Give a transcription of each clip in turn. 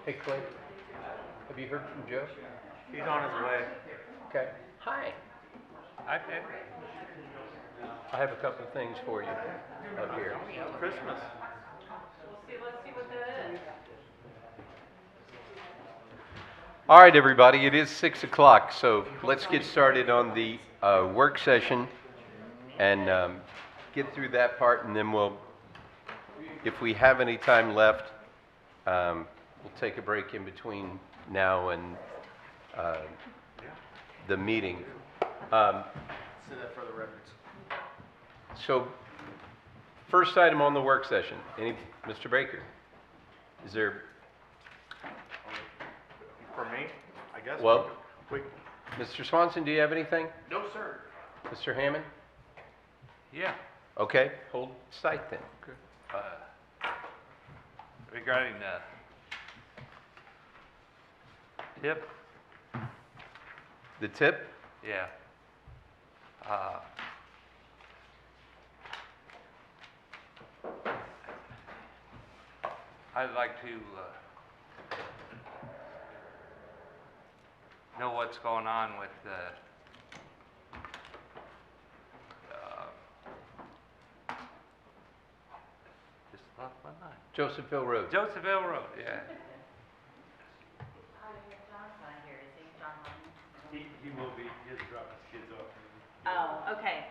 Hey, Clint, have you heard from Joe? He's on his way. Okay. Hi. I did. I have a couple of things for you up here. Christmas. Let's see what that is. All right, everybody, it is 6 o'clock, so let's get started on the work session and get through that part, and then we'll, if we have any time left, we'll take a break in between now and the meeting. Say that for the records. So, first item on the work session, Mr. Baker, is there? For me, I guess. Well, we, Mr. Swanson, do you have anything? no, sir. Mr. Hammond? Yeah. Okay, hold sight then. Regarding tip, The tip? yeah. I'd like to know what's going on with just lost my mind. Josephville Road. Josephville Road, yeah. He will be. He has to drop his kids off. Oh, okay.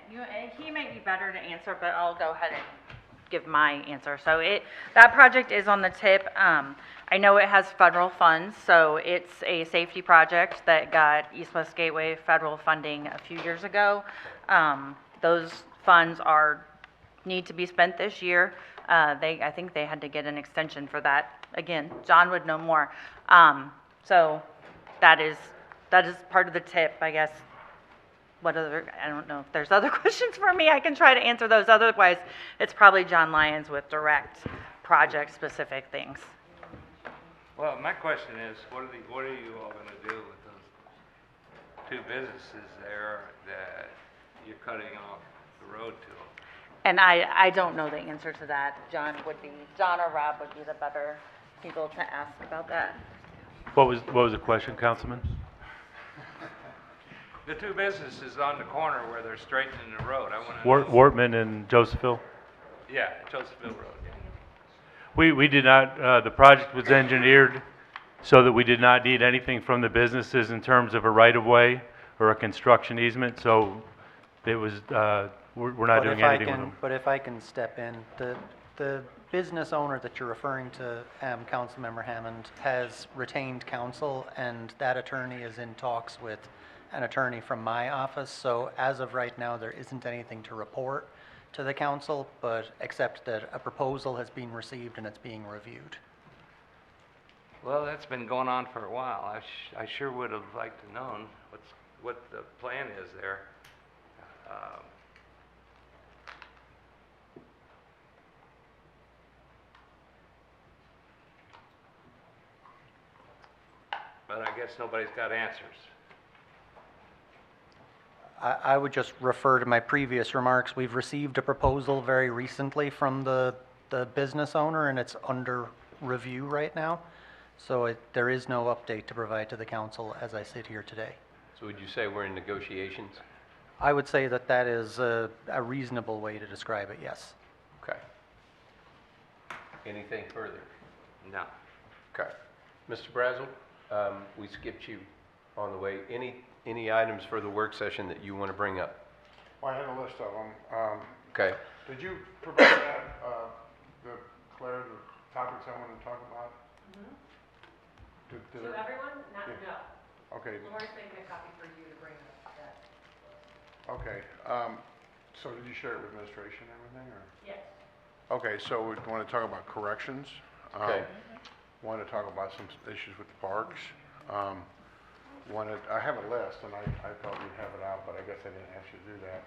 He might be better to answer, but I'll go ahead and give my answer. So that project is on the tip. I know it has federal funds, so it's a safety project that got East West Gateway federal funding a few years ago. Those funds need to be spent this year. I think they had to get an extension for that. Again, John would know more. So that is part of the tip, I guess. I don't know if there's other questions for me. I can try to answer those. Otherwise, it's probably John Lyons with direct project-specific things. Well, my question is, what are you all going to do with those two businesses there that you're cutting off the road to? And I don't know the answer to that. John or Rob would be the better people to ask about that. What was the question, Councilman? The two businesses on the corner where they're straightening the road. I want to. Wortman and Josephville? Yeah, Josephville Road. We did not, the project was engineered so that we did not need anything from the businesses in terms of a right-of-way or a construction easement, so it was, we're not doing anything with them. But if I can step in, the business owner that you're referring to, Councilmember Hammond, has retained counsel, and that attorney is in talks with an attorney from my office, so as of right now, there isn't anything to report to the council, but except that a proposal has been received and it's being reviewed. Well, that's been going on for a while. I sure would have liked to known what the plan is there. But I guess nobody's got answers. I would just refer to my previous remarks. We've received a proposal very recently from the business owner, and it's under review right now. So there is no update to provide to the council as I sit here today. So would you say we're in negotiations? I would say that that is a reasonable way to describe it, yes. Okay. Anything further? No. Okay. Mr. Brazel, we skipped you on the way. Any items for the work session that you want to bring up? Well, I had a list of them. Okay. Did you provide that, Claire, the topics I want to talk about? To everyone? No. Okay, Lori's making a copy for you to bring up that. okay. So did you share it with administration and everything, or? Yes. Okay, so we want to talk about corrections. Okay. Want to talk about some issues with the parks. I have a list, and I thought we'd have it out, but I guess I didn't ask you to do that.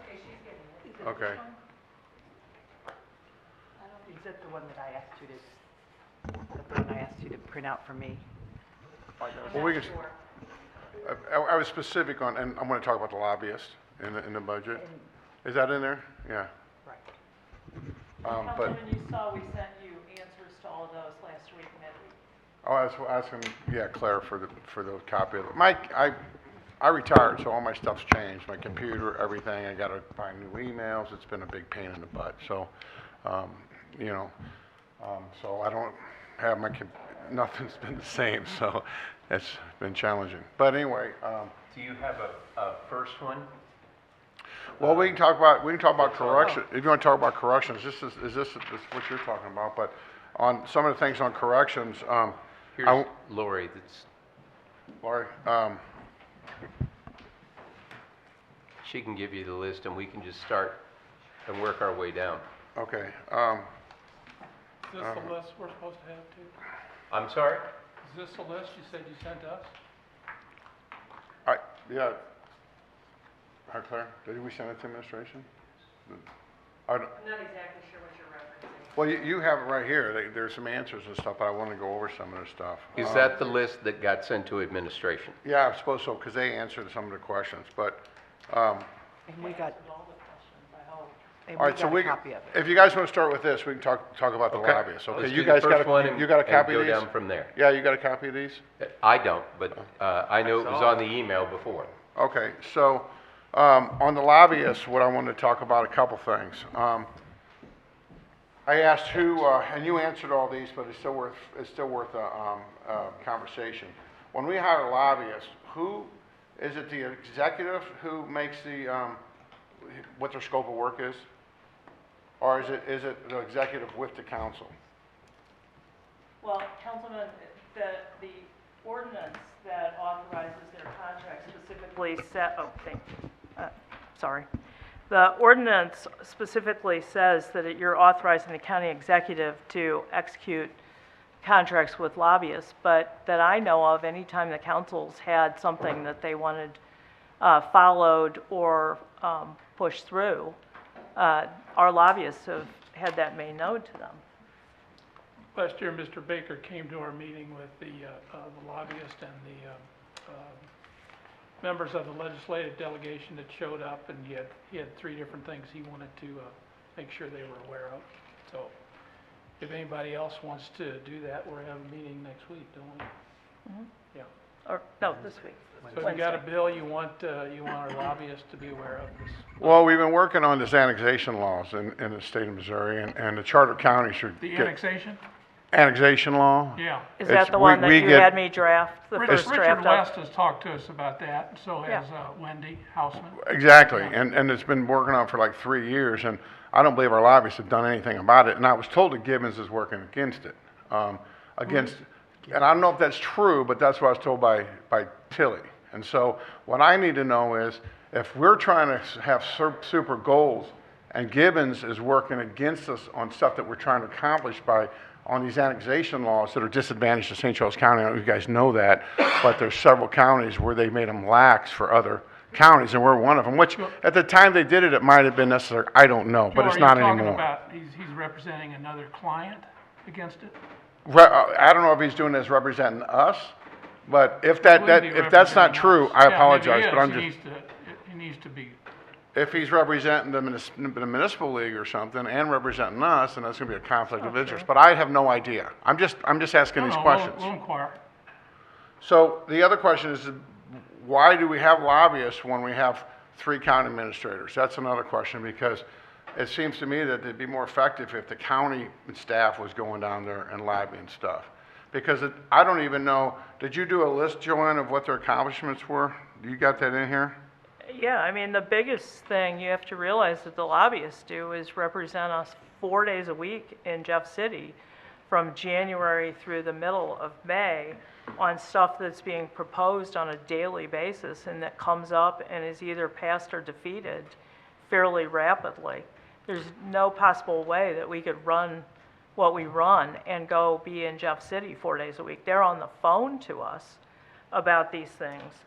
Okay, she's getting it. Okay. Is that the one that I asked you to print out for me? Well, we can, I was specific on, and I'm going to talk about the lobbyist in the budget. Is that in there? Yeah. Right. But Councilman, you saw we sent you answers to all of those last week, midweek. Oh, I was asking, yeah, Claire for the copy of it. I retired, so all my stuff's changed, my computer, everything. I gotta find new emails. It's been a big pain in the butt. So, you know, so I don't have nothing's been the same, so it's been challenging. But anyway, Do you have a first one? well, we can talk about That's all. correction. If you want to talk about corrections, is this what you're talking about? But on some of the things on corrections, Here's Lori, that's, Laurie, she can give you the list and we can just start and work our way down. okay, Is this the list we're supposed to have too? I'm sorry? Is this the list you said you sent us? yeah. Hi, Claire, did we send it to administration? I'm not exactly sure what you're referencing. Well, you have it right here. There's some answers and stuff, but I want to go over some of this stuff. Is that the list that got sent to administration? Yeah, I suppose so, because they answered some of the questions, but, And we got, and all we right, so got we, a copy of it. if you guys want to start with this, we can talk about the lobbyists, okay? Let's You do the guys got first one a, and- you got a and copy of go these? down from there. Yeah, you got a copy of these? I don't, but I know it was on the email before. Okay, so, on the lobbyists, what I wanted to talk about, a couple things. I asked who, and you answered all these, but it's still worth a conversation. When we hire a lobbyist, is it the executive who makes what their scope of work is? Or is it the executive with the council? Well, Councilman, the ordinance that authorizes their contract specifically sorry. The ordinance specifically says that you're authorizing the county executive to execute contracts with lobbyists, but that I know of, anytime the council's had something that they wanted followed or pushed through, our lobbyists have had that made known to them. Last year, Mr. Baker came to our meeting with the lobbyist and the members of the legislative delegation that showed up, and he had 3 different things he wanted to make sure they were aware of. So if anybody else wants to do that, we're having a meeting next week, don't we? Mm-hmm. Yeah. Or, no, this week. So if you got a bill you want our lobbyists to be aware of this. Well, we've been working on this annexation laws in the state of Missouri, and the charter county should The get annexation? annexation law. Yeah. Is It's- that the one that we you get- had me draft, the first Richard draft West of? has talked to us about that, and so has Wendy Hausman. Exactly, and it's been working on for like 3 years, and I don't believe our lobbyists have done anything about it, and I was told that Gibbons is working against it, and I don't know if that's true, but that's what I was told by Tilly. And so what I need to know is, if we're trying to have super goals, and Gibbons is working against us on stuff that we're trying to accomplish on these annexation laws that are disadvantaged to St. Charles County, I don't know if you guys know that, but there's several counties where they made them lax for other counties, and we're one of them, which at the time they did it, it might have been necessary, I don't know, but Joe, it's are not you talking anymore. about he's representing another client against it? I don't know if he's doing this representing us, but if that's not Representing true, us. I Yeah, and if apologize, he but I'm is, just, he needs to be, if he's representing the municipal league or something and representing us, then that's gonna be a conflict of interest, but I have no idea. I'm just asking these questions. We'll inquire. So the other question is, why do we have lobbyists when we have 3 county administrators? That's another question, because it seems to me that it'd be more effective if the county staff was going down there and lobbying stuff. Because I don't even know, did you do a list, Joanne, of what their accomplishments were? You got that in here? Yeah, I mean, the biggest thing you have to realize that the lobbyists do is represent us 4 days a week in Jeff City from January through the middle of May on stuff that's being proposed on a daily basis and that comes up and is either passed or defeated fairly rapidly. There's no possible way that we could run what we run and go be in Jeff City 4 days a week. They're on the phone to us about these things.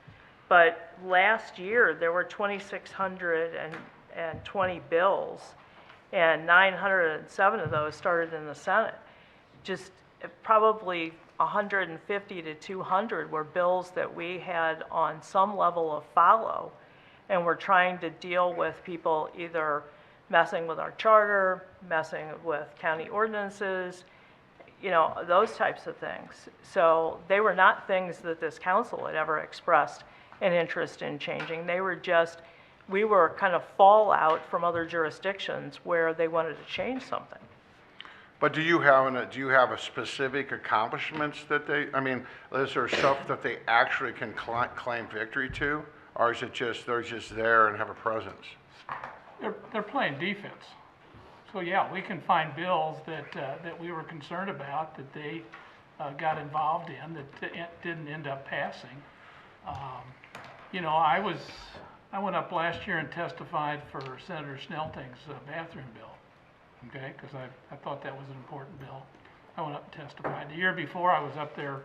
But last year, there were 2,620 bills, and 907 of those started in the Senate. Just probably 150 to 200 were bills that we had on some level of follow, and we're trying to deal with people either messing with our charter, messing with county ordinances, you know, those types of things. So they were not things that this council had ever expressed an interest in changing. They were just, we were kind of fallout from other jurisdictions where they wanted to change something. But do you have a specific accomplishments that they, I mean, is there stuff that they actually can claim victory to? Or is it just, they're just there and have a presence? They're playing defense. So yeah, we can find bills that we were concerned about, that they got involved in, that didn't end up passing. You know, I went up last year and testified for Senator Snelting's bathroom bill, okay? Because I thought that was an important bill. I went up and testified. The year before, I was up there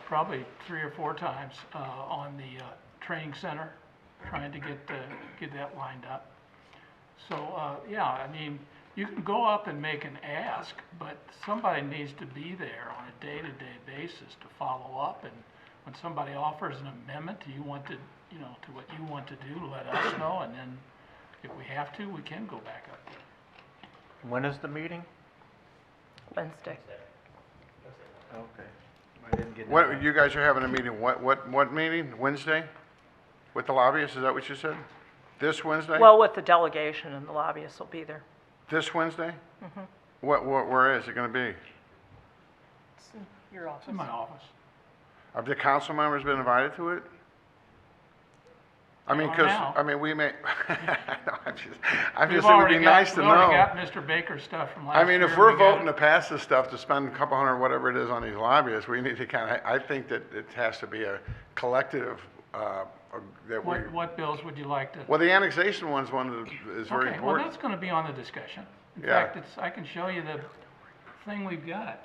probably 3 or 4 times on the training center, trying to get that lined up. So, yeah, I mean, you can go up and make an ask, but somebody needs to be there on a day-to-day basis to follow up. And when somebody offers an amendment, do you want to, you know, to what you want to do, let us know, and then if we have to, we can go back up there. When is the meeting? Wednesday. Okay. I didn't get What, you guys are having a meeting, what meeting? Wednesday? With the lobbyists, is that what you said? This Wednesday? Well, with the delegation and the lobbyists will be there. This Wednesday? Where is it gonna be? It's in your It's in my office. Have the council members been invited to it? I mean, They are because, now. I mean, we may, I'm We've just, it would already be got- nice to we already know. got Mr. Baker's stuff from last I year. mean, if we're We got voting to pass this stuff, to spend a couple hundred, whatever it is on these lobbyists, we need to kind of, I think that it has to be a collective, that we, What bills would you like to? well, the annexation one's one that is very Okay, well, important. that's gonna be on the discussion. In Yeah. fact, I can show you the thing we've got.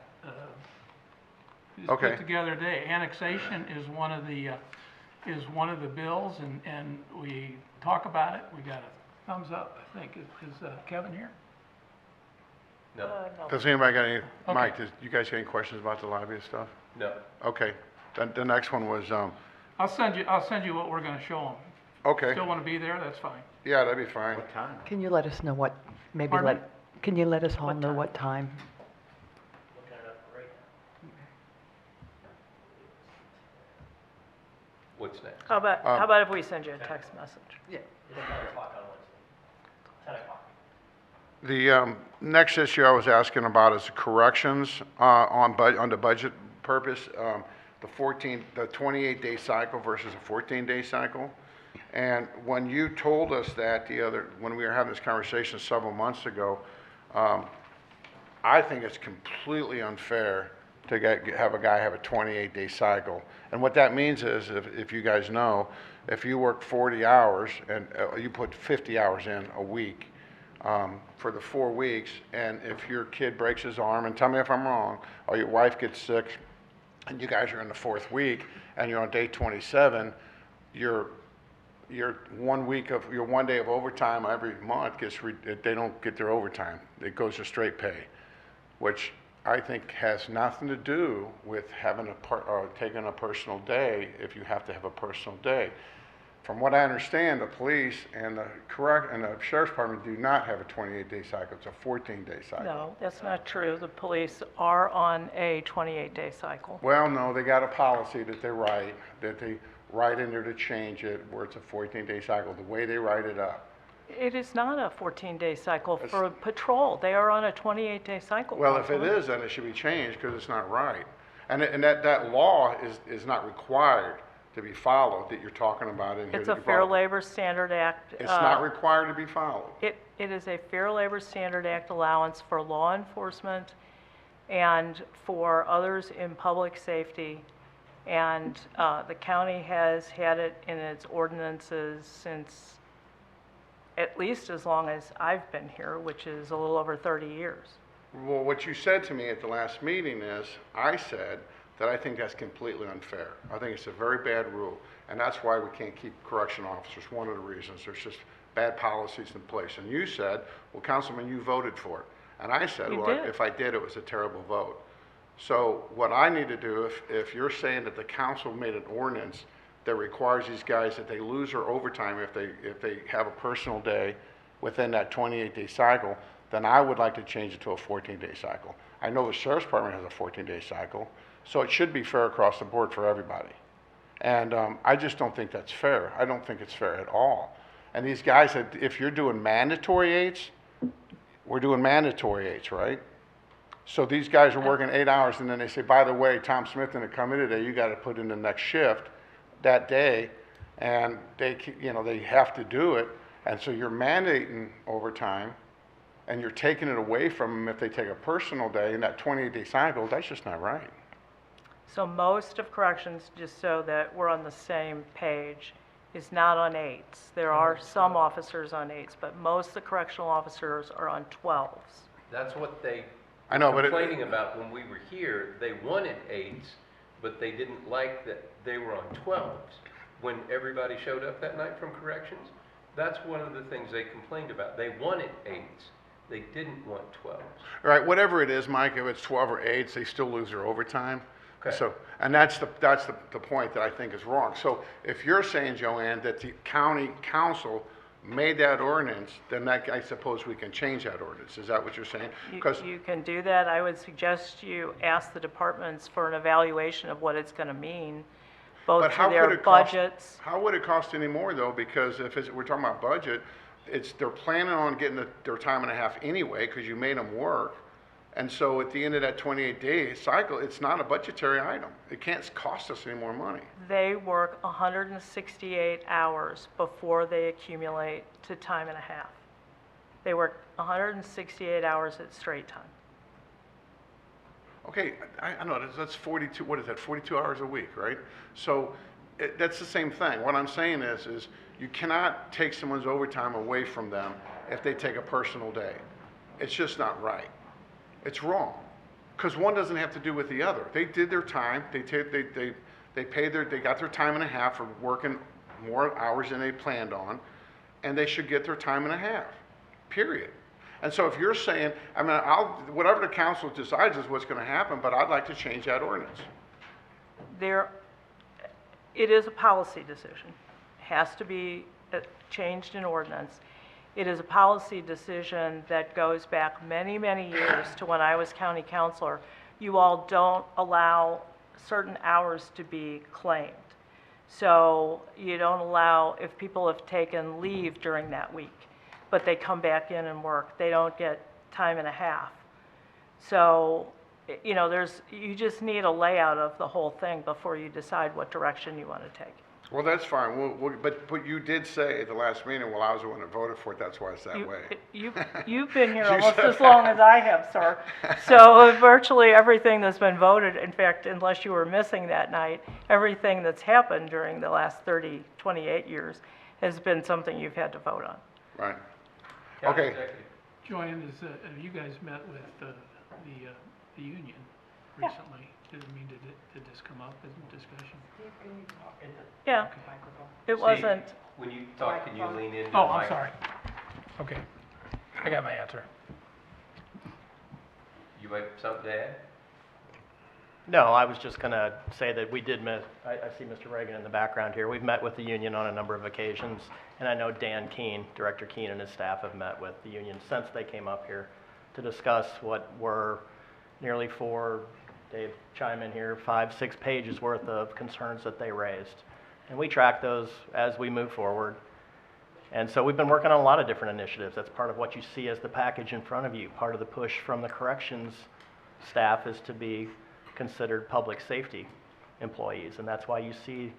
It's Okay. put together today. Annexation is one of the bills, and we talk about it. We got a thumbs up, I think. Is Kevin here? No, Does anybody got any, Okay. Mike, you guys got any questions about the lobbyist stuff? no. Okay, the next one was, I'll send you what we're gonna show them. okay, Still wanna be there? That's fine. yeah, that'd be fine. Can you let us know what, maybe Pardon me? can you let us all know what time? What's next? How about if we send you a text message? The next issue I was asking about is corrections on the budget purpose, the 28-day cycle versus a 14-day cycle. And when you told us that when we were having this conversation several months ago, I think it's completely unfair to have a guy have a 28-day cycle. And what that means is, if you guys know, if you work 40 hours and you put 50 hours in a week, for the 4 weeks, and if your kid breaks his arm, and tell me if I'm wrong, or your wife gets sick, and you guys are in the 4th week, and you're on day 27, your 1 day of overtime every month they don't get their overtime. It goes to straight pay, which I think has nothing to do with having taking a personal day if you have to have a personal day. From what I understand, the police and the sheriff's department do not have a 28-day cycle. It's a 14-day cycle. No, that's not true. The police are on a 28-day cycle. Well, no, they got a policy that they write in there to change it, where it's a 14-day cycle, the way they write it up. It is not a 14-day cycle for patrol. They are on a 28-day cycle. Well, if it Councilman. is, then it should be changed, because it's not right. And that law is not required to be followed that you're talking about in here. It's that a you Fair brought up. Labor Standard Act. It's not required to be followed. It is a Fair Labor Standard Act allowance for law enforcement and for others in public safety. And the county has had it in its ordinances since at least as long as I've been here, which is a little over 30 years. Well, what you said to me at the last meeting is, I said that I think that's completely unfair. I think it's a very bad rule, and that's why we can't keep correction officers, one of the reasons. There's just bad policies in place. And you said, well, Councilman, you voted for it. And I said, You well, did. if I did, it was a terrible vote. So what I need to do, if you're saying that the council made an ordinance that requires these guys that they lose their overtime if they have a personal day within that 28-day cycle, then I would like to change it to a 14-day cycle. I know the sheriff's department has a 14-day cycle, so it should be fair across the board for everybody. And I just don't think that's fair. I don't think it's fair at all. And these guys, if you're doing mandatory 8s, we're doing mandatory 8s, right? So these guys are working 8 hours, and then they say, by the way, Tom Smith didn't come in today, you gotta put in the next shift that day, and they have to do it, and so you're mandating overtime, and you're taking it away from them if they take a personal day in that 28-day cycle. That's just not right. So most of corrections, just so that we're on the same page, is not on 8s. There are some officers on 8s, but most of the correctional officers are on 12s. That's what they I know, but complaining about when we were here. They wanted 8s, but they didn't like that they were on 12s. When everybody showed up that night from corrections, that's one of the things they complained about. They wanted 8s. They didn't want 12s. right, whatever it is, Mike, if it's 12 or 8s, they still lose their overtime. Okay. So, and that's the point that I think is wrong. So if you're saying, Joanne, that the county council made that ordinance, then I suppose we can change that ordinance. Is that what you're saying? You can do that. I would suggest you ask the departments for an evaluation of what it's going to mean, both But to how their could it cost, budgets. how would it cost any more though? Because we're talking about budget, they're planning on getting their time and a half anyway, because you made them work. And so at the end of that 28-day cycle, it's not a budgetary item. It can't cost us any more money. They work 168 hours before they accumulate to time and a half. They work 168 hours at straight time. Okay, I know, that's 42, what is that, 42 hours a week, right? So that's the same thing. What I'm saying is you cannot take someone's overtime away from them if they take a personal day. It's just not right. It's wrong, because one doesn't have to do with the other. They did their time, they got their time and a half for working more hours than they planned on, and they should get their time and a half, period. And so if you're saying, I mean, whatever the council decides is what's gonna happen, but I'd like to change that ordinance. It is a policy decision. It has to be changed in ordinance. It is a policy decision that goes back many, many years to when I was county councilor. You all don't allow certain hours to be claimed. So you don't allow, if people have taken leave during that week, but they come back in and work, they don't get time and a half. So, you know, you just need a layout of the whole thing before you decide what direction you want to take. Well, that's fine, but you did say at the last meeting, well, I was the one that voted for it, that's why it's that way. You've been here almost as long as I have, sir. So virtually everything that's been voted, in fact, unless you were missing that night, everything that's happened during the last 28 years has been something you've had to vote on. Right. Okay. Joanne, have you guys met with the union recently? Did this come up in discussion? Yeah, it wasn't. When you talk, can you lean into the Oh, I'm mic? sorry. Okay, I got my answer. You have something to add? No, I was just going to say that we did meet, I see Mr. Reagan in the background here. We've met with the union on a number of occasions, and I know Dan Keene, Director Keene, and his staff have met with the union since they came up here to discuss what were nearly Dave, chime in here, 5-6 pages worth of concerns that they raised. And we track those as we move forward. And so we've been working on a lot of different initiatives. That's part of what you see as the package in front of you. Part of the push from the corrections staff is to be considered public safety employees. And that's why you see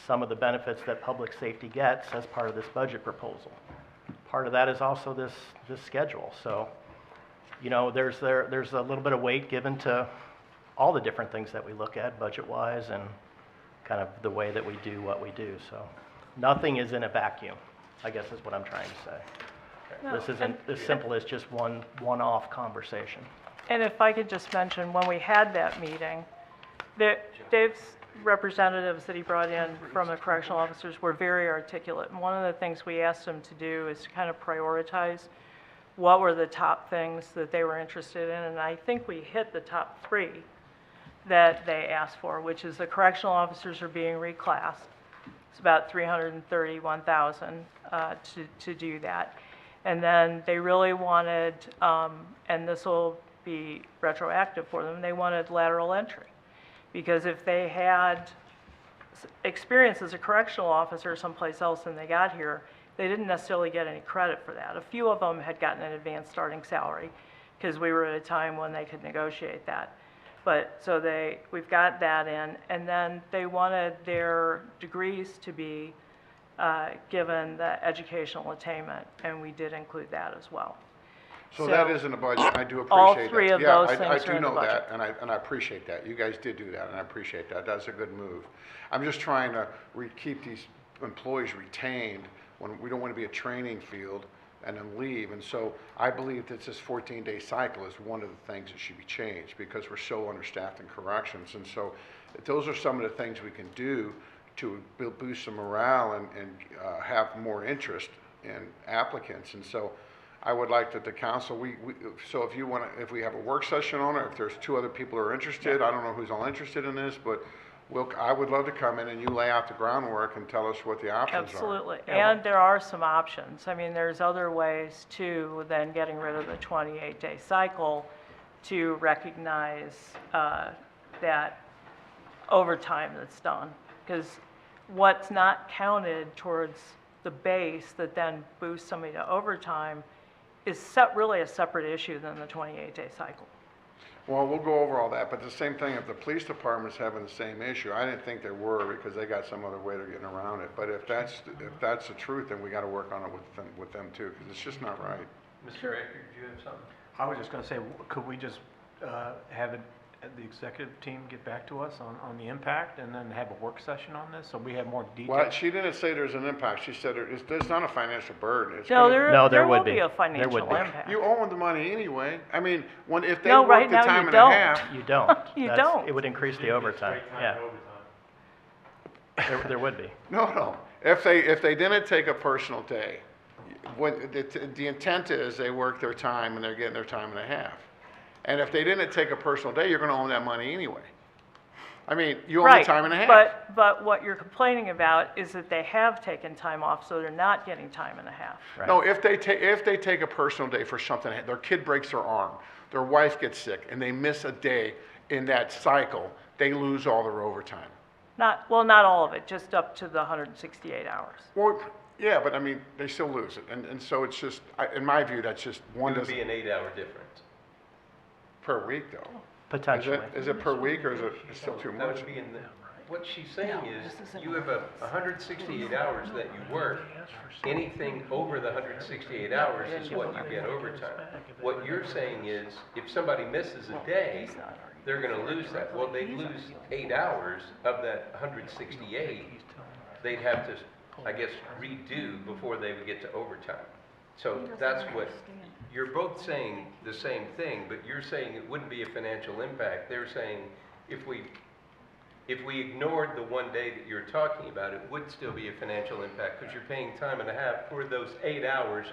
some of the benefits that public safety gets as part of this budget proposal. Part of that is also this schedule. So, you know, there's a little bit of weight given to all the different things that we look at budget-wise and kind of the way that we do what we do. So nothing is in a vacuum, I guess is what I'm trying to say. No, This isn't as simple as just one-off conversation. And if I could just mention, when we had that meeting, Dave's representatives that he brought in from the correctional officers were very articulate. And one of the things we asked them to do is to kind of prioritize what were the top things that they were interested in. And I think we hit the top 3 that they asked for, which is the correctional officers are being reclassed. It's about $331,000 to do that. And then they really wanted, and this will be retroactive for them, they wanted lateral entry. Because if they had experience as a correctional officer someplace else and they got here, they didn't necessarily get any credit for that. A few of them had gotten an advanced starting salary because we were at a time when they could negotiate that. But, so we've got that in, and then they wanted their degrees to be given the educational attainment, and we did include that as well. So that is in the budget, I do appreciate that. all three of those Yeah, I things are do in the know budget. that, and I appreciate that. You guys did do that, and I appreciate that. That's a good move. I'm just trying to keep these employees retained when we don't want to be a training field and then leave. And so I believe that this 14-day cycle is one of the things that should be changed because we're so understaffed in corrections. And so those are some of the things we can do to boost some morale and have more interest in applicants. And so I would like that the council, so if you want to, if we have a work session on it, if there's 2 other people who are interested, I don't know who's all interested in this, but I would love to come in and you lay out the groundwork and tell us what the options are. Absolutely, and there are some options. I mean, there's other ways too than getting rid of the 28-day cycle to recognize that overtime that's done. Because what's not counted towards the base that then boosts somebody to overtime is really a separate issue than the 28-day cycle. Well, we'll go over all that, but the same thing, if the police department's having the same issue, I didn't think they were because they got some other way they're getting around it. But if that's the truth, then we got to work on it with them too, because it's just not right. Mr. Baker, do you have something? I was just going to say, could we just have the executive team get back to us on the impact and then have a work session on this so we have more detail? Well, she didn't say there's an impact. She said there's not a financial burden. It's No, gonna- there would will be be. a There financial would be. impact. You owe them the money anyway. I mean, if they No, work right the now time you and don't. a half. You don't. You That's- don't. It would increase the overtime, yeah. There would be. No. If they didn't take a personal day, the intent is they work their time and they're getting their time and a half. And if they didn't take a personal day, you're going to own that money anyway. I mean, you own the Right, time and a half. but what you're complaining about is that they have taken time off, so they're not getting time and a half. Right. No, if they take a personal day for something, their kid breaks their arm, their wife gets sick, and they miss a day in that cycle, they lose all their overtime. Not all of it, just up to the 168 hours. Well, yeah, but I mean, they still lose it. And so it's just, in my view, that's just one It would doesn't, be an 8-hour difference. per week though. Potentially. Is it per week or is it still too That much? would be in the, what she's saying is, you have 168 hours that you work. Anything over the 168 hours is what you get overtime. What you're saying is, if somebody misses a day, they're gonna lose that. Well, they'd lose 8 hours of that 168. They'd have to, I guess, redo before they would get to overtime. So that's what, you're both saying the same thing, but you're saying it wouldn't be a financial impact. They're saying if we ignored the one day that you're talking about, it would still be a financial impact because you're paying time and a half for those 8 hours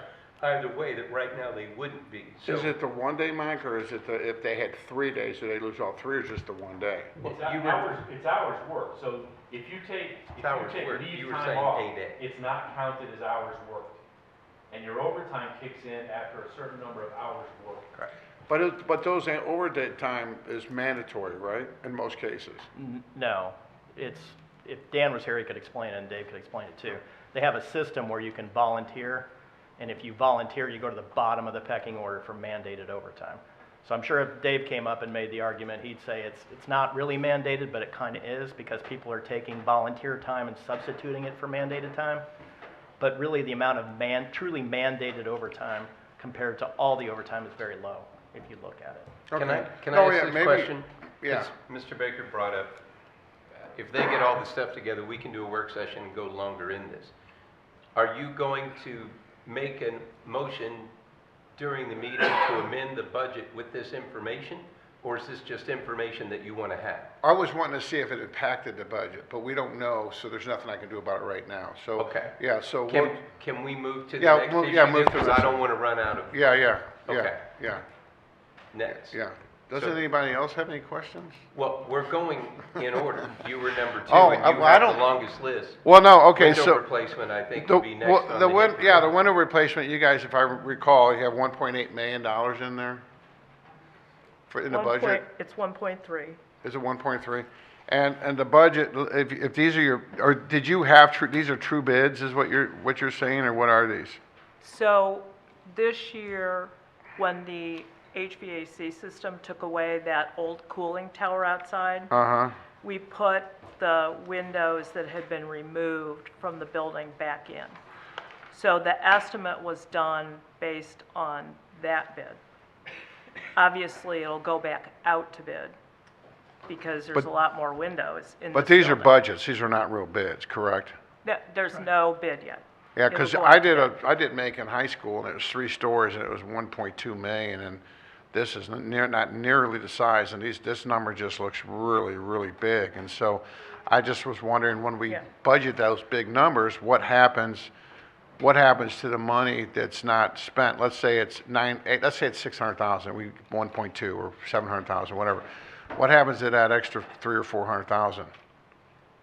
either way that right now they wouldn't be. So Is it the 1 day, Mike, or is it if they had 3 days, do they lose all 3 or just the 1 day? It's you were- it's hours worked, so if you take Hours worked. leave You were time saying off, 8 days. it's not counted as hours worked. And your overtime kicks in after a certain number of hours worked. Correct. But those overtime is mandatory, right, in most cases? No, if Dan was here, he could explain it, and Dave could explain it too. They have a system where you can volunteer, and if you volunteer, you go to the bottom of the pecking order for mandated overtime. So I'm sure if Dave came up and made the argument, he'd say it's not really mandated, but it kind of is, because people are taking volunteer time and substituting it for mandated time. But really, the amount of truly mandated overtime compared to all the overtime is very low, if you look at it. Can I Oh, ask yeah, this maybe- question? yeah. 'Cause Mr. Baker brought up, if they get all the stuff together, we can do a work session and go longer in this. Are you going to make a motion during the meeting to amend the budget with this information? Or is this just information that you want to have? I was wanting to see if it impacted the budget, but we don't know, so there's nothing I can do about it right now. So, Okay. yeah, so, Can we move to the Yeah, next move- issue? yeah, move to Because this I don't one. want to run out of yeah, Okay. yeah. next. Yeah. Doesn't anybody else have any questions? Well, we're going in order. You were number 2, Oh, and you well, I have don't- the longest list. Well, no, okay, Window so. replacement, I think, The, would be next well, on the the win, hit yeah, the list. window replacement, you guys, if I recall, you have $1.8 million in there in the budget? It's 1.3. Is it 1.3? And the budget, if these are your, or did you have, these are true bids, is what you're saying, or what are these? So this year, when the HVAC system took away that old cooling tower outside, Uh-huh. we put the windows that had been removed from the building back in. So the estimate was done based on that bid. Obviously, it'll go back out to bid because there's But- a lot more windows in But this these are building. budgets, these are not real bids, correct? There's no bid yet. Yeah, It'll because go I out to bid. did make in high school, and it was 3 stories, and it was 1.2 million, and this is not nearly the size, and this number just looks really, really big, and so I just was wondering, when we Yeah. budget those big numbers, what happens to the money that's not spent? Let's say it's let's say it's 600,000, 1.2, or 700,000, whatever. What happens to that extra 300 or 400,000?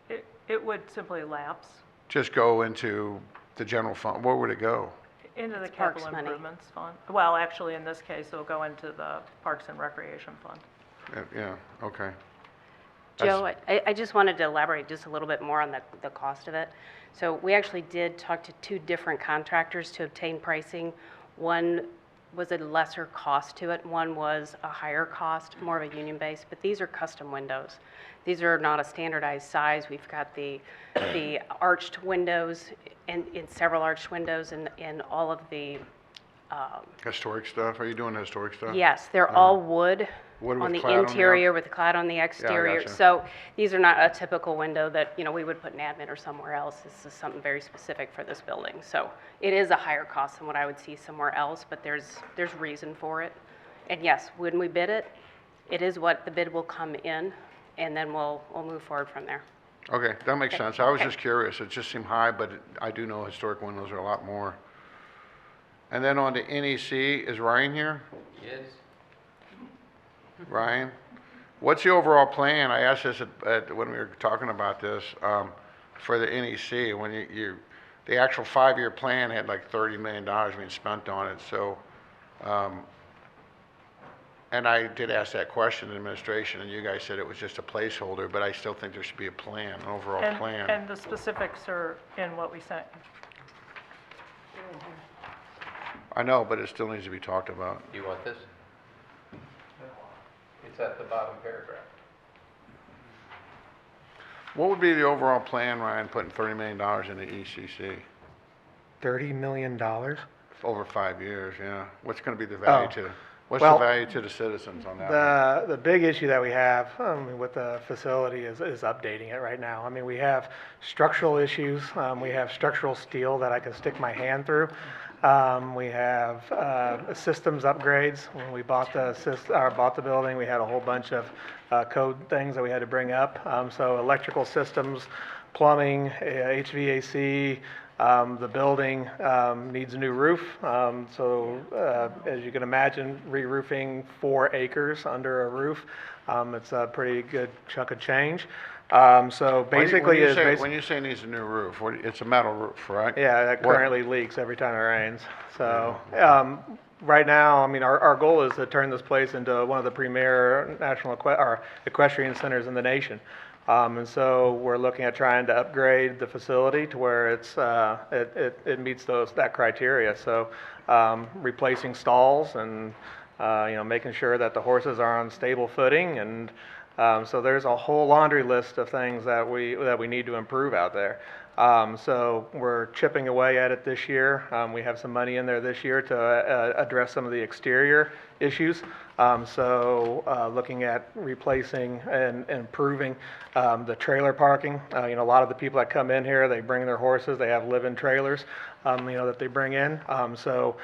It would simply lapse Just go into the general fund, where would it go? into the Parks capital money. improvements fund. Well, actually, in this case, it'll go into the Parks and Recreation Fund. Yeah, okay. Joe, I just wanted to elaborate just a little bit more on the cost of it. So we actually did talk to 2 different contractors to obtain pricing. One was a lesser cost to it, one was a higher cost, more of a union base, but these are custom windows. These are not a standardized size. We've got the arched windows, in several arched windows, in all of the, Historic stuff, are you doing historic stuff? yes, they're all wood Wood on with the clad on the interior outs- with clad on the exterior. gotcha. So these are not a typical window that, we would put in admin or somewhere else. This is something very specific for this building. So it is a higher cost than what I would see somewhere else, but there's reason for it. And yes, when we bid it, it is what the bid will come in, and then we'll move forward from there. Okay, that makes sense. I was Okay. just curious. It just seemed high, but I do know historic windows are a lot more. And then on to NEC, is Ryan here? Yes. Ryan? What's the overall plan? I asked this when we were talking about this, for the NEC, when the actual 5-year plan had like $30 million being spent on it, so, and I did ask that question in administration, and you guys said it was just a placeholder, but I still think there should be a plan, an overall plan. And the specifics are in what we sent you. I know, but it still needs to be talked about. Do you want this? It's at the bottom paragraph. What would be the overall plan, Ryan, putting $30 million into ECC? $30 million? Over 5 years, yeah. What's gonna be the value Oh, what's well, the value to the citizens on that one? The big issue that we have with the facility is updating it right now. I mean, we have structural issues. We have structural steel that I can stick my hand through. We have systems upgrades. When we bought the building, we had a whole bunch of code things that we had to bring up. So electrical systems, plumbing, HVAC, the building needs a new roof. So as you can imagine, re-roofing 4 acres under a roof, it's a pretty good chunk of change. So basically, When you say needs a new roof, it's a metal roof, right? yeah, that What- currently leaks every time it rains. So, right now, I mean, our goal is to turn this place into one of the premier national equestrian centers in the nation. And so we're looking at trying to upgrade the facility to where it meets that criteria. So, replacing stalls and, making sure that the horses are on stable footing, and so there's a whole laundry list of things that we need to improve out there. So we're chipping away at it this year. We have some money in there this year to address some of the exterior issues. So looking at replacing and improving the trailer parking. A lot of the people that come in here, they bring their horses. They have live-in trailers, that they bring in. So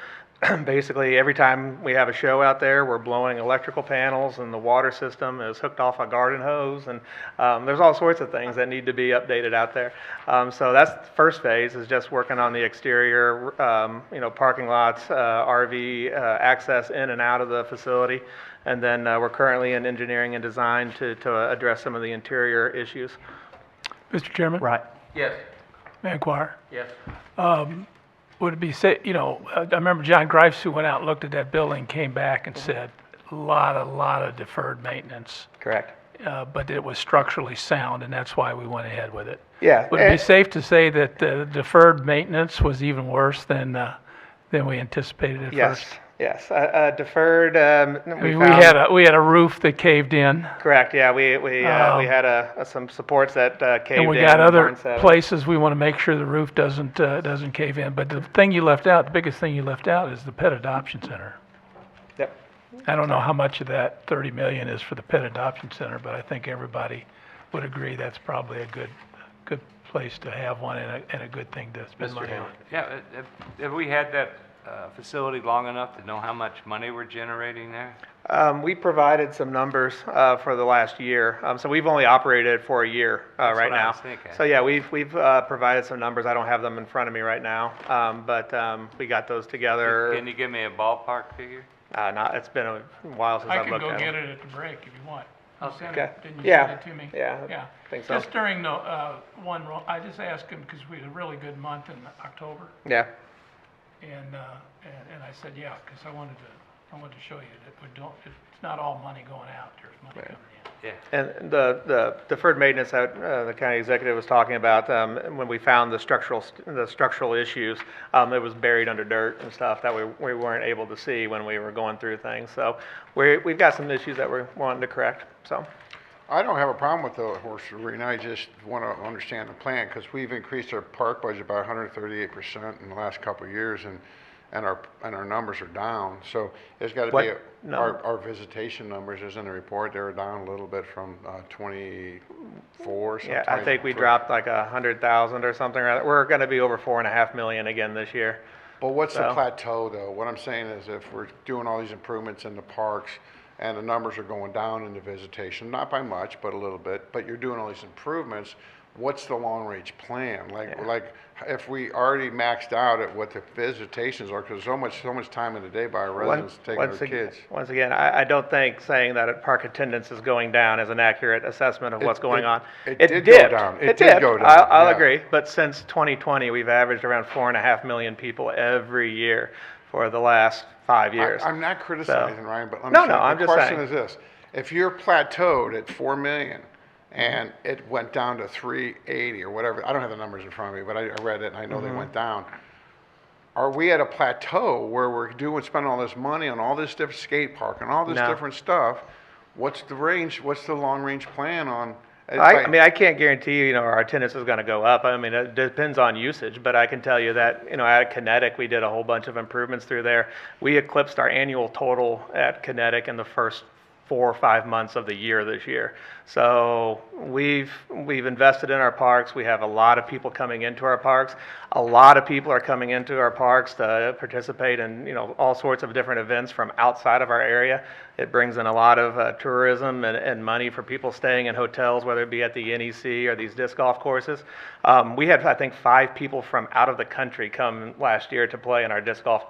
basically, every time we have a show out there, we're blowing electrical panels, and the water system is hooked off a garden hose, and there's all sorts of things that need to be updated out there. So that's the first phase, is just working on the exterior, parking lots, RV access in and out of the facility. And then we're currently in engineering and design to address some of the interior issues. Mr. Chairman? Right. Yes. Manquire? Yes. Would it be say, I remember John Greifs, who went out and looked at that building, came back and said, a lot of deferred maintenance, Correct. but it was structurally sound, and that's why we went ahead with it. Yeah. Would it be safe to say that the deferred maintenance was even worse than we anticipated at first? Yes. Deferred. We had a roof that caved in. Correct. Yeah. We had some supports that caved in. And we got other weren't set. places we want to make sure the roof doesn't cave in. But the biggest thing you left out is the pet adoption center. Yep. I don't know how much of that 30 million is for the pet adoption center, but I think everybody would agree that's probably a good place to have one and a good thing to spend Mr. money on. Hammond. Yeah, have we had that facility long enough to know how much money we're generating there? We provided some numbers for the last year. So we've only operated for a year That's right what I now. was thinking. So yeah, we've provided some numbers. I don't have them in front of me right now, but we got those together. Can you give me a ballpark figure? It's been a while since I I've can looked go at get them. it at the break if you want. You sent Okay. it, didn't you Yeah. send it to me? Yeah, Yeah. I think so. Just during the I just asked him because we had a really good month in October, Yeah. and I said, yeah, because I wanted to show you that it's not all money going out. There's money coming in. Yeah. And the deferred maintenance that the county executive was talking about, when we found the structural issues, it was buried under dirt and stuff that we weren't able to see when we were going through things. So we've got some issues that we're wanting to correct, so. I don't have a problem with the horse arena, I just want to understand the plan, because we've increased our park budget by 138% in the last couple of years, and our numbers are down, so there's got to be, our visitation numbers is in the report, they were down a little bit from 24 something. Yeah, I think we dropped like 100,000 or something. We're going to be over 4.5 million again this year. But what's the plateau, though? What I'm saying is if we're doing all these improvements in the parks, and the numbers are going down in the visitation, not by much, but a little bit, but you're doing all these improvements, what's the long-range plan? Like if we already maxed out at what the visitations are, because so much time in the day by our residents taking their kids. Once again, I don't think saying that park attendance is going down is an accurate assessment of what's going on. It did go down. It did go down. I'll yeah. agree, but since 2020, we've averaged around 4.5 million people every year for the last 5 years. I'm not criticizing, Ryan, but I'm the just question saying. is this. If you're plateaued at 4 million and it went down to 380 or whatever, I don't have the numbers in front of me, but I read it and I know they went down. Are we at a plateau where we're spending all this money on all this different skate park and all this different stuff? What's the long range plan on? I mean, I can't guarantee you, our attendance is going to go up. I mean, it depends on usage, but I can tell you that, at Kinetic, we did a whole bunch of improvements through there. We eclipsed our annual total at Kinetic in the first 4 or 5 months of the year this year. So we've invested in our parks. We have a lot of people coming into our parks. A lot of people are coming into our parks to participate in, all sorts of different events from outside of our area. It brings in a lot of tourism and money for people staying in hotels, whether it be at the NEC or these disc golf courses. We had, I think, 5 people from out of the country come last year to play in our disc golf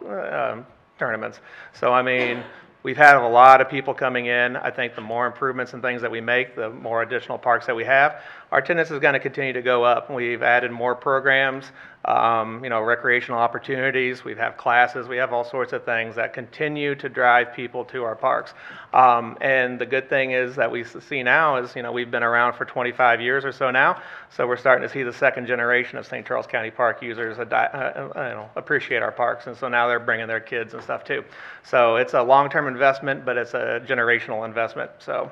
tournaments. So, I mean, we've had a lot of people coming in. I think the more improvements and things that we make, the more additional parks that we have, our attendance is going to continue to go up. We've added more programs, recreational opportunities. We have classes. We have all sorts of things that continue to drive people to our parks. And the good thing is that we see now is, we've been around for 25 years or so now. So we're starting to see the second generation of St. Charles County Park users appreciate our parks. And so now they're bringing their kids and stuff too. So it's a long-term investment, but it's a generational investment. So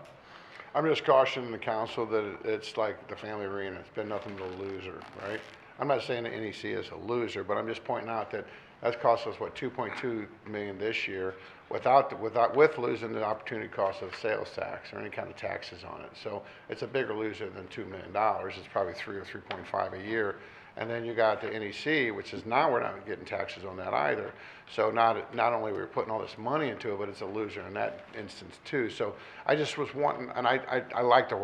I'm just cautioning the council that it's like the family arena. It's been nothing but a loser, right? I'm not saying that NEC is a loser, but I'm just pointing out that that's cost us, 2.2 million this year with losing the opportunity cost of sales tax or any kind of taxes on it. So it's a bigger loser than $2 million. It's probably 3 or 3.5 a year. And then you got the NEC, which is now we're not getting taxes on that either. So not only we're putting all this money into it, but it's a loser in that instance too. So I just was wanting, and I like the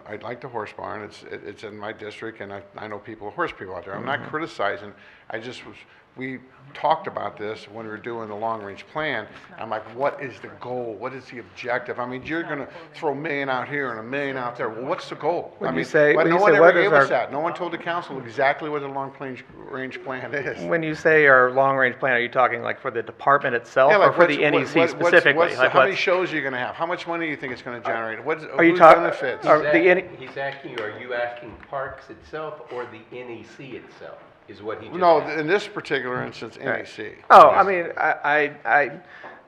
I like the horse barn. It's in my district, and I know horse people out there. I'm not criticizing. I just was. We talked about this when we were doing the long-range plan. I'm like, what is the goal? What is the objective? I mean, you're going to throw $1 million out here and $1 million out there. Well, what's the goal? When I you mean, say- but when no you one say ever what is gave our- us that. No one told the council exactly what the long-range plan is. When you say our long-range plan, are you talking like for the department itself Yeah, or like for the what's- NEC specifically? Like how many what's- shows are you going to have? How much money do you think it's going to generate? Are you Whose talking- benefits? are the NE He's asking you, are you asking Parks itself or the NEC itself, is what he just No, asked. in this particular instance, NEC. Oh, I mean,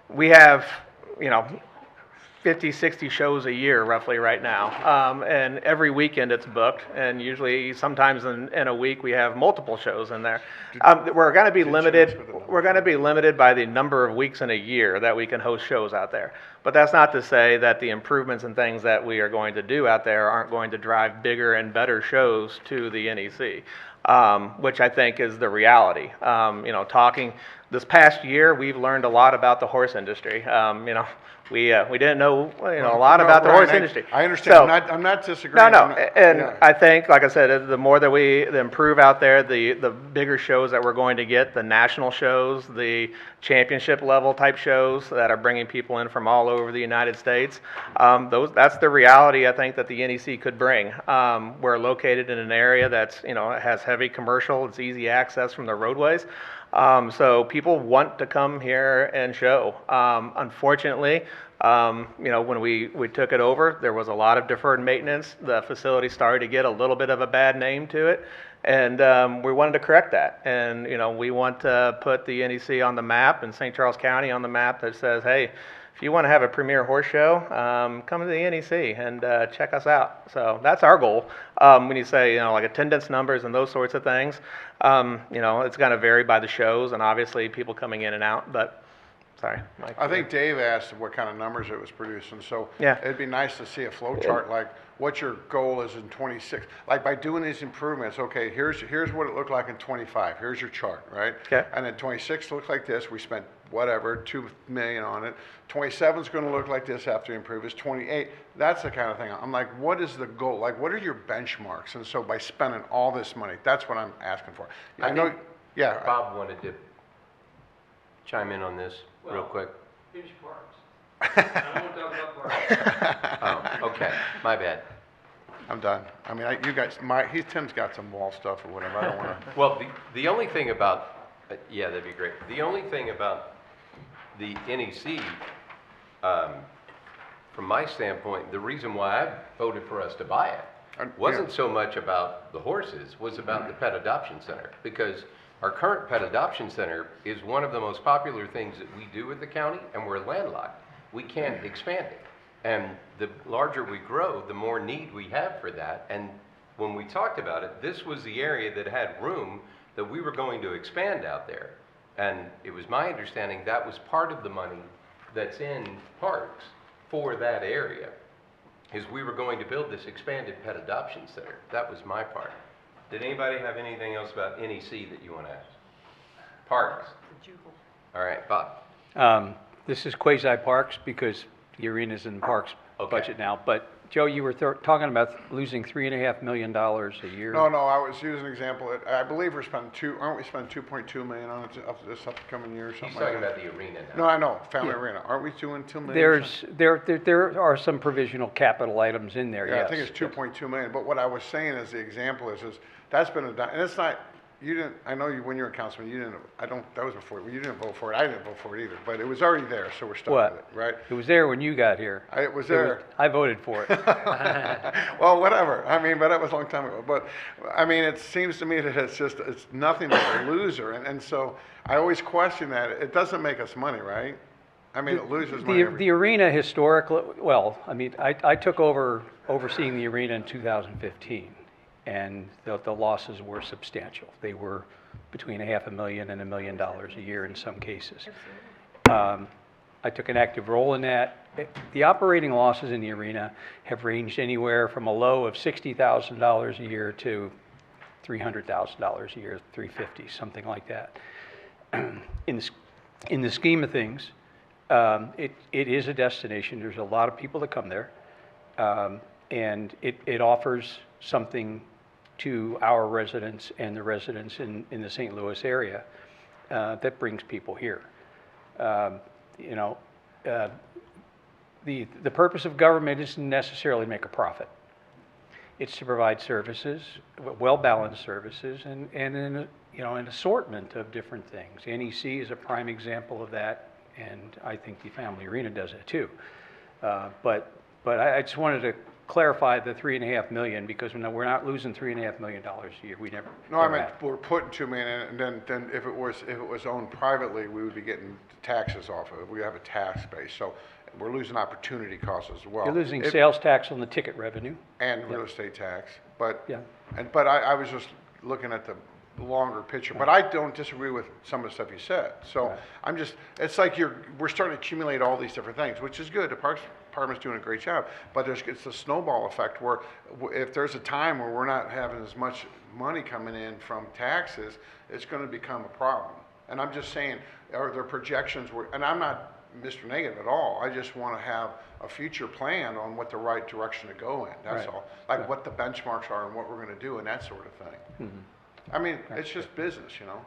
we have, 50, 60 shows a year roughly right now. And every weekend it's booked, and usually sometimes in a week we have multiple shows in there. We're going to be limited by the number of weeks in a year that we can host shows out there. But that's not to say that the improvements and things that we are going to do out there aren't going to drive bigger and better shows to the NEC. Which I think is the reality. Talking this past year, we've learned a lot about the horse industry. We didn't know a lot about the horse industry. I understand. So- I'm not disagreeing. No, I'm not- yeah. I think, like I said, the more that we improve out there, the bigger shows that we're going to get, the national shows, the championship level type shows that are bringing people in from all over the United States. That's the reality I think that the NEC could bring. We're located in an area that's has heavy commercial. It's easy access from the roadways. So people want to come here and show. Unfortunately, when we took it over, there was a lot of deferred maintenance. The facility started to get a little bit of a bad name to it, and we wanted to correct that. And we want to put the NEC on the map and St. Charles County on the map that says, hey, if you want to have a premier horse show, come to the NEC and check us out. So that's our goal. When you say, like attendance numbers and those sorts of things, it's going to vary by the shows and obviously people coming in and out. But sorry, Mike. I think Dave asked what kind of numbers it was producing, so Yeah. it'd be nice to see a flow chart, like what your goal is in 26. Like by doing these improvements, okay, here's what it looked like in 25. Here's your chart, right? Okay. And then 26 looks like this. We spent whatever, $2 million on it. 27 is going to look like this after you improve. It's 28. That's the kind of thing. I'm like, what is the goal? Like, what are your benchmarks? And so by spending all this money, that's what I'm asking for. I know, think yeah. Bob wanted to chime in on this real quick. Finish Parks. I won't talk about Parks. Oh, okay, my bad. I'm done. I mean, you guys, Tim's got some wall stuff or whatever. I don't want to. Well, the only thing about, yeah, that'd be great. The only thing about the NEC, from my standpoint, the reason why I voted for us to buy it wasn't so much about the horses, was about the pet adoption center. Because our current pet adoption center is one of the most popular things that we do at the county, and we're landlocked. We can't expand it. And the larger we grow, the more need we have for that. And when we talked about it, this was the area that had room that we were going to expand out there. And it was my understanding that was part of the money that's in parks for that area, is we were going to build this expanded pet adoption center. That was my part. Did anybody have anything else about NEC that you want to ask? Parks. All right, Bob. This is quasi-parks because the arena's in the parks budget now. But Joe, you were talking about losing $3.5 million a year. No, I was using an example. I believe we're spending aren't we spending $2.2 million on it this upcoming year or something He's like talking that? about the arena now. No, I know, family arena. Aren't we doing $2 million? There are some provisional capital items in there, Yeah, yes. I think it's 2.2 million. But what I was saying as the example is that's been and it's not. You didn't. I know you when you were a councilman. You didn't. I don't. That was before. You didn't vote for it. I didn't vote for it either. But it was already there, so we're stuck with it, right? It was there when you got here. It was there. I voted for it. Well, whatever. I mean, but that was a long time ago. But I mean, it seems to me that it's nothing but a loser, and so I always question that. It doesn't make us money, right? I mean, it loses money. The arena historically, well, I mean, I took over overseeing the arena in 2015, and the losses were substantial. They were between $500,000 and $1 million a year in some cases. I took an active role in that. The operating losses in the arena have ranged anywhere from a low of $60,000 a year to $300,000 a year, 350, something like that. In the scheme of things, it is a destination. There's a lot of people that come there, and it offers something to our residents and the residents in the St. Louis area that brings people here. You know, the purpose of government isn't necessarily to make a profit. It's to provide services, well-balanced services, and an assortment of different things. NEC is a prime example of that, and I think the Family Arena does it too. But I just wanted to clarify the $3.5 million, because we're not losing $3.5 million a year. We never. No, I never meant have. we're putting 2 million in, and then if it was owned privately, we would be getting taxes off of it. We have a tax base, so we're losing opportunity costs as well. You're losing sales tax on the ticket revenue. And real estate tax, but, Yeah. but I was just looking at the longer picture, but I don't disagree with some of the stuff you said. So Right. I'm just, it's like we're starting to accumulate all these different things, which is good. The Parks Department's doing a great job, but it's a snowball effect where if there's a time where we're not having as much money coming in from taxes, it's gonna become a problem. And I'm just saying, are there projections and I'm not Mr. Negative at all. I just want to have a future plan on what the right direction to go in. That's Right. all. Like what the benchmarks are and what we're going to do and that sort of thing. I mean, it's just business, you know.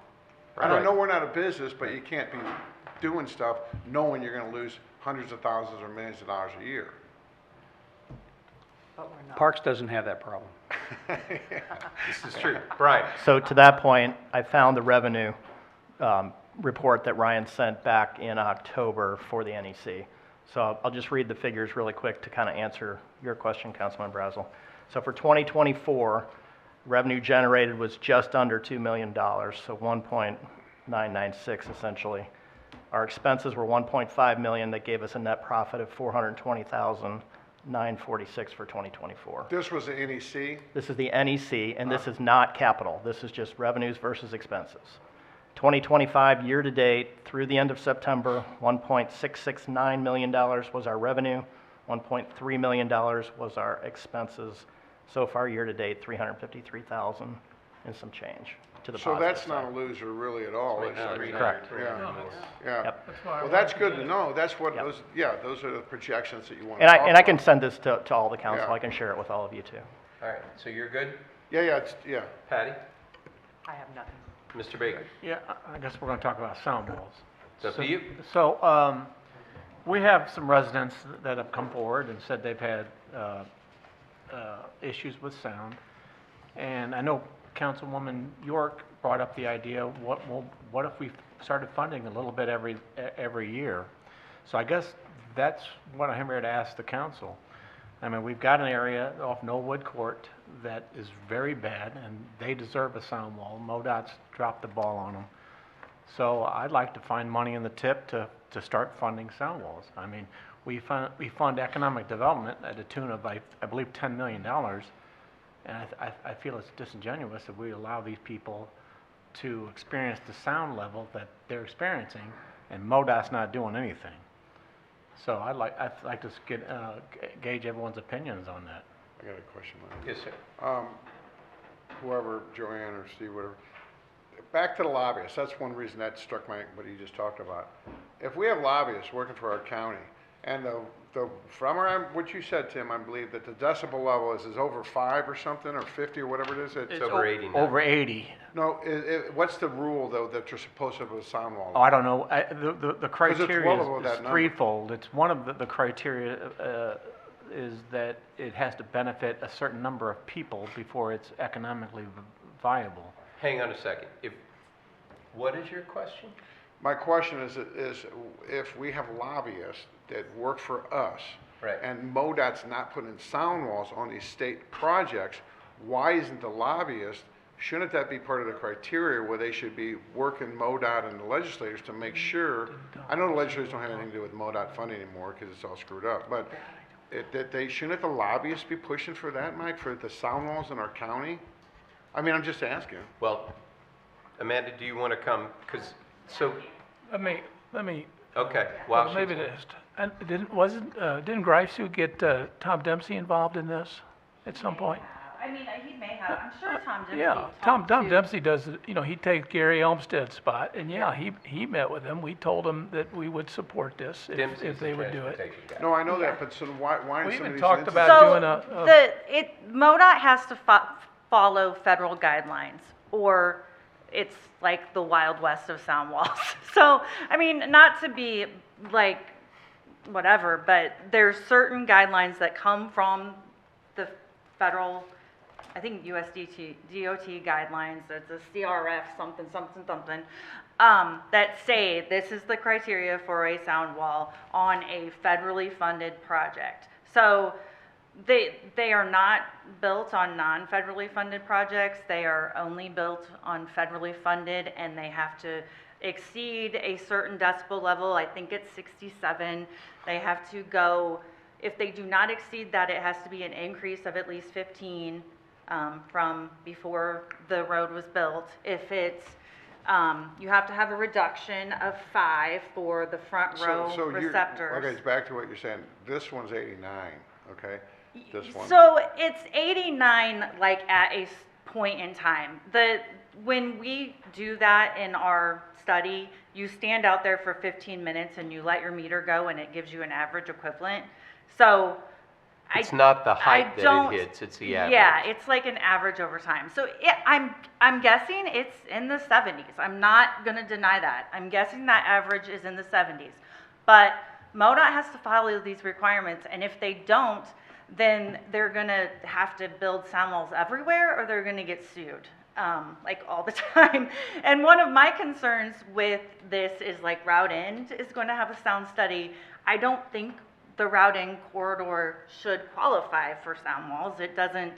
And I know we're not a business, but you can't be doing stuff knowing you're going to lose hundreds of thousands or millions of dollars a year. Parks doesn't have that problem. This is true. Brian? So to that point, I found the revenue report that Ryan sent back in October for the NEC. So I'll just read the figures really quick to kind of answer your question, Councilman Brazel. So for 2024, revenue generated was just under $2 million, so 1.996 essentially. Our expenses were 1.5 million. That gave us a net profit of 420,946 for 2024. This was the NEC. This is the NEC, and this is not capital. This is just revenues versus expenses. 2025 year-to-date through the end of September, $1.669 million was our revenue, $1.3 million was our expenses. So far year-to-date, $353,000 and some change to the So positive that's not side. a loser really at all. is it? I mean, Correct. Yeah, yeah. Yep. Well, that's good to know. That's what Yep. those are the projections that you want to And talk I can about. send this to all the council. Yeah. I can share it with all of you too. All right, so you're good? Yeah, Patty? I have nothing. Mr. Baker? Yeah, I guess we're going to talk about sound walls. It's up to you. So, we have some residents that have come forward and said they've had issues with sound. And I know Councilwoman York brought up the idea, what if we started funding a little bit every year? So I guess that's what I'm here to ask the council. I mean, we've got an area off Knollwood Court that is very bad, and they deserve a sound wall. MoDOT's dropped the ball on them. So I'd like to find money in the tip to start funding sound walls. I mean, we fund economic development at a tune of, I believe, $10 million. And I feel it's disingenuous that we allow these people to experience the sound level that they're experiencing, and MoDOT's not doing anything. So I'd like to gauge everyone's opinions on that. I got a question. Yes, sir. Whoever, Joanne or Steve, whatever. Back to the lobbyists. That's one reason that struck what you just talked about. If we have lobbyists working for our county, and from what you said, Tim, I believe that the decibel level is over 5 or something, or 50 or whatever it is. It's over 80 now. Over 80. No, what's the rule though that you're supposed to have a sound wall? Oh, I don't know. The well criteria above that is number. threefold. It's one of the criteria is that it has to benefit a certain number of people before it's economically viable. Hang on a second. What is your question? My question is if we have lobbyists that work for us, Right. and MoDOT's not putting sound walls on these state projects, why isn't the lobbyist, shouldn't that be part of the criteria where they should be working MoDOT and the legislators to make sure, I know the legislators don't have anything to do with MoDOT funding anymore because it's all screwed up, but shouldn't the lobbyists be pushing for that, Mike, for the sound walls in our county? I mean, I'm just asking. Well, Amanda, do you want to come? Let me, Okay. Well, maybe this, and didn't Greifswald get Tom Dempsey involved in this at some point? I mean, he may have, I'm sure Tom Dempsey Yeah, Tom talked to- Dempsey does, he takes Gary Olmsted's spot, and he met with him. We told him that we would support this Dempsey's if they the would do it. transportation guy. No, I know that, but so why in We some of even these talked instances? about So, doing a MoDOT has to follow federal guidelines, or it's like the Wild West of sound walls. So, I mean, not to be like, whatever, but there's certain guidelines that come from the federal, I think DOT guidelines, that's a CRF something, that say this is the criteria for a sound wall on a federally funded project. So they are not built on non-federally funded projects. They are only built on federally funded, and they have to exceed a certain decibel level. I think it's 67. They have to go, if they do not exceed that, it has to be an increase of at least 15 from before the road was built. If it's, you have to have a reduction of 5 for the front row So you're, receptors. okay, it's back to what you're saying. This one's 89, okay? This one. So it's 89, like at a point in time. When we do that in our study, you stand out there for 15 minutes and you let your meter go, and it gives you an average equivalent. So It's not the height I that don't- it hits, it's the average. Yeah, it's like an average over time. So I'm guessing it's in the 70s. I'm not going to deny that. I'm guessing that average is in the 70s. But MoDOT has to follow these requirements, and if they don't, then they're going to have to build sound walls everywhere, or they're going to get sued, like all the time. And one of my concerns with this is like Route End is going to have a sound study. I don't think the Route End corridor should qualify for sound walls. It doesn't,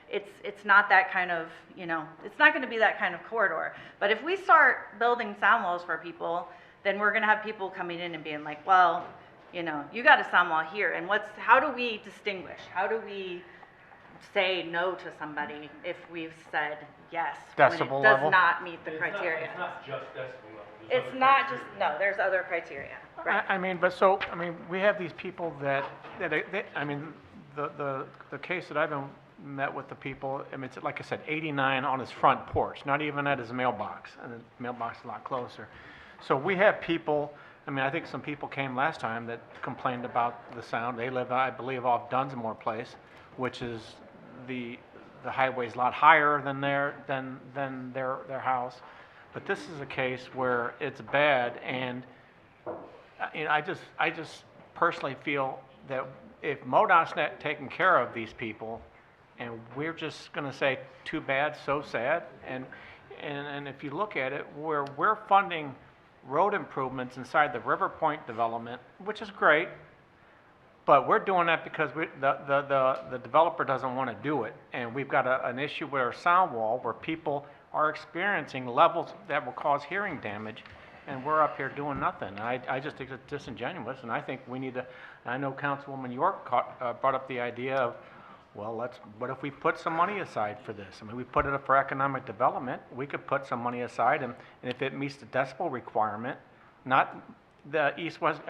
it's not that kind of, it's not going to be that kind of corridor. But if we start building sound walls for people, then we're going to have people coming in and being like, well, you got a sound wall here, and how do we distinguish? How do we say no to somebody if we've said yes when it Decibel does level? not meet the criteria? It's not just decibel level. It's not just, no, there's other criteria. Right. I mean, we have these people the case that I've been met with the people, I mean, it's like I said, 89 on his front porch, not even at his mailbox, and the mailbox is a lot closer. So we have people, I think some people came last time that complained about the sound. They live, I believe, off Dunsmore Place, which is the highway's a lot higher than their house. But this is a case where it's bad, and I just personally feel that if MoDOT's not taking care of these people, and we're just going to say too bad, so sad, and if you look at it, where we're funding road improvements inside the River Point development, which is great, but we're doing that because the developer doesn't want to do it, and we've got an issue with our sound wall where people are experiencing levels that will cause hearing damage, and we're up here doing nothing. I just think it's disingenuous, and I think we need to, I know Councilwoman York brought up the idea of, well, what if we put some money aside for this? I mean, we put it up for economic development. We could put some money aside, and if it meets the decibel requirement, not the East-West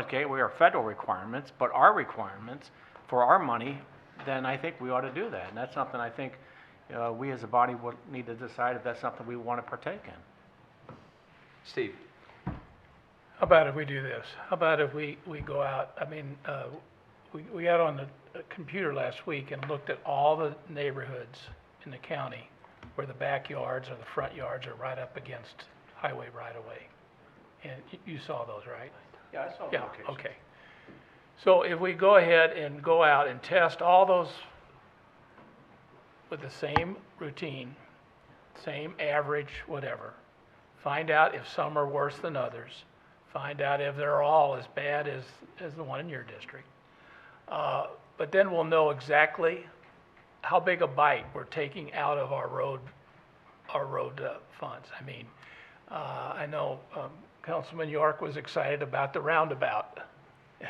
Gateway or federal requirements, but our requirements for our money, then I think we ought to do that. And that's something I think we as a body will need to decide if that's something we want to partake in. Steve? How about if we do this? How about if we go out, we got on the computer last week and looked at all the neighborhoods in the county where the backyards or the front yards are right up against highway right-of-way. And you saw those, right? Yeah, I saw the Yeah, location. okay. So if we go ahead and go out and test all those with the same routine, same average, whatever, find out if some are worse than others, find out if they're all as bad as the one in your district. But then we'll know exactly how big a bite we're taking out of our road funds. I know Councilman York was excited about the roundabout,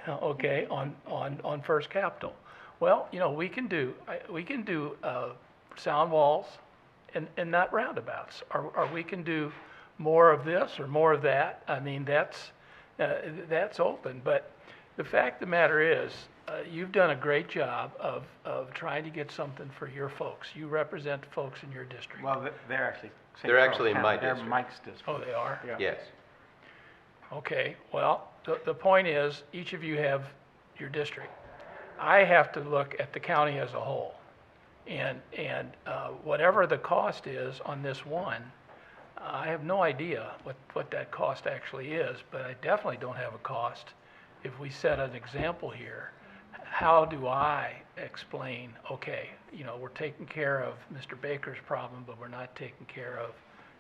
okay, on First Capitol. Well, we can do sound walls and not roundabouts, or we can do more of this or more of that. That's open. But the fact of the matter is, you've done a great job of trying to get something for your folks. You represent the folks in your district. Well, they're actually. St. They're Charles actually in County. my They're district. Mike's district. Oh, they are? Yeah. Yes. Okay, well, the point is, each of you have your district. I have to look at the county as a whole. And whatever the cost is on this one, I have no idea what that cost actually is, but I definitely don't have a cost. If we set an example here, how do I explain, okay, you know, we're taking care of Mr. Baker's problem, but we're not taking care of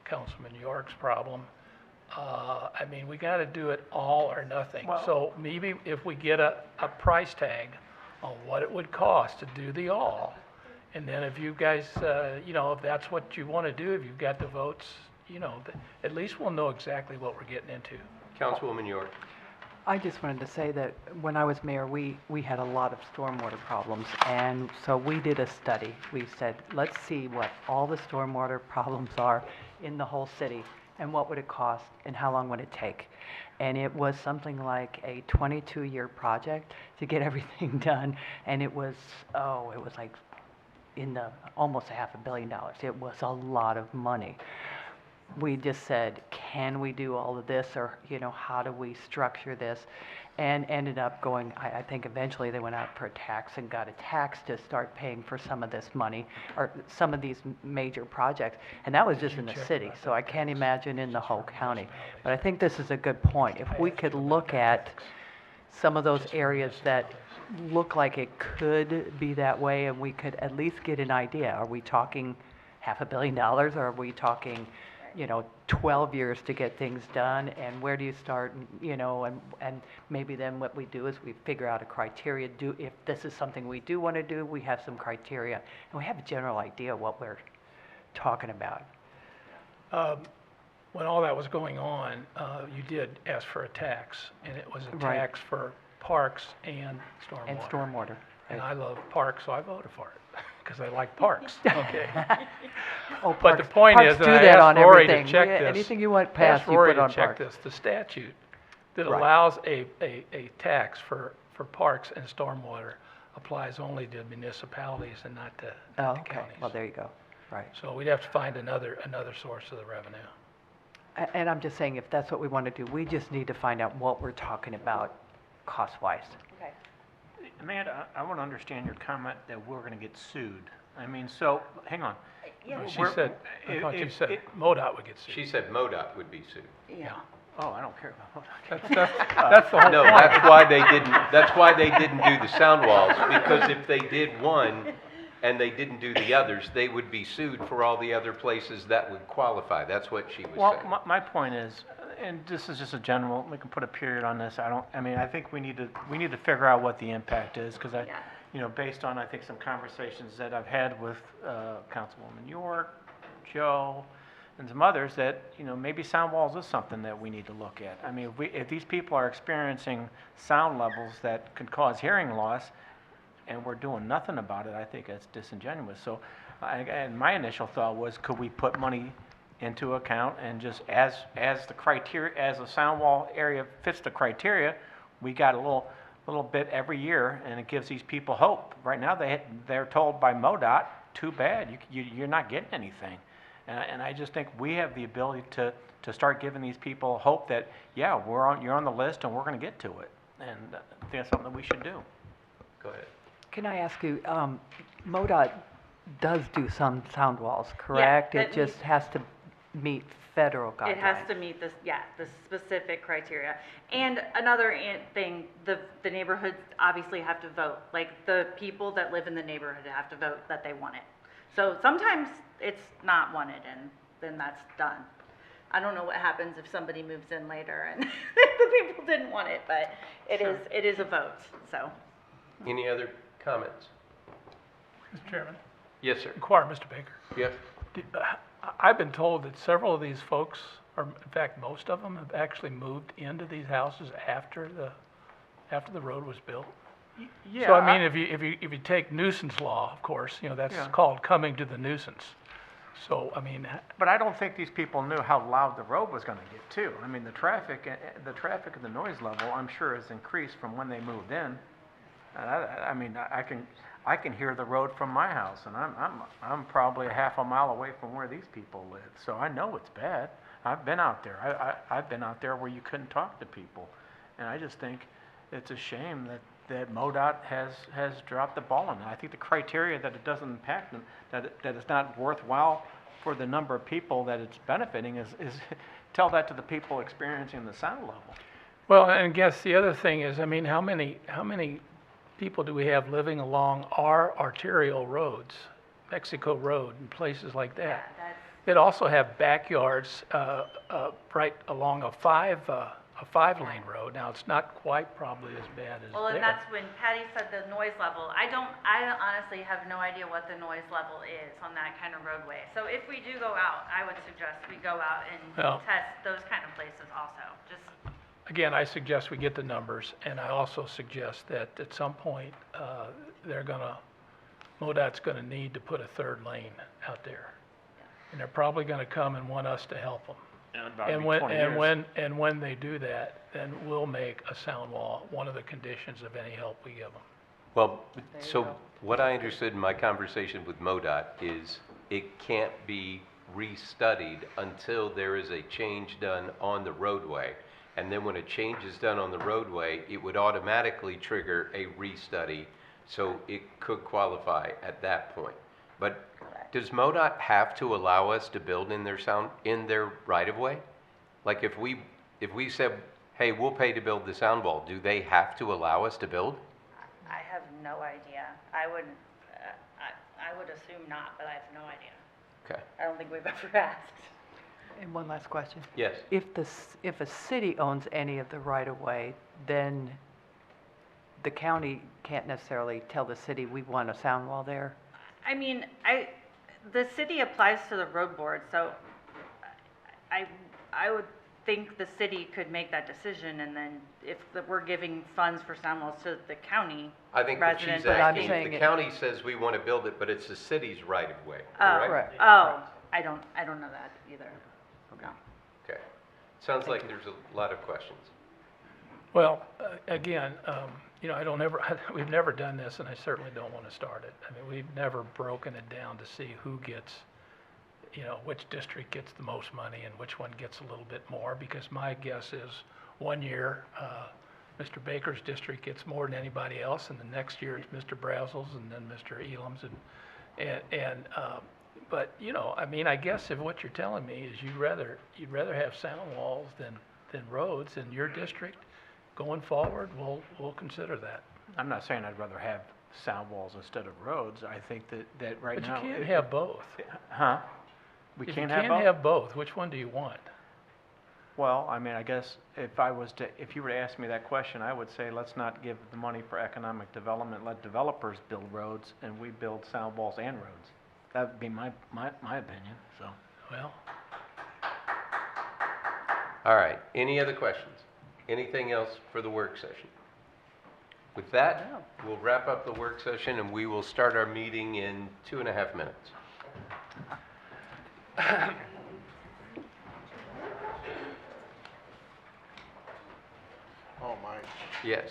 Councilman York's problem? I mean, we got to do it all or nothing. Well- So maybe if we get a price tag on what it would cost to do the all, and then if you guys, you know, if that's what you want to do, if you've got the votes, you know, at least we'll know exactly what we're getting into. Councilwoman York. I just wanted to say that when I was mayor, we had a lot of stormwater problems, and so we did a study. We said, let's see what all the stormwater problems are in the whole city, and what would it cost, and how long would it take? And it was something like a 22-year project to get everything done, and it was like in the almost $500 million. It was a lot of money. We just said, can we do all of this, or, you know, how do we structure this? And ended up going, I think eventually they went out for a tax and got a tax to start paying for some of this money, or some of these major projects. And that was just in the city, so I can't imagine in the whole county. But I think this is a good point. If we could look at some of those areas that look like it could be that way, and we could at least get an idea. Are we talking $500 million, or are we talking, you know, 12 years to get things done, and where do you start, you know, and maybe then what we do is we figure out a criteria. If this is something we do want to do, we have some criteria, and we have a general idea what we're talking about. When all that was going on, you did ask for a tax, and it was a Right. tax for parks and stormwater. And stormwater. And I love parks, so I voted for it, because I like parks, okay? Oh, But the parks- point parks is, that do I that on asked Rory to everything. check Yeah, this. anything you want I passed, asked you Rory put on to check parks. this. The statute that Right. allows a tax for parks and stormwater applies only to municipalities and not to Oh, not to okay, counties. well, there you go, right. So we'd have to find another source of the revenue. And I'm just saying, if that's what we want to do, we just need to find out what we're talking about cost-wise. Okay. Amanda, I want to understand your comment that we're going to get sued. I mean, so, hang on. She We're- said, I thought you if- said if- MoDOT would get sued. She said MoDOT would be sued. Yeah. Oh, I don't care about That's the whole No, point. that's why they didn't do the sound walls, because if they did one and they didn't do the others, they would be sued for all the other places that would qualify. That's what she was Well, saying. my point is, and this is just a general, we can put a period on this, I think we need to figure out what the impact is, because Yeah. you know, based on, I think, some conversations that I've had with Councilwoman York, Joe, and some others, that, you know, maybe sound walls is something that we need to look at. I mean, if these people are experiencing sound levels that could cause hearing loss, and we're doing nothing about it, I think it's disingenuous. So, and my initial thought was, could we put money into account, and just as the criteria, as the sound wall area fits the criteria, we got a little bit every year, and it gives these people hope. Right now, they're told by MoDOT, too bad, you're not getting anything. And I just think we have the ability to start giving these people hope that, yeah, you're on the list, and we're going to get to it. And I think that's something that we should do. Go ahead. Can I ask you, MoDOT does do some sound walls, correct? that It just has to meet federal guidelines. It has to meet the specific criteria. And another thing, the neighborhoods obviously have to vote. Like, the people that live in the neighborhood have to vote that they want it. So sometimes it's not wanted, and then that's done. I don't know what happens if somebody moves in later and the people didn't want it, but it is a vote, so. Any other comments? Mr. Chairman, Yes, sir. inquire, Mr. Baker. Yes. I've been told that several of these folks, or in fact, most of them, have actually moved into these houses after the road was built. Yeah. So I mean, if you take nuisance law, of course, you know, that's Yeah. called coming to the nuisance. So, I mean, But I don't think these people knew how loud the road was going to get too. I mean, the traffic and the noise level, I'm sure, has increased from when they moved in. And I mean, I can hear the road from my house, and I'm probably a half a mile away from where these people live, so I know it's bad. I've been out there. I've been out there where you couldn't talk to people, and I just think it's a shame that MoDOT has dropped the ball on that. I think the criteria that it doesn't impact them, that it's not worthwhile for the number of people that it's benefiting is tell that to the people experiencing the sound level. Well, and I guess the other thing is, I mean, how many people do we have living along our arterial roads, Mexico Road and places like that? That also have backyards, right along a five-lane road. Now, it's not quite probably as bad as Well, and there. that's when Patty said the noise level. I honestly have no idea what the noise level is on that kind of roadway. So if we do go out, I would suggest we go out and Well- test those kind of places also. Just, Again, I suggest we get the numbers, and I also suggest that at some point, MoDOT's gonna need to put a third lane out there. And they're probably gonna come and want us to help them. And when they do that, then we'll make a sound wall one of the conditions of any help we give them. Well, so what I understood in my conversation with MoDOT is it can't be restudied until there is a change done on the roadway. And then when a change is done on the roadway, it would automatically trigger a restudy, so it could qualify at that point. But does MoDOT have to allow us to build in their right-of-way? Like if we said, hey, we'll pay to build the sound wall, do they have to allow us to build? I have no idea. I would assume not, but I have no idea. Okay. I don't think we've ever asked. And one last question. Yes. If a city owns any of the right-of-way, then the county can't necessarily tell the city, we want a sound wall there? I mean, the city applies to the road board, so I would think the city could make that decision, and then if we're giving funds for sound walls to the county I think what she's residents. asking, if the county says we want to build it, but it's the city's right-of-way, correct? Oh, I don't know that either. No. Okay. Sounds like there's a lot of questions. Well, again, we've never done this, and I certainly don't want to start it. I mean, we've never broken it down to see who gets, which district gets the most money and which one gets a little bit more, because my guess is one year, Mr. Baker's district gets more than anybody else, and the next year it's Mr. Brazel's, and then Mr. Elam's, but, I mean, I guess if what you're telling me is you'd rather have sound walls than roads in your district, going forward, we'll consider that. I'm not saying I'd rather have sound walls instead of roads. I think that right now. But you can't have both. Huh? We If can't you have can't both? have both, which one do you want? Well, I mean, I guess if you were to ask me that question, I would say let's not give the money for economic development. Let developers build roads, and we build sound walls and roads. That would be my opinion. So. Well, All right. Any other questions? Anything else for the work session? With that, we'll wrap up the work session, and we will start our meeting in 2.5 minutes. Oh, my. Yes.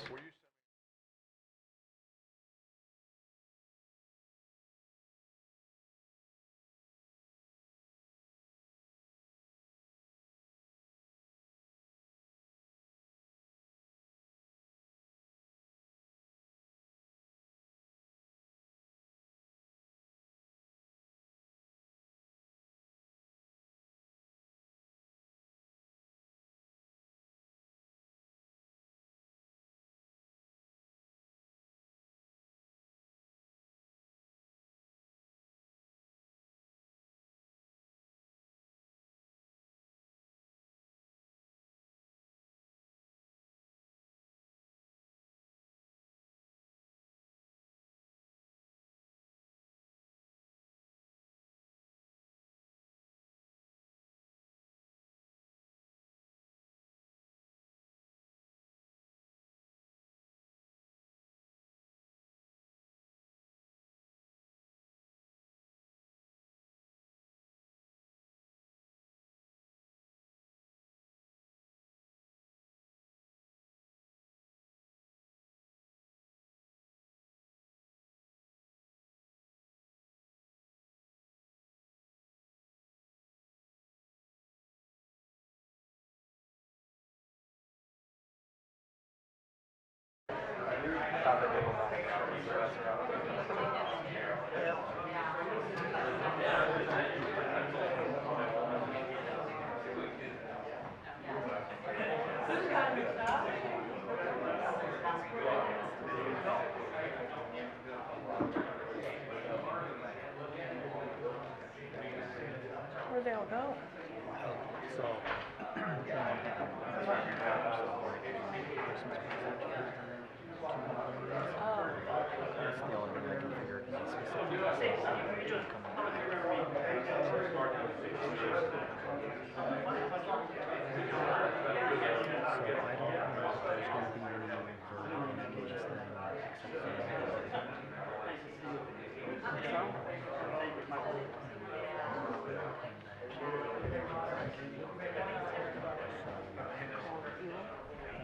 Where'd they all go?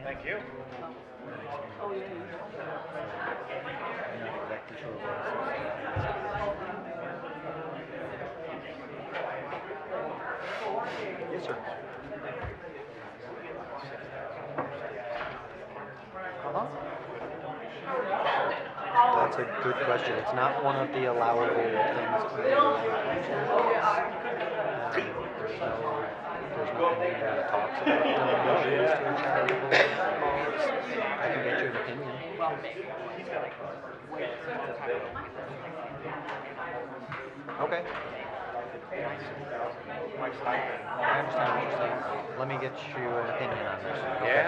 Thank you. Yes, sir. That's a good question. It's not one of the allowable things under the law. There's nothing in there that talks about donations to a charitable cause. I can get you an opinion. Okay. I understand what you're saying. Let me get you an opinion on this. Okay.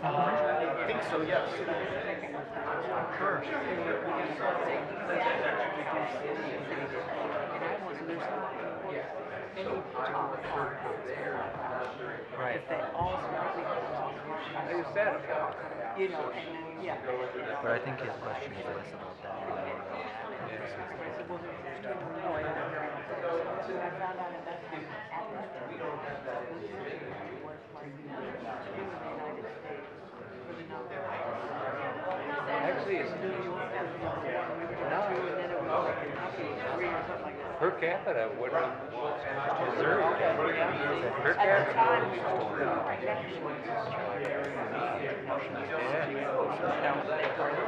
I think so, yes. Sure. Right. But I think his question is less about that. Actually, it's per capita, what Missouri? Per capita.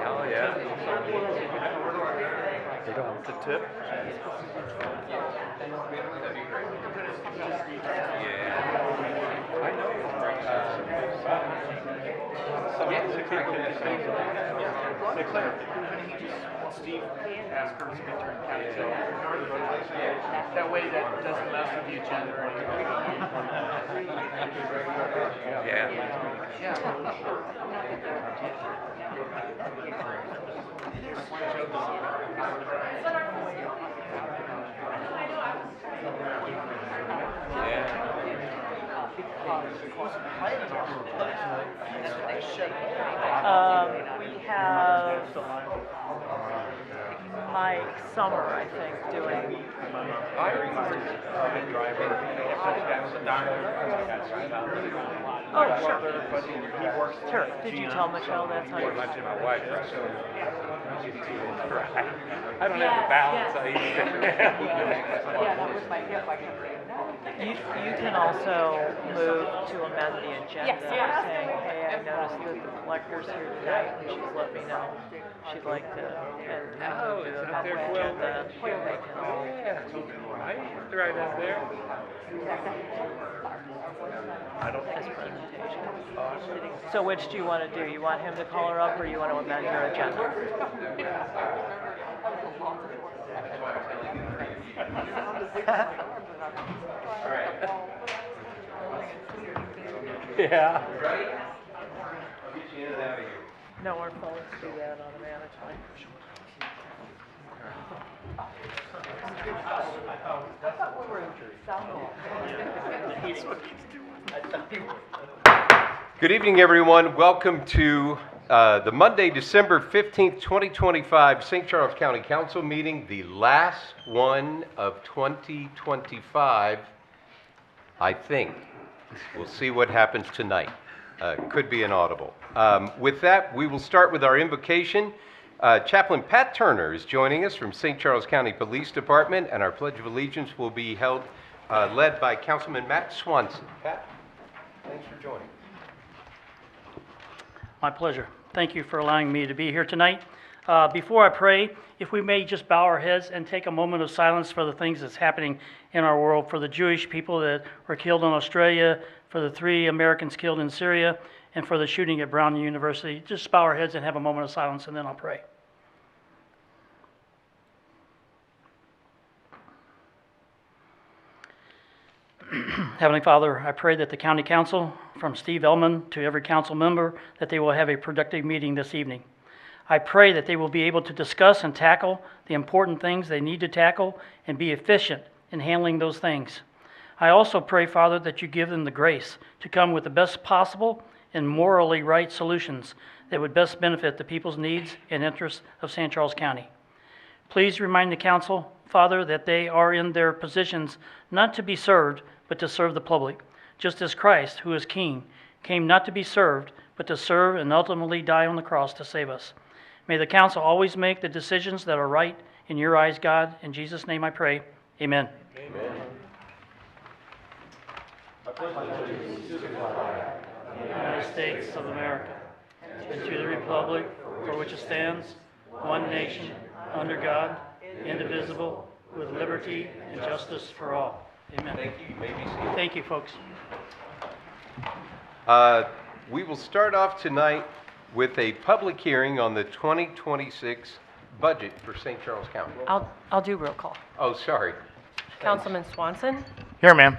Oh, yeah. They don't. The tip? Steve asked her to speak during council. That way that doesn't mess with the agenda or anything. We have Mike Summer, I think, doing. Oh, sure. Sure. Did you tell Michelle that's how you? Mention my wife. I don't have the balance. I You can also move to amend the agenda, saying, hey, I noticed that the collector's here tonight, and she's let me know she'd like to, and Oh, do it's the up there, agenda. Yeah, I used to write up there. His presentation. So which do you want to do? You want him to call her up, or you want to amend your agenda? Yeah. No, our phones do that automatically. Good evening, everyone. Welcome to the Monday, December 15th, 2025 St. Charles County Council meeting, the last one of 2025, I think. We'll see what happens tonight. Could be inaudible. With that, we will start with our invocation. Chaplain Pat Turner is joining us from St. Charles County Police Department, and our Pledge of Allegiance will be held, led by Councilman Matt Swanson. Pat, thanks for joining. My pleasure. Thank you for allowing me to be here tonight. Before I pray, if we may just bow our heads and take a moment of silence for the things that's happening in our world, for the Jewish people that were killed in Australia, for the 3 Americans killed in Syria, and for the shooting at Brown University. Just bow our heads and have a moment of silence, and then I'll pray. Heavenly Father, I pray that the County Council, from Steve Ellman to every council member, that they will have a productive meeting this evening. I pray that they will be able to discuss and tackle the important things they need to tackle and be efficient in handling those things. I also pray, Father, that you give them the grace to come with the best possible and morally right solutions that would best benefit the people's needs and interests of St. Charles County. Please remind the council, Father, that they are in their positions not to be served, but to serve the public, just as Christ, who is King, came not to be served, but to serve and ultimately die on the cross to save us. May the council always make the decisions that are right in your eyes, God. In Jesus' name I pray. Amen. Amen. United States of America, and to the republic for which it stands, one nation, under God, indivisible, with liberty and justice for all. Amen. Thank you. You may be seated. Thank you, folks. We will start off tonight with a public hearing on the 2026 budget for St. Charles County. I'll do roll call. Oh, sorry. Councilman Swanson, Here, ma'am.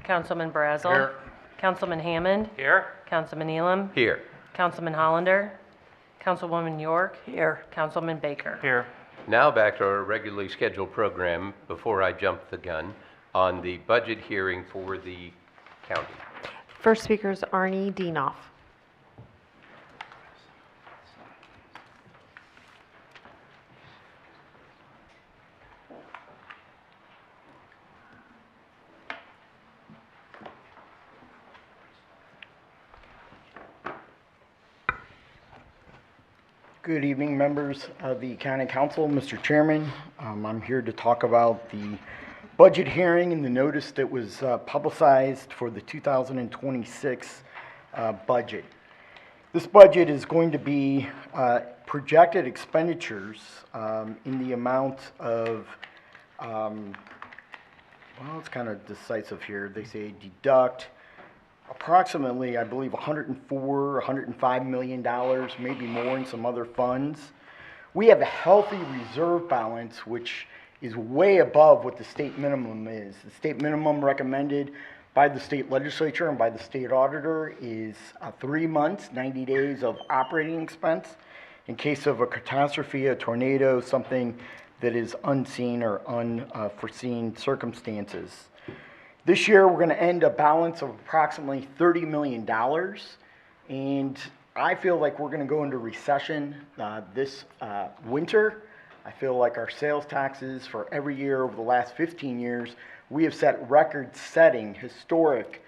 Councilman Brazel. Here. Councilman Hammond, Here? Councilman Elam, Here. Councilman Hollander, Councilwoman York, Here. Councilman Baker. Here. Now back to our regularly scheduled program before I jump the gun on the budget hearing for the county. First speaker is Arnie Dienoff. Good evening, members of the County Council, Mr. Chairman. I'm here to talk about the budget hearing and the notice that was publicized for the 2026 budget. This budget is going to be projected expenditures in the amount of, well, it's kind of decisive here. They say deduct approximately, I believe, $105 million, maybe more in some other funds. We have a healthy reserve balance, which is way above what the state minimum is. The state minimum recommended by the state legislature and by the state auditor is 3 months, 90 days of operating expense in case of a catastrophe, a tornado, something that is unseen or unforeseen circumstances. This year, we're going to end a balance of approximately $30 million, and I feel like we're going to go into recession this winter. I feel like our sales taxes for every year over the last 15 years, we have set record-setting, historic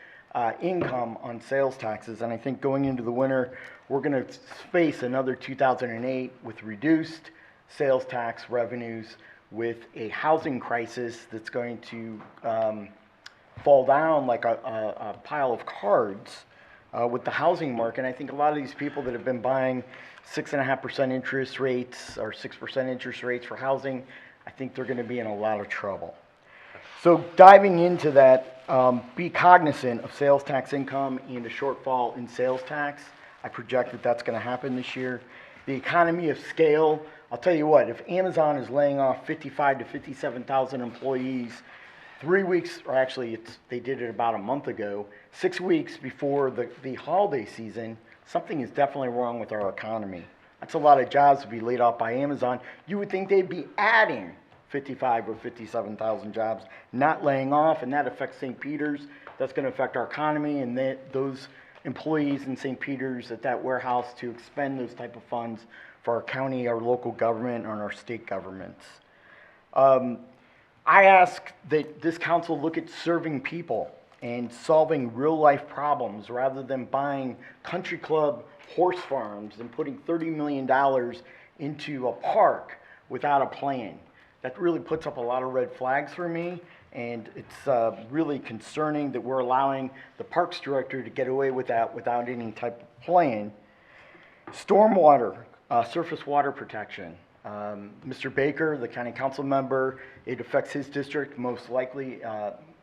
income on sales taxes, and I think going into the winter, we're going to face another 2008 with reduced sales tax revenues, with a housing crisis that's going to fall down like a pile of cards with the housing market. I think a lot of these people that have been buying 6.5% interest rates or 6% interest rates for housing, I think they're going to be in a lot of trouble. So diving into that, be cognizant of sales tax income and a shortfall in sales tax. I project that that's going to happen this year. The economy of scale, I'll tell you what, if Amazon is laying off 55 to 57,000 employees 3 weeks, or actually they did it about a month ago, 6 weeks before the holiday season, something is definitely wrong with our economy. That's a lot of jobs to be laid off by Amazon. You would think they'd be adding 55 or 57,000 jobs, not laying off, and that affects St. Peter's. That's going to affect our economy and those employees in St. Peter's at that warehouse to expend those type of funds for our county, our local government, and our state governments. I ask that this council look at serving people and solving real life problems rather than buying country club horse farms and putting $30 million into a park without a plan. That really puts up a lot of red flags for me, and it's really concerning that we're allowing the Parks Director to get away with that without any type of plan. Stormwater, surface water protection. Mr. Baker, the county council member, it affects his district most likely,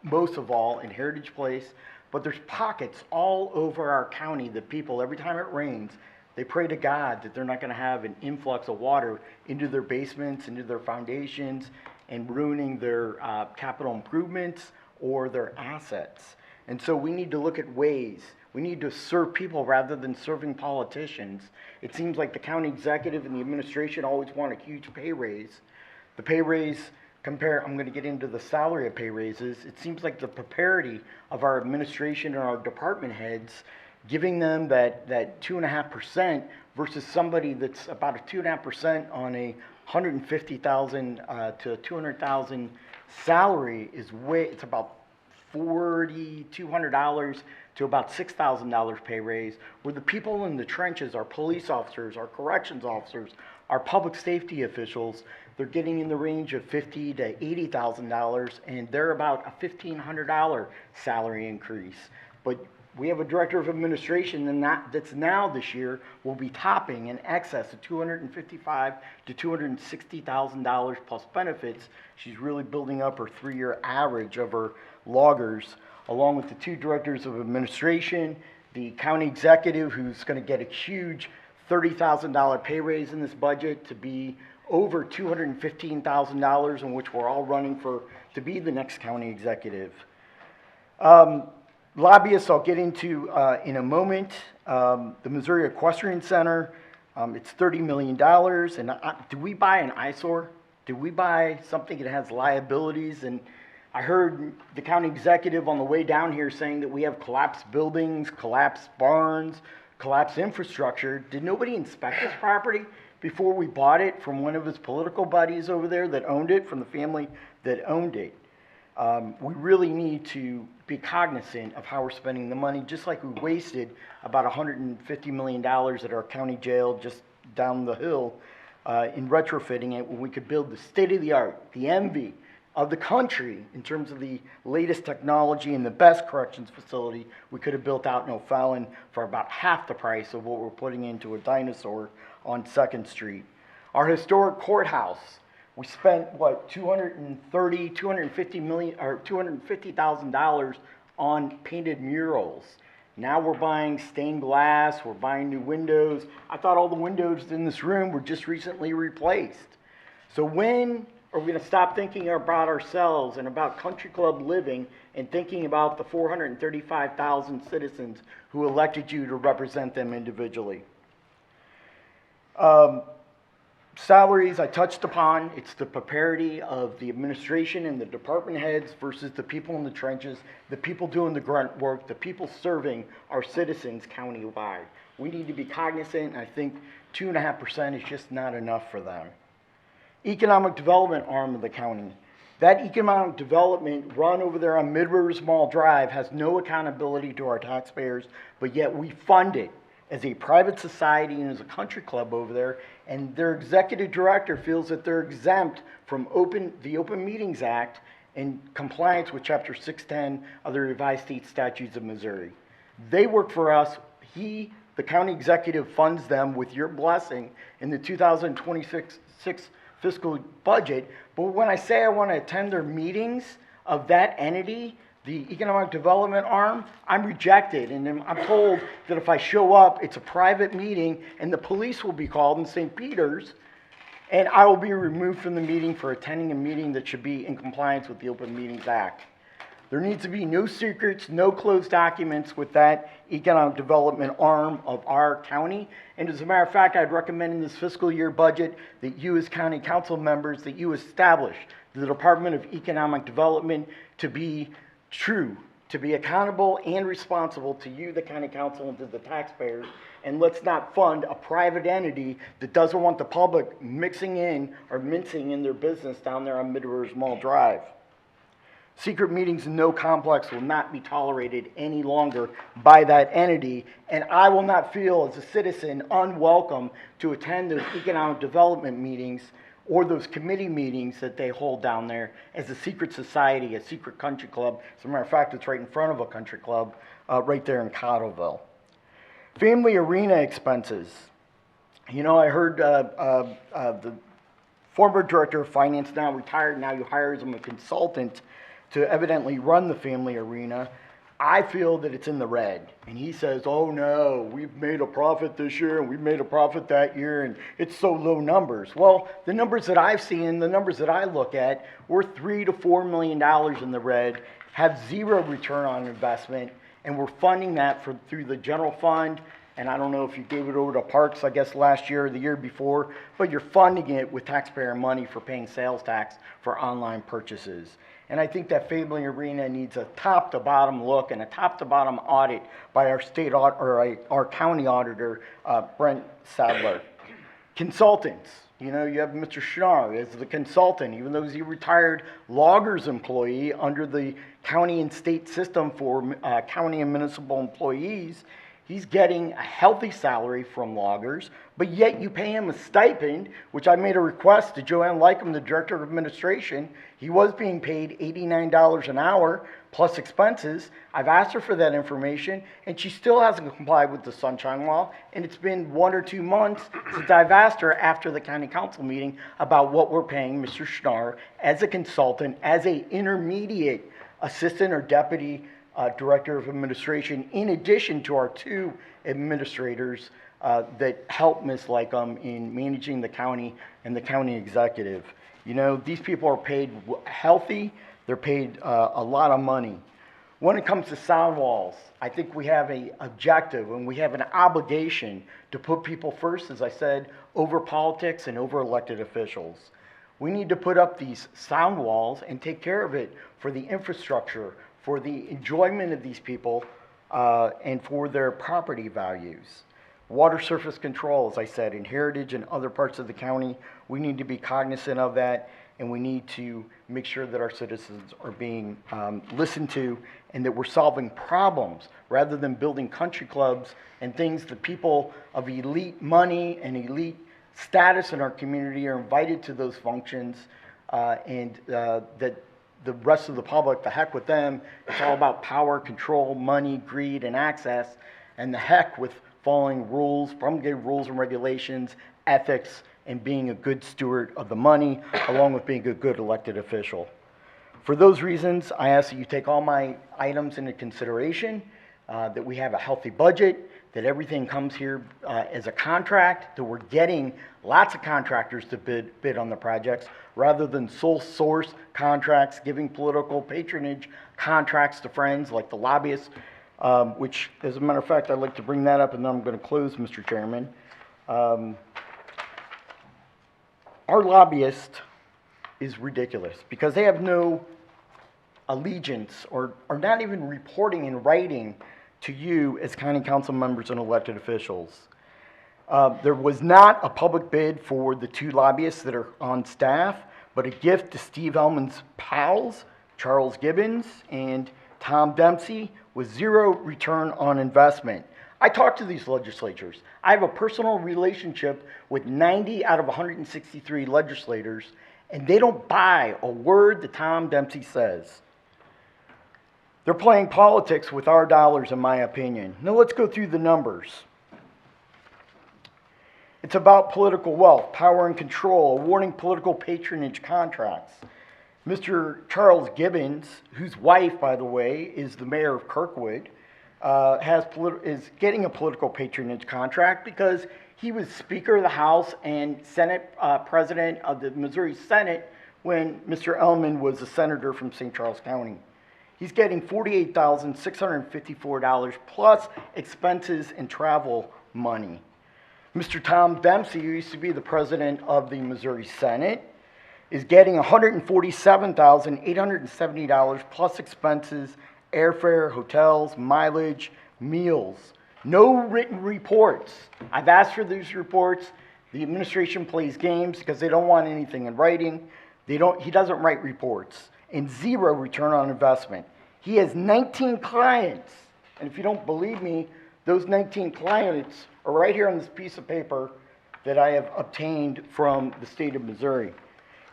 most of all in Heritage Place, but there's pockets all over our county that people, every time it rains, they pray to God that they're not going to have an influx of water into their basements, into their foundations, and ruining their capital improvements or their assets. And so we need to look at ways. We need to serve people rather than serving politicians. It seems like the county executive and the administration always want a huge pay raise. The pay raise, I'm going to get into the salary of pay raises. It seems like the precarity of our administration and our department heads, giving them that 2.5% versus somebody that's about a 2.5% on a $150,000 to $200,000 salary is it's about $4,200 to about $6,000 pay raise, where the people in the trenches, our police officers, our corrections officers, our public safety officials, they're getting in the range of $50,000 to $80,000, and they're about a $1,500 salary increase. But we have a director of administration that's now this year will be topping in excess of $255,000 to $260,000 plus benefits. She's really building up her 3-year average of her loggers, along with the 2 directors of administration, the county executive, who's going to get a huge $30,000 pay raise in this budget to be over $215,000, in which we're all running to be the next county executive. Lobbyists I'll get into in a moment. The Missouri Equestrian Center, it's $30 million. And do we buy an eyesore? Do we buy something that has liabilities? And I heard the county executive on the way down here saying that we have collapsed buildings, collapsed barns, collapsed infrastructure. Did nobody inspect this property before we bought it from one of his political buddies over there that owned it, from the family that owned it? We really need to be cognizant of how we're spending the money, just like we wasted about $150 million at our county jail just down the hill in retrofitting it, when we could build the state-of-the-art, the envy of the country in terms of the latest technology and the best corrections facility we could have built out in O'Fallon for about half the price of what we're putting into a dinosaur on 2nd Street. Our historic courthouse, we spent, what, $250,000 on painted murals. Now we're buying stained glass, we're buying new windows. I thought all the windows in this room were just recently replaced. So when are we going to stop thinking about ourselves and about country club living and thinking about the 435,000 citizens who elected you to represent them individually? Salaries I touched upon. It's the precarity of the administration and the department heads versus the people in the trenches, the people doing the grunt work, the people serving our citizens countywide. We need to be cognizant, and I think 2.5% is just not enough for them. Economic development arm of the county. That economic development run over there on Mid-Rivers Mall Drive has no accountability to our taxpayers, but yet we fund it as a private society and as a country club over there, and their executive director feels that they're exempt from the Open Meetings Act in compliance with Chapter 610 of the Revised State Statutes of Missouri. They work for us. The county executive, funds them with your blessing in the 2026 fiscal budget. But when I say I want to attend their meetings of that entity, the economic development arm, I'm rejected, and I'm told that if I show up, it's a private meeting, and the police will be called in St. Peter's, and I will be removed from the meeting for attending a meeting that should be in compliance with the Open Meetings Act. There needs to be no secrets, no closed documents with that economic development arm of our county. And as a matter of fact, I'd recommend in this fiscal year budget that you as county council members, that you establish the Department of Economic Development to be true, to be accountable and responsible to you, the county council, and to the taxpayers. And let's not fund a private entity that doesn't want the public mixing in or mincing in their business down there on Mid-Rivers Mall Drive. Secret meetings in no complex will not be tolerated any longer by that entity, and I will not feel as a citizen unwelcome to attend those economic development meetings or those committee meetings that they hold down there as a secret society, a secret country club. As a matter of fact, it's right in front of a country club right there in Cottleville. Family arena expenses. You know, I heard the former director of finance, now retired, now you hire him a consultant to evidently run the family arena. I feel that it's in the red. And he says, oh no, we've made a profit this year and we've made a profit that year and it's so low numbers. Well, the numbers that I've seen, the numbers that I look at, we're $3 to $4 million in the red, have zero return on investment, and we're funding that through the general fund. And I don't know if you gave it over to parks, I guess last year or the year before, but you're funding it with taxpayer money for paying sales tax for online purchases. And I think that family arena needs a top to bottom look and a top to bottom audit by our our county auditor, Brent Sadler. Consultants, you know, you have Mr. Schnarr as the consultant, even though he's a retired loggers employee under the county and state system for county and municipal employees. He's getting a healthy salary from loggers, but yet you pay him a stipend, which I made a request to Joanne Lycum, the Director of Administration. He was being paid $89 an hour plus expenses. I've asked her for that information, and she still hasn't complied with the Sunshine Law, and it's been 1 or 2 months since I've asked her after the County Council meeting about what we're paying Mr. Schnarr as a consultant, as a intermediate assistant or deputy Director of Administration, in addition to our 2 administrators that help Ms. Lycum in managing the county and the county executive. You know, these people are paid healthy, they're paid a lot of money. When it comes to sound walls, I think we have an objective and we have an obligation to put people first, as I said, over politics and over elected officials. We need to put up these sound walls and take care of it for the infrastructure, for the enjoyment of these people, and for their property values. Water surface control, as I said, in Heritage and other parts of the county, we need to be cognizant of that, and we need to make sure that our citizens are being listened to and that we're solving problems rather than building country clubs and things that people of elite money and elite status in our community are invited to those functions, and that the rest of the public, the heck with them. It's all about power, control, money, greed, and access, and the heck with following rules, promulgated rules and regulations, ethics, and being a good steward of the money, along with being a good elected official. For those reasons, I ask that you take all my items into consideration, that we have a healthy budget, that everything comes here as a contract, that we're getting lots of contractors to bid on the projects, rather than sole source contracts, giving political patronage contracts to friends like the lobbyists, which, as a matter of fact, I'd like to bring that up, and then I'm going to close, Mr. Chairman. Our lobbyist is ridiculous because they have no allegiance or are not even reporting in writing to you as county council members and elected officials. There was not a public bid for the 2 lobbyists that are on staff, but a gift to Steve Ellman's pals, Charles Gibbons and Tom Dempsey, with 0 return on investment. I talk to these legislators. I have a personal relationship with 90 out of 163 legislators, and they don't buy a word that Tom Dempsey says. They're playing politics with our dollars, in my opinion. Now let's go through the numbers. It's about political wealth, power and control, awarding political patronage contracts. Mr. Charles Gibbons, whose wife, by the way, is the mayor of Kirkwood, is getting a political patronage contract because he was Speaker of the House and Senate President of the Missouri Senate when Mr. Ellman was a senator from St. Charles County. He's getting $48,654 plus expenses and travel money. Mr. Tom Dempsey, who used to be the president of the Missouri Senate, is getting $147,870 plus expenses, airfare, hotels, mileage, meals. No written reports. I've asked for these reports. The administration plays games because they don't want anything in writing. He doesn't write reports. and zero return on investment. He has 19 clients, and if you don't believe me, those 19 clients are right here on this piece of paper that I have obtained from the state of Missouri.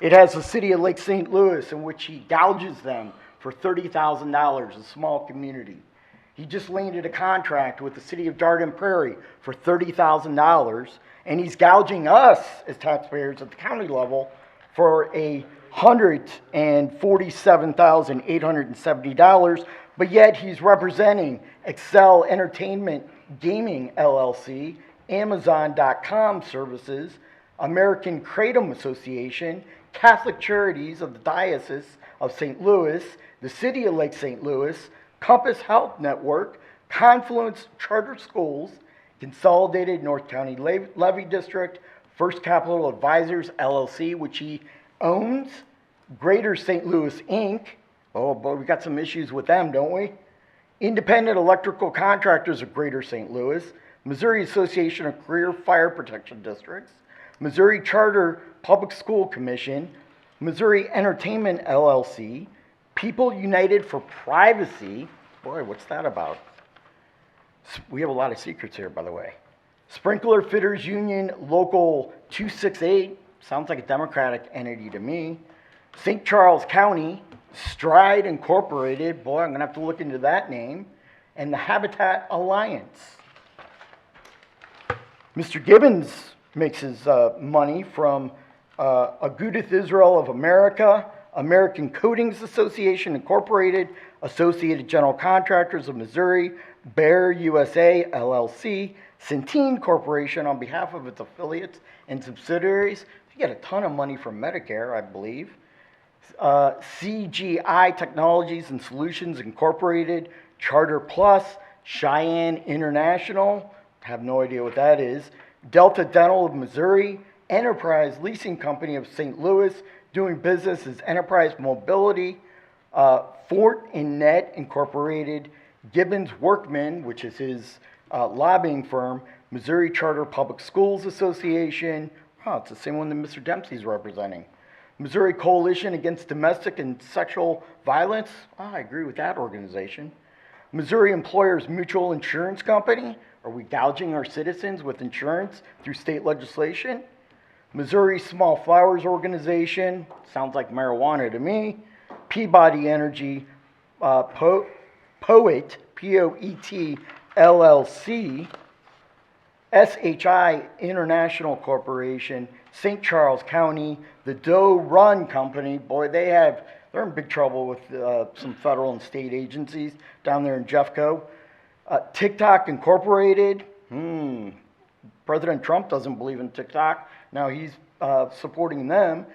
It has the city of Lake St. Louis, in which he gouges them for $30,000, a small community. He just landed a contract with the city of Darden Prairie for $30,000, and he's gouging us as taxpayers at the county level for $147,870, but yet he's representing Excel Entertainment Gaming LLC, Amazon.com Services, American Kratom Association, Catholic Charities of the Diocese of St. Louis, the City of Lake St. Louis, Compass Health Network, Confluence Charter Schools, Consolidated North County Levy District, First Capital Advisors LLC, which he owns, Greater St. Louis Inc. Oh boy, we got some issues with them, don't we? Independent Electrical Contractors of Greater St. Louis, Missouri Association of Career Fire Protection Districts, Missouri Charter Public School Commission, Missouri Entertainment LLC, People United for Privacy. Boy, what's that about? We have a lot of secrets here, by the way. Sprinkler Fitters Union Local 268. Sounds like a Democratic entity to me. St. Charles County, Stride Incorporated. Boy, I'm going to have to look into that name. And the Habitat Alliance. Mr. Gibbons makes his money from Agudath Israel of America, American Coatings Association Incorporated, Associated General Contractors of Missouri, Bear USA LLC, Centene Corporation on behalf of its affiliates and subsidiaries. You get a ton of money from Medicare, I believe. CGI Technologies and Solutions Incorporated, Charter Plus, Cheyenne International, have no idea what that is, Delta Dental of Missouri, Enterprise Leasing Company of St. Louis, doing business as Enterprise Mobility, Fort and Net Incorporated, Gibbons Workman, which is his lobbying firm, Missouri Charter Public Schools Association. Oh, it's the same one that Mr. Dempsey's representing. Missouri Coalition Against Domestic and Sexual Violence. Oh, I agree with that organization. Missouri Employers Mutual Insurance Company. Are we gouging our citizens with insurance through state legislation? Missouri Small Flowers Organization. Sounds like marijuana to me. Peabody Energy, Poet, P-O-E-T, LLC. SHI International Corporation, St. Charles County, the Doe Run Company. Boy, they're in big trouble with some federal and state agencies down there in Jeffco. TikTok Incorporated. President Trump doesn't believe in TikTok. Now he's supporting them.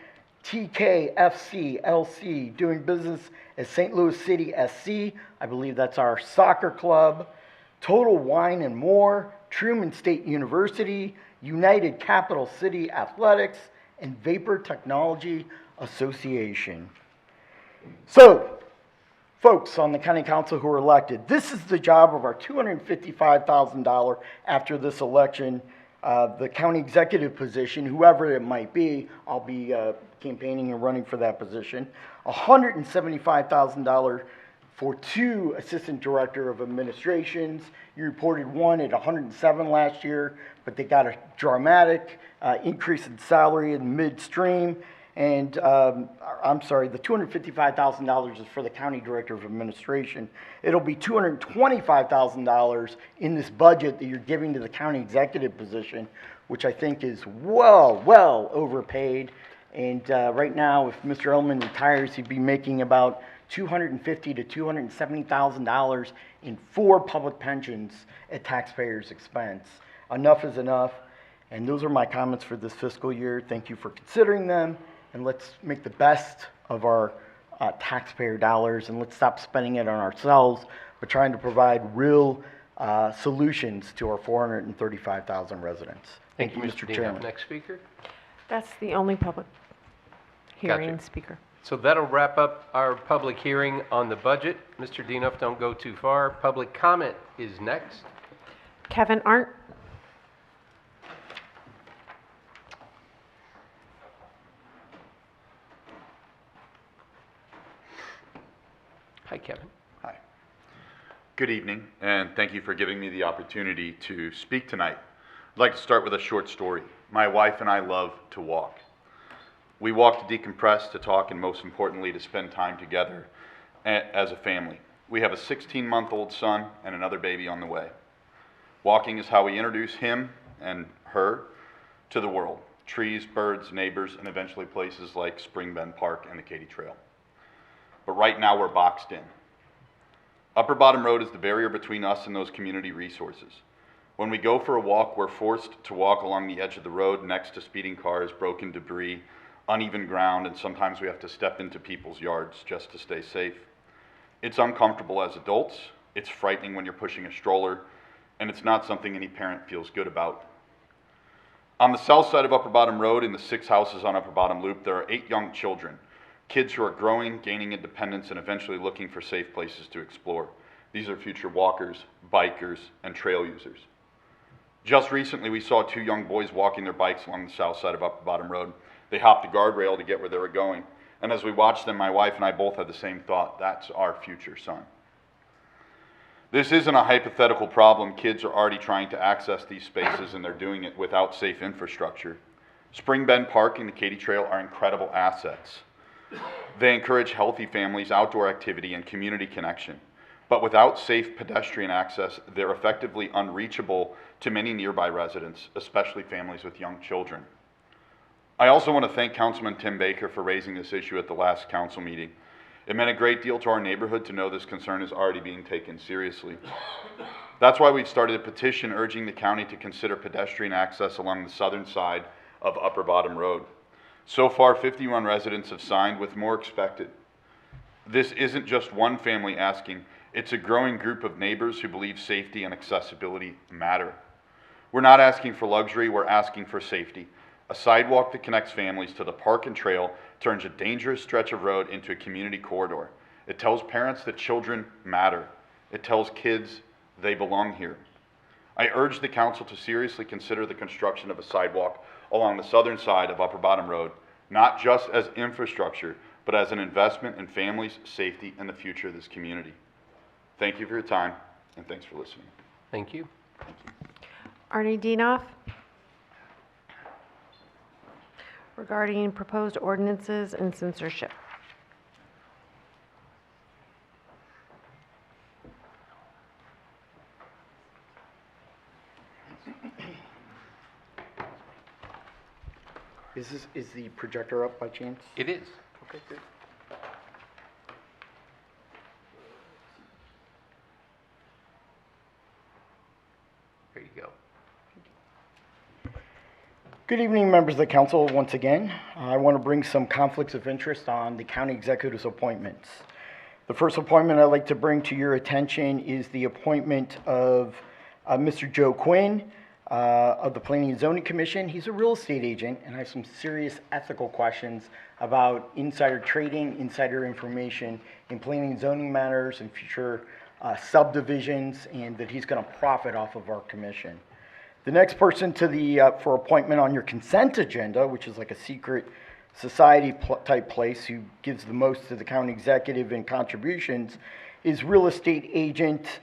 TKFC LC, doing business as St. Louis City SC. I believe that's our soccer club. Total Wine and More, Truman State University, United Capital City Athletics, and Vapor Technology Association. So, folks on the county council who are elected, this is the job of our $255,000 after this election. The county executive position, whoever it might be, I'll be campaigning and running for that position. $175,000 for 2 assistant director of administrations. You reported one at 107 last year, but they got a dramatic increase in salary in midstream. And I'm sorry, the $255,000 is for the county director of administration. It'll be $225,000 in this budget that you're giving to the county executive position, which I think is well overpaid. And right now, if Mr. Ellman retires, he'd be making about $250,000 to $270,000 in 4 public pensions at taxpayers' expense. Enough is enough. And those are my comments for this fiscal year. Thank you for considering them. And let's make the best of our taxpayer dollars, and let's stop spending it on ourselves, but trying to provide real solutions to our 435,000 residents. Thank you, Mr. Chairman. Next speaker. That's the only public hearing, Gotcha. Speaker. So that'll wrap up our public hearing on the budget. Mr. Dinoff, don't go too far. Public comment is next. Kevin Arndt. Hi, Kevin. Hi. Good evening, and thank you for giving me the opportunity to speak tonight. I'd like to start with a short story. My wife and I love to walk. We walk to decompress, to talk, and most importantly, to spend time together as a family. We have a 16-month-old son and another baby on the way. Walking is how we introduce him and her to the world. Trees, birds, neighbors, and eventually places like Spring Bend Park and the Katy Trail. But right now we're boxed in. Upper Bottom Road is the barrier between us and those community resources. When we go for a walk, we're forced to walk along the edge of the road next to speeding cars, broken debris, uneven ground, and sometimes we have to step into people's yards just to stay safe. It's uncomfortable as adults, it's frightening when you're pushing a stroller, and it's not something any parent feels good about. On the south side of Upper Bottom Road, in the 6 houses on Upper Bottom Loop, there are 8 young children, kids who are growing, gaining independence, and eventually looking for safe places to explore. These are future walkers, bikers, and trail users. Just recently, we saw 2 young boys walking their bikes along the south side of Upper Bottom Road. They hopped a guardrail to get where they were going. And as we watched them, my wife and I both had the same thought: that's our future son. This isn't a hypothetical problem. Kids are already trying to access these spaces, and they're doing it without safe infrastructure. Spring Bend Park and the Katy Trail are incredible assets. They encourage healthy families, outdoor activity, and community connection. But without safe pedestrian access, they're effectively unreachable to many nearby residents, especially families with young children. I also want to thank Councilman Tim Baker for raising this issue at the last council meeting. It meant a great deal to our neighborhood to know this concern is already being taken seriously. That's why we've started a petition urging the county to consider pedestrian access along the southern side of Upper Bottom Road. So far, 51 residents have signed, with more expected. This isn't just one family asking, it's a growing group of neighbors who believe safety and accessibility matter. We're not asking for luxury, we're asking for safety. A sidewalk that connects families to the park and trail turns a dangerous stretch of road into a community corridor. It tells parents that children matter. It tells kids they belong here. I urge the council to seriously consider the construction of a sidewalk along the southern side of Upper Bottom Road, not just as infrastructure, but as an investment in families' safety and the future of this community. Thank you for your time, and thanks for listening. Thank you. Arnie Dienoff. Regarding proposed ordinances and censorship. Is the projector up by chance? It is. Okay, good. There you go. Good evening, members of the council. Once again, I want to bring some conflicts of interest on the county executive's appointments. The first appointment I'd like to bring to your attention is the appointment of Mr. Joe Quinn of the Planning and Zoning Commission. He's a real estate agent, and I have some serious ethical questions about insider trading, insider information in planning and zoning matters and future subdivisions, and that he's going to profit off of our commission. The next person to the for appointment on your consent agenda, which is like a secret society type place who gives the most to the county executive in contributions, is real estate agent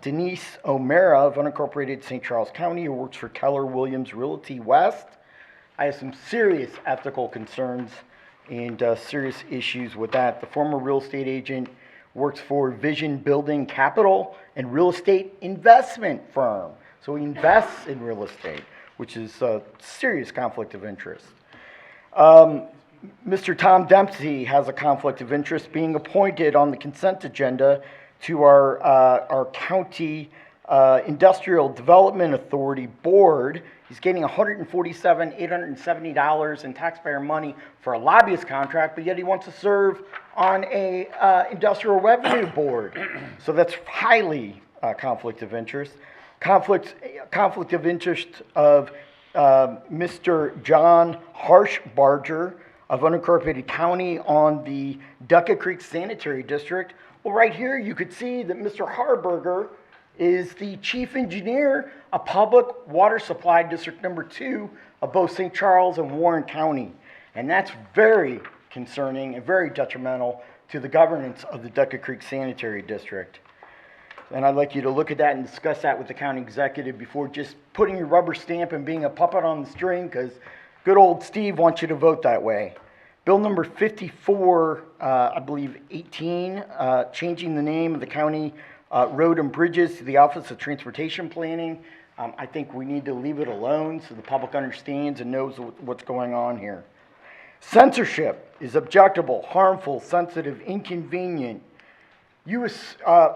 Denise O'Mara of unincorporated St. Charles County, who works for Keller Williams Realty West. I have some serious ethical concerns and serious issues with that. The former real estate agent works for Vision Building Capital and real estate investment firm. So he invests in real estate, which is a serious conflict of interest. Mr. Tom Dempsey has a conflict of interest being appointed on the consent agenda to our county Industrial Development Authority board. He's getting $147,870 in taxpayer money for a lobbyist contract, but yet he wants to serve on a industrial revenue board. So that's highly conflict of interest. Conflict of interest of Mr. John Harshbarger of unincorporated county on the Duckett Creek Sanitary District. Well, right here you could see that Mr. Harburger is the chief engineer of Public Water Supply District Number 2 of both St. Charles and Warren County. And that's very concerning and very detrimental to the governance of the Duck Creek Sanitary District. And I'd like you to look at that and discuss that with the county executive before just putting your rubber stamp and being a puppet on the string, because good old Steve wants you to vote that way. Bill number 54, I believe 18, changing the name of the county road and bridges to the Office of Transportation Planning. I think we need to leave it alone so the public understands and knows what's going on here. Censorship is objectable, harmful, sensitive, inconvenient. You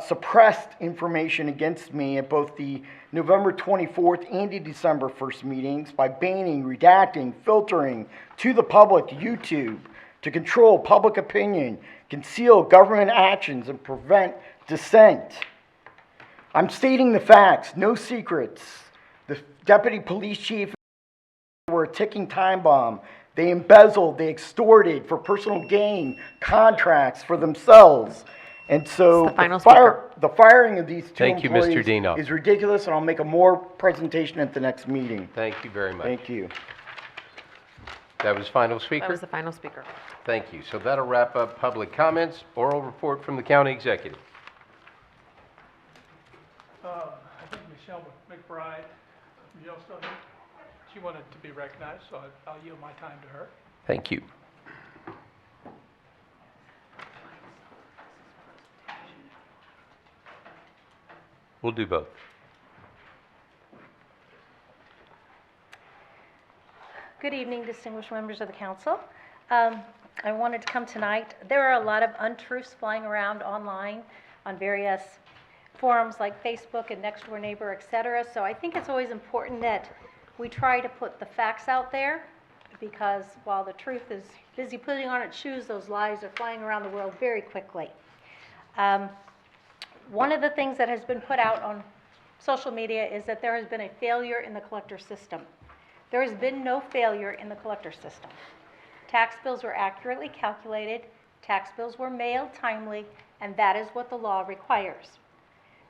suppressed information against me at both the November 24th and the December 1st meetings by banning, redacting, filtering to the public YouTube to control public opinion, conceal government actions, and prevent dissent. I'm stating the facts, no secrets. The deputy police chief were a ticking time bomb. They embezzled, they extorted for personal gain contracts for themselves. And so the firing of these two Thank you, Mr. Dino. employees is ridiculous, and I'll make a more presentation at the next meeting. Thank you very much. Thank you. That was final speaker? That was the final speaker. Thank you. So that'll wrap up public comments. Oral report from the county executive. I think Michelle McBride, Michelle still here? She wanted to be recognized, so I'll yield my time to her. Thank you. We'll do both. Good evening, distinguished members of the council. I wanted to come tonight. There are a lot of untruths flying around online on various forums like Facebook and Next Door Neighbor, etc. So I think it's always important that we try to put the facts out there, because while the truth is busy putting on its shoes, those lies are flying around the world very quickly. One of the things that has been put out on social media is that there has been a failure in the collector system. There has been no failure in the collector system. Tax bills were accurately calculated, tax bills were mailed timely, and that is what the law requires.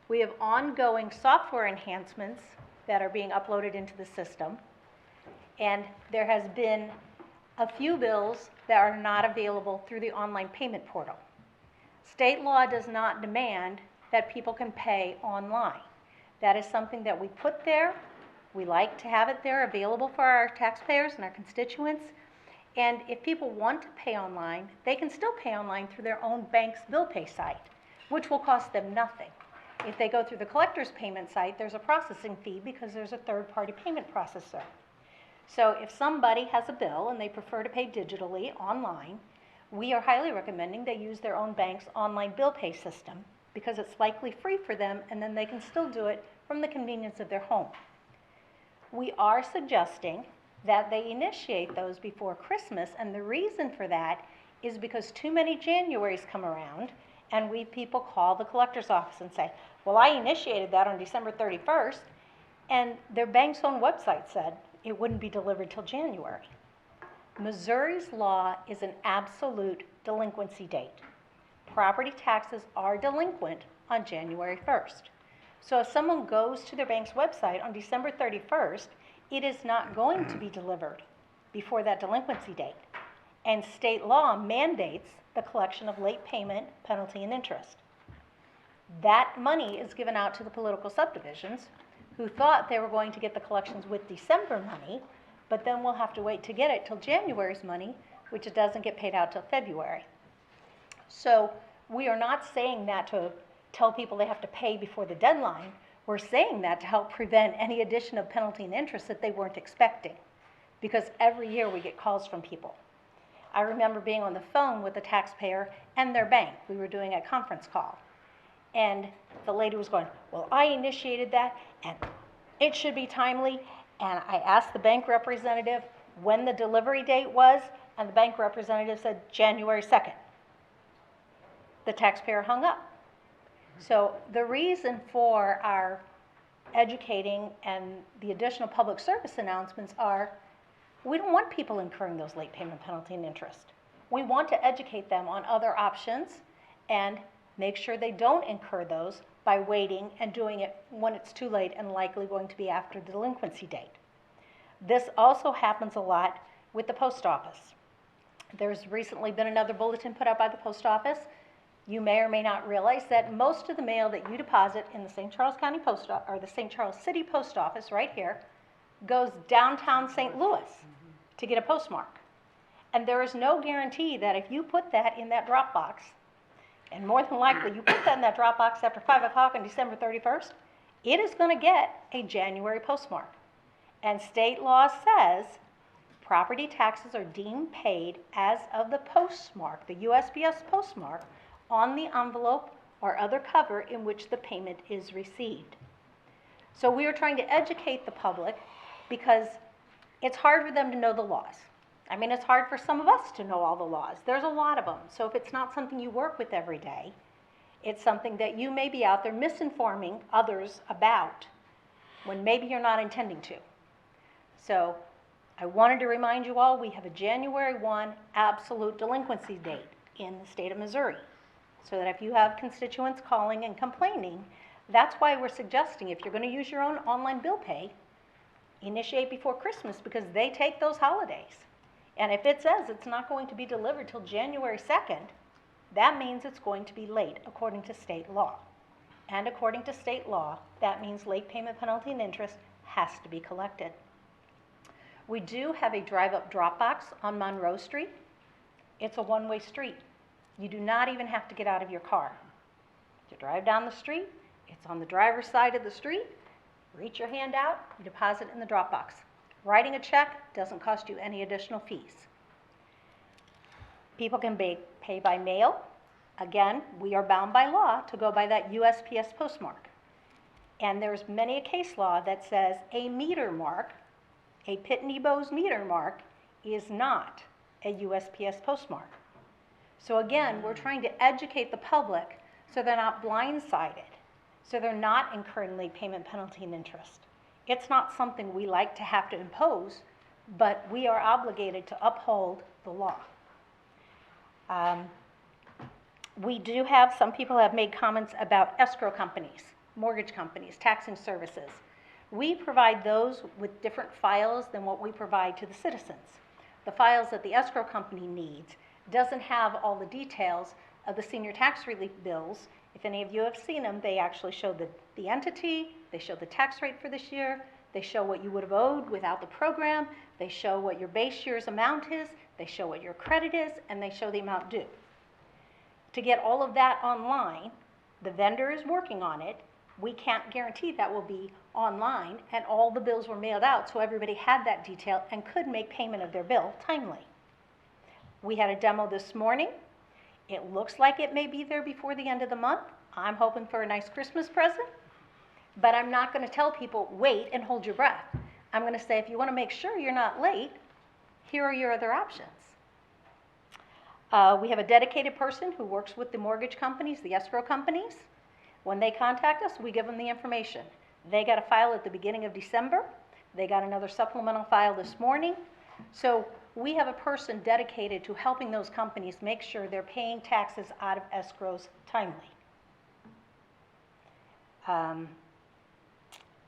We have ongoing software enhancements that are being uploaded into the system, and there has been a few bills that are not available through the online payment portal. State law does not demand that people can pay online. That is something that we put there. We like to have it there available for our taxpayers and our constituents. And if people want to pay online, they can still pay online through their own bank's bill pay site, which will cost them nothing. If they go through the collector's payment site, there's a processing fee because there's a third-party payment processor. So if somebody has a bill and they prefer to pay digitally online, we are highly recommending they use their own bank's online bill pay system, because it's likely free for them, and then they can still do it from the convenience of their home. We are suggesting that they initiate those before Christmas, and the reason for that is because too many Januaries come around, and people call the collector's office and say, well, I initiated that on December 31st, and their bank's own website said it wouldn't be delivered till January. Missouri's law is an absolute delinquency date. Property taxes are delinquent on January 1st. So if someone goes to their bank's website on December 31st, it is not going to be delivered before that delinquency date. And state law mandates the collection of late payment, penalty, and interest. That money is given out to the political subdivisions who thought they were going to get the collections with December money, but then we'll have to wait to get it till January's money, which it doesn't get paid out till February. So we are not saying that to tell people they have to pay before the deadline. We're saying that to help prevent any addition of penalty and interest that they weren't expecting, because every year we get calls from people. I remember being on the phone with a taxpayer and their bank. We were doing a conference call, and the lady was going, well, I initiated that, and it should be timely. And I asked the bank representative when the delivery date was, and the bank representative said January 2nd. The taxpayer hung up. So the reason for our educating and the additional public service announcements are, we don't want people incurring those late payment penalty and interest. We want to educate them on other options and make sure they don't incur those by waiting and doing it when it's too late and likely going to be after the delinquency date. This also happens a lot with the post office. There's recently been another bulletin put out by the post office. You may or may not realize that most of the mail that you deposit in the St. Charles County Post, or the St. Charles City Post Office right here, goes downtown St. Louis to get a postmark. And there is no guarantee that if you put that in that drop box, and more than likely you put that in that drop box after 5 o'clock on December 31st, it is going to get a January postmark. And state law says property taxes are deemed paid as of the postmark, the USPS postmark, on the envelope or other cover in which the payment is received. So we are trying to educate the public because it's hard for them to know the laws. I mean, it's hard for some of us to know all the laws. There's a lot of them. So if it's not something you work with every day, it's something that you may be out there misinforming others about when maybe you're not intending to. So I wanted to remind you all, we have a January 1 absolute delinquency date in the state of Missouri. So that if you have constituents calling and complaining, that's why we're suggesting if you're going to use your own online bill pay, initiate before Christmas because they take those holidays. And if it says it's not going to be delivered till January 2nd, that means it's going to be late according to state law. And according to state law, that means late payment penalty and interest has to be collected. We do have a drive-up drop box on Monroe Street. It's a one-way street. You do not even have to get out of your car. You drive down the street, it's on the driver's side of the street, reach your hand out, you deposit in the drop box. Writing a check doesn't cost you any additional fees. People can pay by mail. Again, we are bound by law to go by that USPS postmark. And there's many a case law that says a meter mark, a Pitney Bowes meter mark, is not a USPS postmark. So again, we're trying to educate the public so they're not blindsided, so they're not incurring late payment penalty and interest. It's not something we like to have to impose, but we are obligated to uphold the law. We do have, some people have made comments about escrow companies, mortgage companies, taxing services. We provide those with different files than what we provide to the citizens. The files that the escrow company needs doesn't have all the details of the senior tax relief bills. If any of you have seen them, they actually show the entity, they show the tax rate for this year, they show what you would have owed without the program, they show what your base year's amount is, they show what your credit is, and they show the amount due. To get all of that online, the vendor is working on it. We can't guarantee that will be online, and all the bills were mailed out so everybody had that detail and could make payment of their bill timely. We had a demo this morning. It looks like it may be there before the end of the month. I'm hoping for a nice Christmas present, but I'm not going to tell people, wait and hold your breath. I'm going to say, if you want to make sure you're not late, here are your other options. We have a dedicated person who works with the mortgage companies, the escrow companies. When they contact us, we give them the information. They got a file at the beginning of December. They got another supplemental file this morning. So we have a person dedicated to helping those companies make sure they're paying taxes out of escrows timely.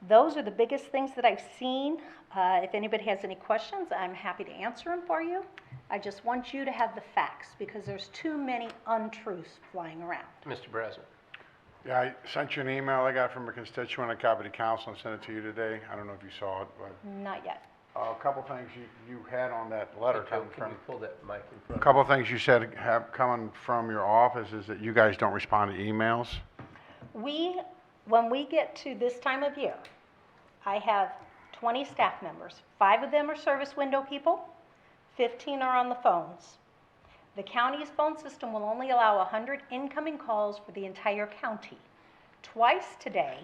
Those are the biggest things that I've seen. If anybody has any questions, I'm happy to answer them for you. I just want you to have the facts because there's too many untruths flying around. Mr. Brazel. Yeah, I sent you an email I got from a constituent. I copied the council and sent it to you today. I don't know if you saw it, but Not yet. a couple things you had on that letter Joe, coming can from. you pull that mic in A front? couple of things you said have coming from your office is that you guys don't respond to emails. When we get to this time of year, I have 20 staff members. 5 of them are service window people, 15 are on the phones. The county's phone system will only allow 100 incoming calls for the entire county. Twice today,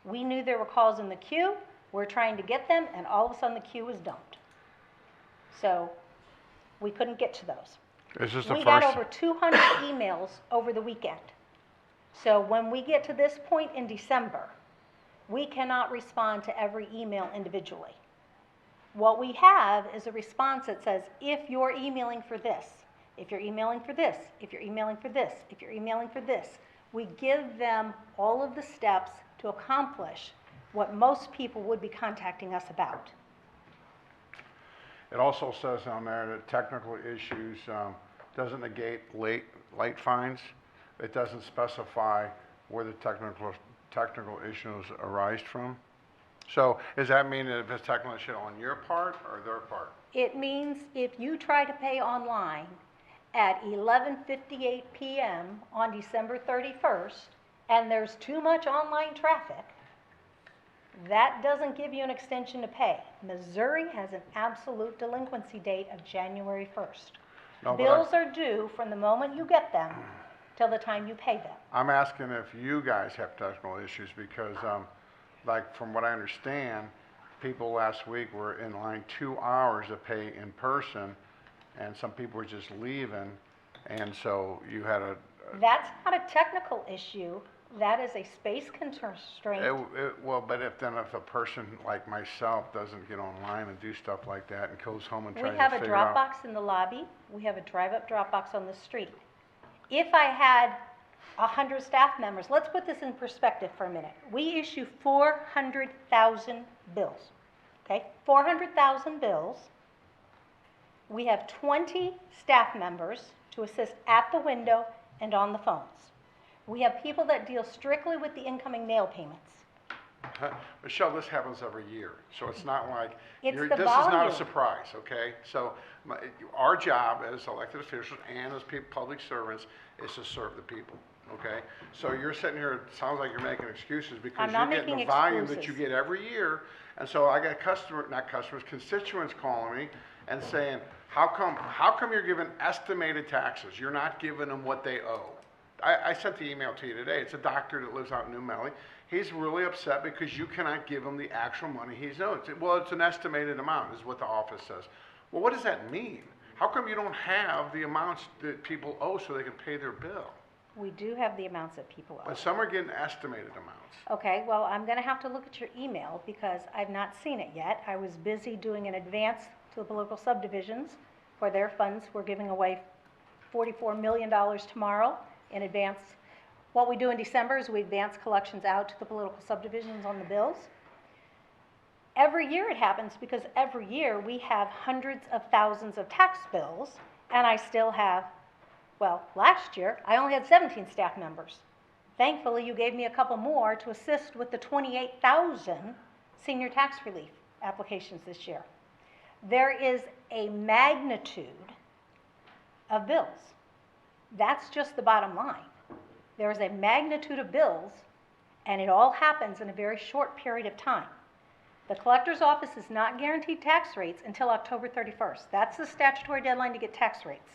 we knew there were calls in the queue, we're trying to get them, and all of a sudden the queue was dumped. So we couldn't get to those. Is this the We first? got over 200 emails over the weekend. So when we get to this point in December, we cannot respond to every email individually. What we have is a response that says, if you're emailing for this, if you're emailing for this, if you're emailing for this, if you're emailing for this, we give them all of the steps to accomplish what most people would be contacting us about. It also says on there that technical issues doesn't negate late fines. It doesn't specify where the technical issues arise from. So does that mean that if it's technical issue on your part or their part? It means if you try to pay online at 11:58 p.m. on December 31st, and there's too much online traffic, that doesn't give you an extension to pay. Missouri has an absolute delinquency date of January 1st. No, but Bills are due from the moment you get them till the time you pay them. I'm asking if you guys have technical issues because, like, from what I understand, people last week were in line 2 hours to pay in person, and some people were just leaving, and so you had That's not a technical issue. That is a space constraint. well, but if a person like myself doesn't get online and do stuff like that and goes home and We tries have to a figure out. Dropbox in the lobby. We have a drive-up Dropbox on the street. If I had 100 staff members, let's put this in perspective for a minute. We issue 400,000 bills, okay? 400,000 bills. We have 20 staff members to assist at the window and on the phones. We have people that deal strictly with the incoming mail payments. Michelle, this happens every year, so it's not like, It's the this is not a volume. surprise, okay? So our job as elected officials and as public servants is to serve the people, okay? So you're sitting here, it sounds like you're making excuses because I'm not you're getting the making volume that excuses. you get every year. And so I got constituents calling me and saying, how come you're giving estimated taxes? You're not giving them what they owe. I sent the email to you today. It's a doctor that lives out in New Melly. He's really upset because you cannot give him the actual money he's owed. Well, it's an estimated amount, is what the office says. Well, what does that mean? How come you don't have the amounts that people owe so they can pay their bill? We do have the amounts that people owe. But some are getting estimated amounts. Okay, well, I'm going to have to look at your email because I've not seen it yet. I was busy doing an advance to the political subdivisions for their funds. We're giving away $44 million tomorrow in advance. What we do in December is we advance collections out to the political subdivisions on the bills. Every year it happens because every year we have hundreds of thousands of tax bills, and I still have, well, last year I only had 17 staff members. Thankfully, you gave me a couple more to assist with the 28,000 senior tax relief applications this year. There is a magnitude of bills. That's just the bottom line. There is a magnitude of bills, and it all happens in a very short period of time. The collector's office is not guaranteed tax rates until October 31st. That's the statutory deadline to get tax rates.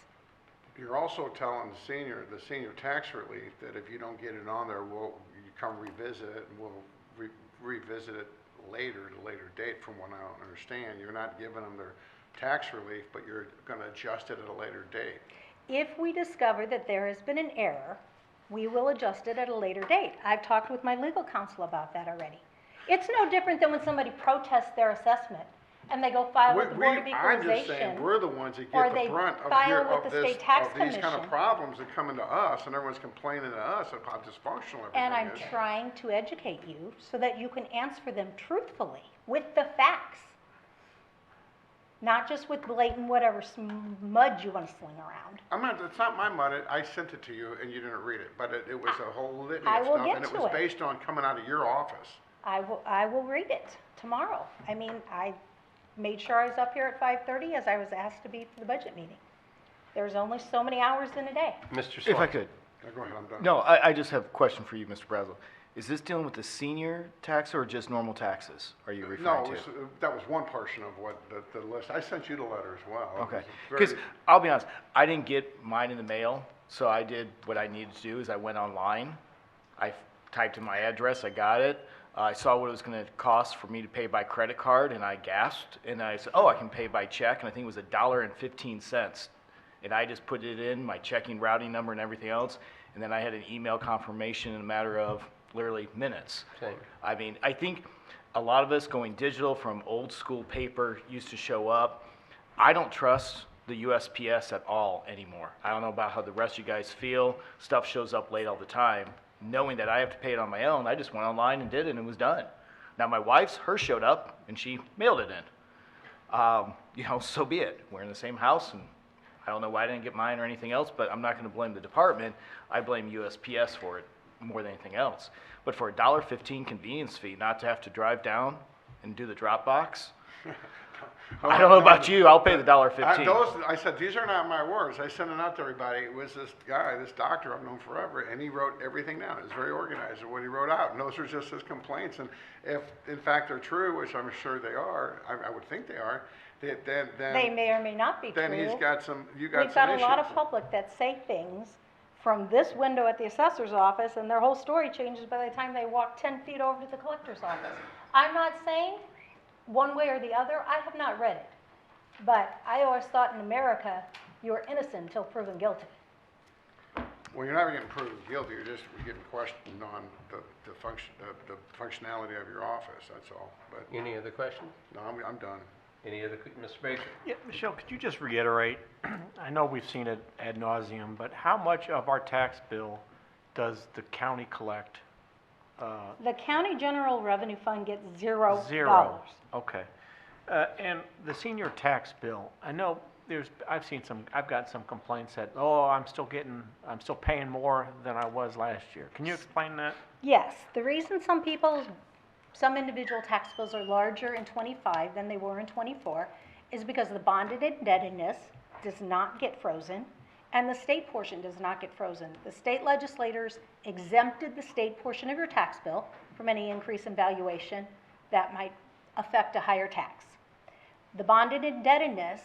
You're also telling the senior tax relief that if you don't get it on there, you come revisit it, and we'll revisit it later, at a later date, from what I don't understand. You're not giving them their tax relief, but you're going to adjust it at a later date. If we discover that there has been an error, we will adjust it at a later date. I've talked with my legal counsel about that already. It's no different than when somebody protests their assessment and they go file with the Board of I'm just saying, Equalization. we're the ones that or get they the brunt file of with the State Tax these kind of Commission. problems that come into us, and everyone's complaining to us of how dysfunctional And I'm everything is. trying to educate you so that you can answer them truthfully with the facts. Not just with blatant whatever mud you want to sling around. It's not my money. I sent it to you and you didn't read it, but it was a whole litany I of will stuff, get and it to was it. based on coming out of your office. I will read it tomorrow. I mean, I made sure I was up here at 5:30 as I was asked to be for the budget meeting. There's only so many hours in a day. Mr. If I could. Go ahead, I'm done. No, I just have a question for you, Mr. Brazel. Is this dealing with the senior tax or just normal taxes are you referring No, to? that was one portion of what the list. I sent you the letter as well. It Okay, was because very- I'll be honest, I didn't get mine in the mail, so I did what I needed to do is I went online, I typed in my address, I got it, I saw what it was going to cost for me to pay by credit card, and I gasped, and I said, oh, I can pay by check, and I think it was $1.15, and I just put it in, my checking routing number and everything else, and then I had an email confirmation in a matter of literally minutes. Same. I mean, I think a lot of us going digital from old school paper used to show up. I don't trust the USPS at all anymore. I don't know about how the rest of you guys feel. Stuff shows up late all the time. Knowing that I have to pay it on my own, I just went online and did it and it was done. Now my wife's, hers showed up and she mailed it in. you know, so be it. We're in the same house, and I don't know why I didn't get mine or anything else, but I'm not going to blame the department. I blame USPS for it more than anything else. But for a $1.15 convenience fee, not to have to drive down and do the drop box, I don't know about you, I'll pay the $1.15. I said, these are not my words. I sent it out to everybody. It was this guy, this doctor I've known forever, and he wrote everything down. It was very organized in what he wrote out. And those are just his complaints. And if, in fact, they're true, which I'm sure they are, I would think they are, then They may or may not be true. then he's got some, you got We've some got issues. a lot of public that say things from this window at the assessor's office, and their whole story changes by the time they walk 10 feet over to the collector's office. I'm not saying one way or the other. I have not read it. But I always thought in America, you were innocent until proven guilty. Well, you're never getting proven guilty. You're getting questioned on the functionality of your office, that's all. But Any other questions? no, I'm done. Any other, Mr. Baker? Yeah, Michelle, could you just reiterate, I know we've seen it ad nauseum, but how much of our tax bill does the county collect? The county general revenue fund gets $0. Zero. Okay. And the senior tax bill, I know I've gotten some complaints that, oh, I'm still paying more than I was last year. Can you explain that? Yes, the reason some individual tax bills are larger in '25 than they were in '24 is because the bonded indebtedness does not get frozen and the state portion does not get frozen. The state legislators exempted the state portion of your tax bill from any increase in valuation that might affect a higher tax. The bonded indebtedness,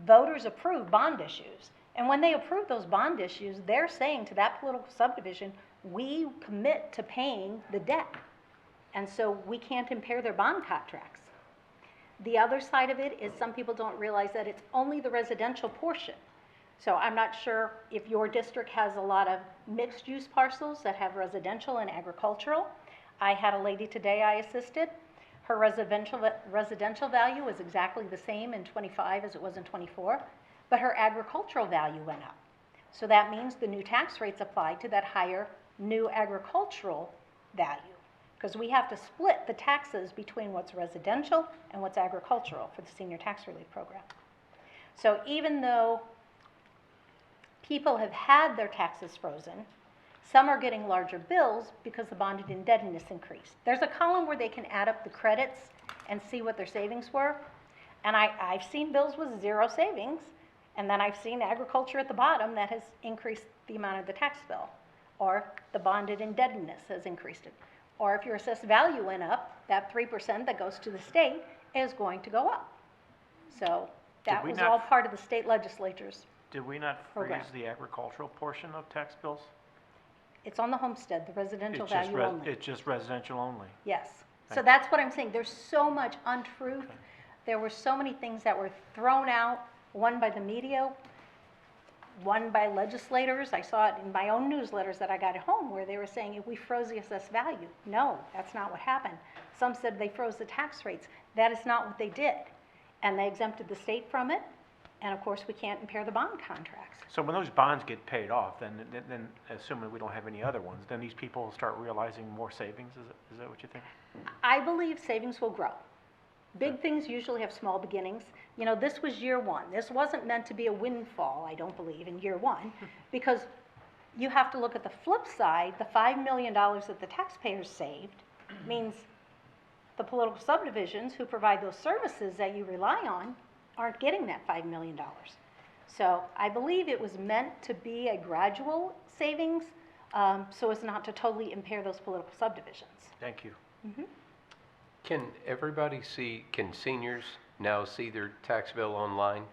voters approve bond issues. And when they approve those bond issues, they're saying to that political subdivision, we commit to paying the debt. And so we can't impair their bond contracts. The other side of it is some people don't realize that it's only the residential portion. So I'm not sure if your district has a lot of mixed-use parcels that have residential and agricultural. I had a lady today I assisted. Her residential value was exactly the same in '25 as it was in '24, but her agricultural value went up. So that means the new tax rates apply to that higher new agricultural value, because we have to split the taxes between what's residential and what's agricultural for the senior tax relief program. So even though people have had their taxes frozen, some are getting larger bills because the bonded indebtedness increased. There's a column where they can add up the credits and see what their savings were. And I've seen bills with zero savings, and then I've seen agriculture at the bottom that has increased the amount of the tax bill, or the bonded indebtedness has increased it. Or if your assessed value went up, that 3% that goes to the state is going to go up. So that was all part of the state legislatures. Did we not freeze program. the agricultural portion of tax bills? It's on the homestead, the residential value only. It's just residential only? Yes. So Thank that's what I'm saying. There's so much untruth. Okay. There were so many things that were thrown out, one by the media, one by legislators. I saw it in my own newsletters that I got at home where they were saying, if we froze the assessed value. No, that's not what happened. Some said they froze the tax rates. That is not what they did. And they exempted the state from it. And of course, we can't impair the bond contracts. So when those bonds get paid off, then assuming we don't have any other ones, then these people will start realizing more savings? Is that what you think? I believe savings will grow. Big things usually have small beginnings. You know, this was year one. This wasn't meant to be a windfall, I don't believe, in year one, because you have to look at the flip side. The $5 million that the taxpayers saved means the political subdivisions who provide those services that you rely on aren't getting that $5 million. So I believe it was meant to be a gradual savings, so as not to totally impair those political subdivisions. Thank you. Mm-hmm. Can seniors now see their tax bill online?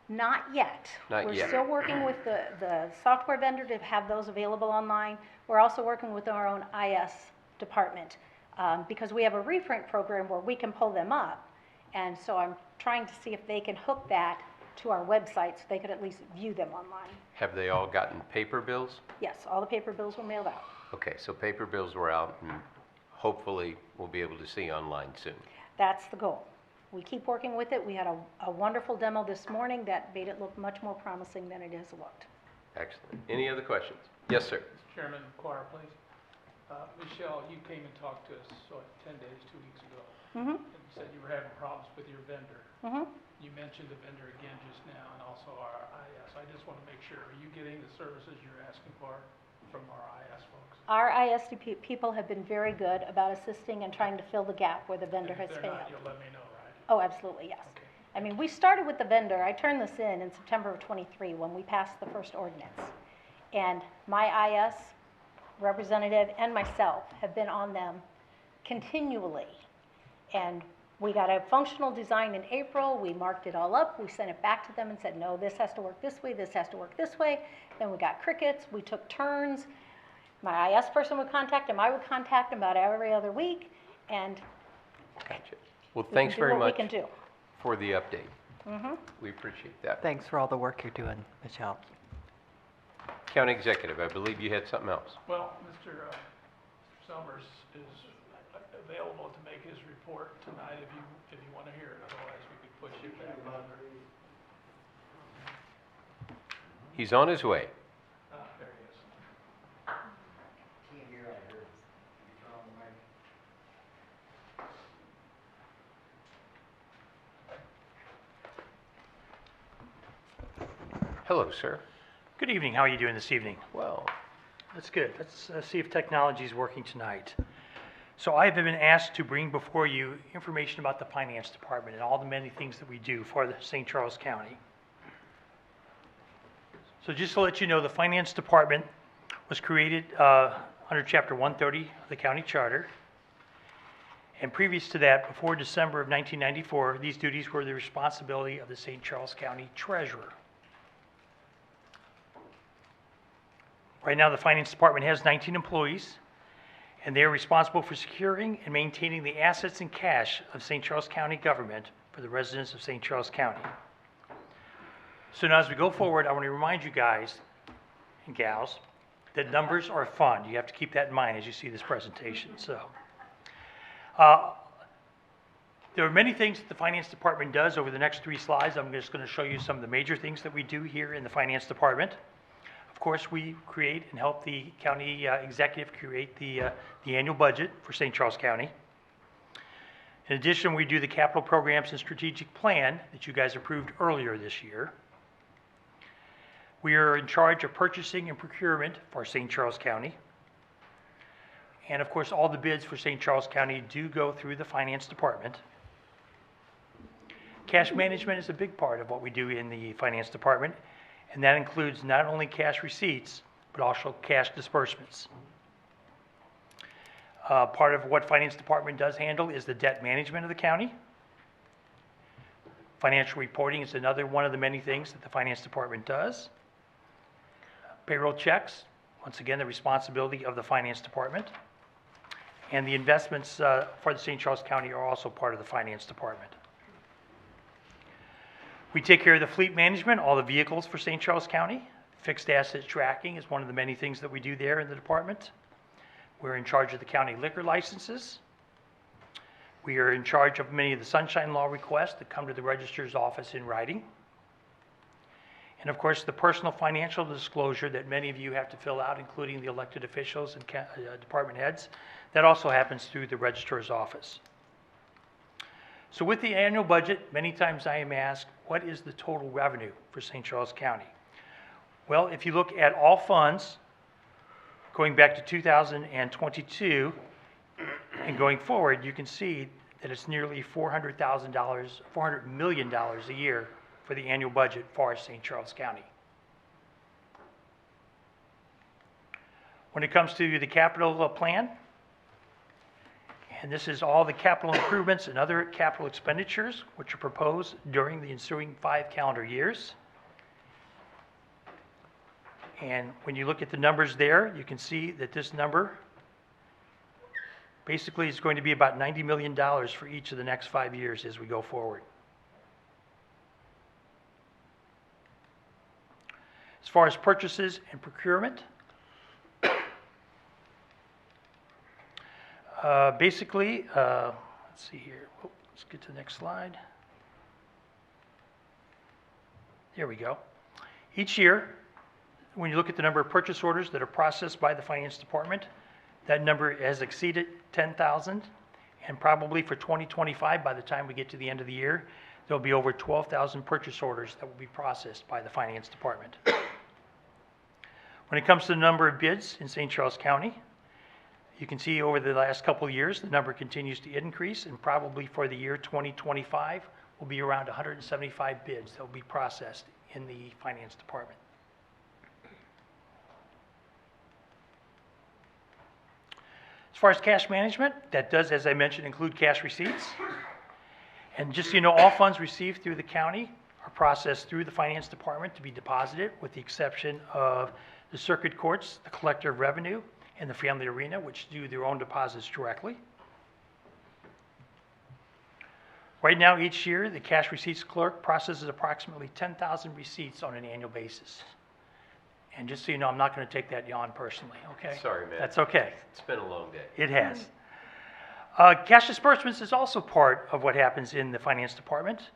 Not yet. Not We're yet. still working with the software vendor to have those available online. We're also working with our own IS department because we have a reprint program where we can pull them up. And so I'm trying to see if they can hook that to our website so they could at least view them online. Have they all gotten paper bills? Yes, all the paper bills were mailed out. Okay, so paper bills were out, and hopefully we'll be able to see online soon. That's the goal. We keep working with it. We had a wonderful demo this morning that made it look much more promising than it has looked. Excellent. Any other questions? Yes, sir. Mr. Chairman, Inquire, please. Michelle, you came and talked to us, 10 days, 2 weeks ago. Mm-hmm. And you said you were having problems with your vendor. Mm-hmm. you mentioned the vendor again just now, and also our IS. I just want to make sure, are you getting the services you're asking for from our IS folks? Our ISDP people have been very good about assisting and trying to fill the gap where the vendor And has if they're failed. not, you'll let me know, right? Oh, absolutely, yes. I mean, we started with the vendor. I turned this in September of '23 when we passed the first ordinance. And my IS representative and myself have been on them continually. And we got a functional design in April. We marked it all up. We sent it back to them and said, no, this has to work this way. This has to work this way. Then we got crickets. We took turns. My IS person would contact him. I would contact him about every other week. And Gotcha. Well, we thanks can do very what much we can do. for the update. Mm-hmm. We appreciate that. Thanks for all the work you're doing, Michelle. County Executive, I believe you had something else. Well, Mr. Summers is available to make his report tonight if you want to hear it. Otherwise, we could push it back another. He's on his way. There he is. Hello, sir. Good evening. How are you doing this evening? Well, That's good. Let's see if technology is working tonight. So I have been asked to bring before you information about the finance department and all the many things that we do for the St. Charles County. So just to let you know, the finance department was created under Chapter 130 of the county charter. And previous to that, before December of 1994, these duties were the responsibility of the St. Charles County treasurer. Right now, the finance department has 19 employees, and they are responsible for securing and maintaining the assets and cash of St. Charles County government for the residents of St. Charles County. So now as we go forward, I want to remind you guys and gals that numbers are fun. You have to keep that in mind as you see this presentation. So there are many things that the finance department does. Over the next 3 slides, I'm just going to show you some of the major things that we do here in the finance department. Of course, we create and help the county executive create the annual budget for St. Charles County. In addition, we do the capital programs and strategic plan that you guys approved earlier this year. We are in charge of purchasing and procurement for St. Charles County. And of course, all the bids for St. Charles County do go through the finance department. Cash management is a big part of what we do in the finance department. And that includes not only cash receipts, but also cash disbursements. Part of what finance department does handle is the debt management of the county. Financial reporting is another one of the many things that the finance department does. Payroll checks, once again, the responsibility of the finance department. And the investments for the St. Charles County are also part of the finance department. We take care of the fleet management, all the vehicles for St. Charles County. Fixed asset tracking is one of the many things that we do there in the department. We're in charge of the county liquor licenses. We are in charge of many of the sunshine law requests that come to the registrar's office in writing. And of course, the personal financial disclosure that many of you have to fill out, including the elected officials and department heads, that also happens through the registrar's office. So with the annual budget, many times I am asked, what is the total revenue for St. Charles County? Well, if you look at all funds, going back to 2022 and going forward, you can see that it's nearly $400 million a year for the annual budget for St. Charles County. When it comes to the capital plan, and this is all the capital improvements and other capital expenditures which are proposed during the ensuing 5 calendar years. And when you look at the numbers there, you can see that this number basically is going to be about $90 million for each of the next 5 years as we go forward. As far as purchases and procurement, basically, let's see here. Oh, let's get to the next slide. There we go. Each year, when you look at the number of purchase orders that are processed by the finance department, that number has exceeded 10,000. And probably for 2025, by the time we get to the end of the year, there'll be over 12,000 purchase orders that will be processed by the Finance Department. When it comes to the number of bids in St. Charles County, you can see over the last couple of years, the number continues to increase, and probably for the year 2025 will be around 175 bids that will be processed in the Finance Department. As far as cash management, that does, as I mentioned, include cash receipts. And just so you know, all funds received through the county are processed through the Finance Department to be deposited, with the exception of the circuit courts, the collector of revenue, and the family arena, which do their own deposits directly. Right now, each year, the cash receipts clerk processes approximately 10,000 receipts on an annual basis. And just so you know, I'm not going to take that yawn personally, okay? Sorry, man. That's okay. It's been a long day. It has. Cash disbursements is also part of what happens in the Finance Department.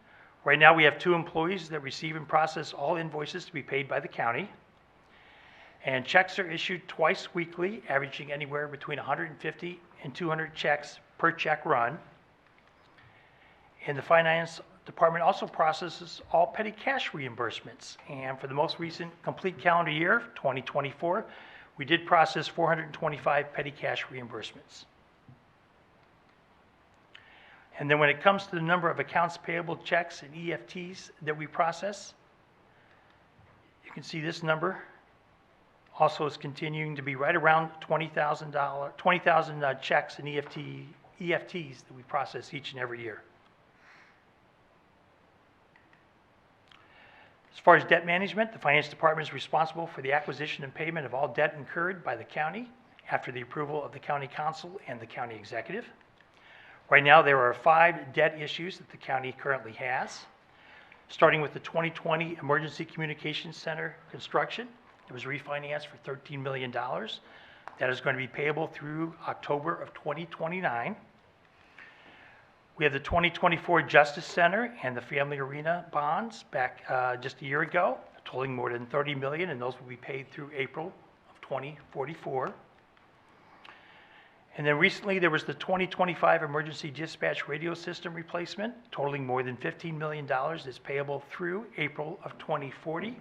Right now, we have 2 employees that receive and process all invoices to be paid by the county. And checks are issued twice weekly, averaging anywhere between 150 and 200 checks per check run. And the Finance Department also processes all petty cash reimbursements. And for the most recent complete calendar year, 2024, we did process 425 petty cash reimbursements. And then when it comes to the number of accounts payable checks and EFTs that we process, you can see this number also is continuing to be right around 20,000 checks and EFTs that we process each and every year. As far as debt management, the Finance Department is responsible for the acquisition and payment of all debt incurred by the county after the approval of the County Council and the County Executive. Right now, there are 5 debt issues that the county currently has, starting with the 2020 Emergency Communications Center construction. It was refinanced for $13 million. That is going to be payable through October of 2029. We have the 2024 Justice Center and the Family Arena bonds back just a year ago, totaling more than $30 million, and those will be paid through April of 2044. And then recently, there was the 2025 Emergency Dispatch Radio System replacement, totaling more than $15 million, that's payable through April of 2040.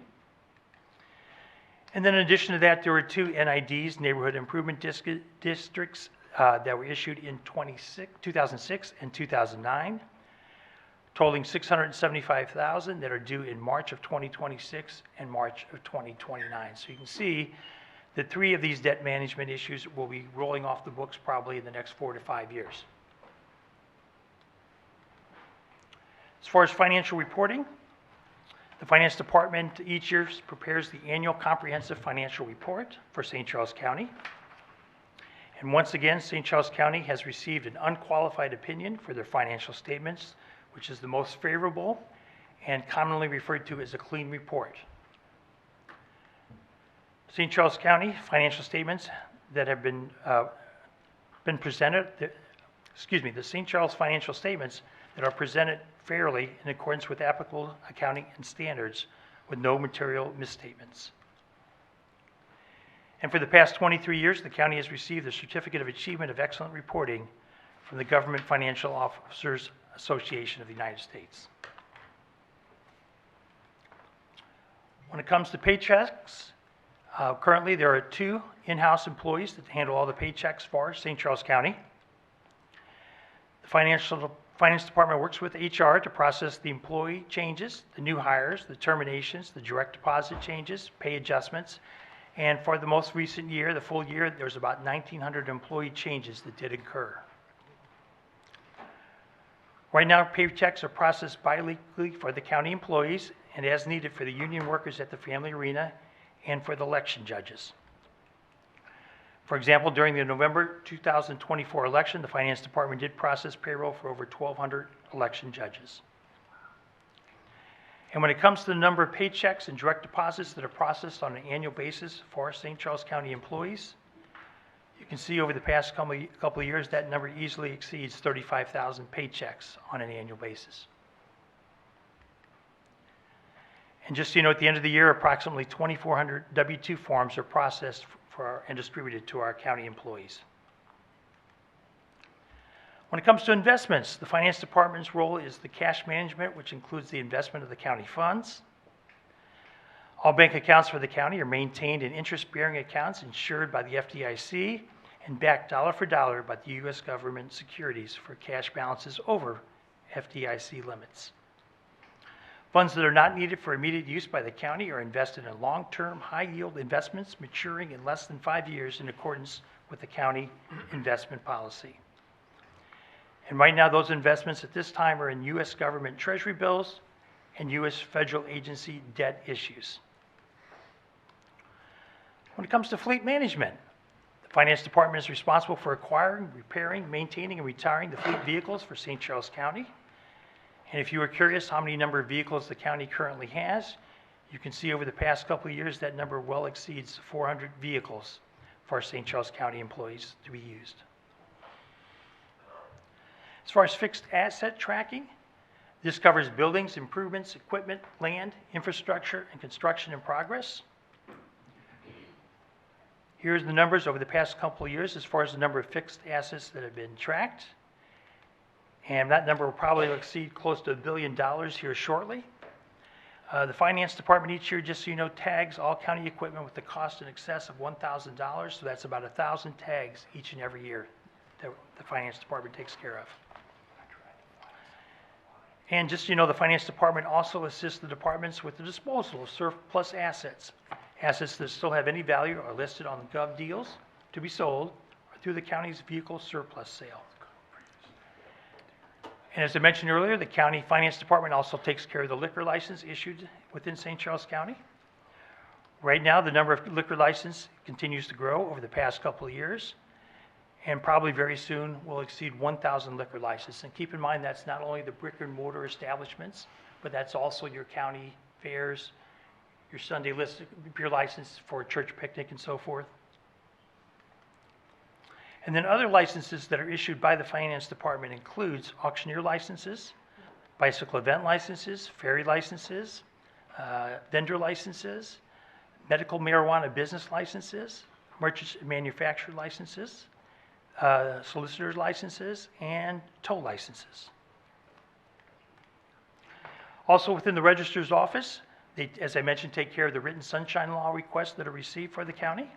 And then in addition to that, there were 2 NIDs, Neighborhood Improvement Districts, that were issued in 2006 and 2009, totaling $675,000 that are due in March of 2026 and March of 2029. So you can see that 3 of these debt management issues will be rolling off the books probably in the next 4 to 5 years. As far as financial reporting, the Finance Department each year prepares the annual comprehensive financial report for St. Charles County. And once again, St. Charles County has received an unqualified opinion for their financial statements, which is the most favorable and commonly referred to as a clean report. St. Charles County financial statements that have been presented, the St. Charles financial statements that are presented fairly in accordance with applicable accounting and standards with no material misstatements. And for the past 23 years, the county has received the Certificate of Achievement of Excellent Reporting from the Government Financial Officers Association of the United States. When it comes to paychecks, currently there are 2 in-house employees that handle all the paychecks for St. Charles County. The Finance Department works with HR to process the employee changes, the new hires, the terminations, the direct deposit changes, pay adjustments. And for the most recent year, the full year, there's about 1,900 employee changes that did occur. Right now, paychecks are processed bi-weekly for the county employees and as needed for the union workers at the Family Arena and for the election judges. For example, during the November 2024 election, the Finance Department did process payroll for over 1,200 election judges. And when it comes to the number of paychecks and direct deposits that are processed on an annual basis for St. Charles County employees, you can see over the past couple of years that number easily exceeds 35,000 paychecks on an annual basis. And just so you know, at the end of the year, approximately 2,400 W-2 forms are processed and distributed to our county employees. When it comes to investments, the Finance Department's role is the cash management, which includes the investment of the county funds. All bank accounts for the county are maintained in interest-bearing accounts insured by the FDIC and backed dollar for dollar by the U.S. government securities for cash balances over FDIC limits. Funds that are not needed for immediate use by the county are invested in long-term, high-yield investments maturing in less than 5 years in accordance with the county investment policy. And right now, those investments at this time are in U.S. government treasury bills and U.S. federal agency debt issues. When it comes to fleet management, the Finance Department is responsible for acquiring, repairing, maintaining, and retiring the fleet vehicles for St. Charles County. And if you are curious how many number of vehicles the county currently has, you can see over the past couple of years that number well exceeds 400 vehicles for our St. Charles County employees to be used. As far as fixed asset tracking, this covers buildings, improvements, equipment, land, infrastructure, and construction in progress. Here's the numbers over the past couple of years as far as the number of fixed assets that have been tracked. And that number will probably exceed close to $1 billion here shortly. The Finance Department each year, just so you know, tags all county equipment with the cost in excess of $1,000. So that's about 1,000 tags each and every year that the Finance Department takes care of. And just so you know, the Finance Department also assists the departments with the disposal of surplus assets. Assets that still have any value are listed on the Gov deals to be sold or through the county's vehicle surplus sale. And as I mentioned earlier, the County Finance Department also takes care of the liquor license issued within St. Charles County. Right now, the number of liquor licenses continues to grow over the past couple of years, and probably very soon will exceed 1,000 liquor licenses. And keep in mind, that's not only the brick and mortar establishments, but that's also your county fairs, your Sunday beer license for a church picnic and so forth. And then other licenses that are issued by the Finance Department includes auctioneer licenses, bicycle event licenses, ferry licenses, vendor licenses, medical marijuana business licenses, merchants and manufacturer licenses, solicitor's licenses, and tow licenses. Also within the registrar's office, they, as I mentioned, take care of the written sunshine law requests that are received for the county.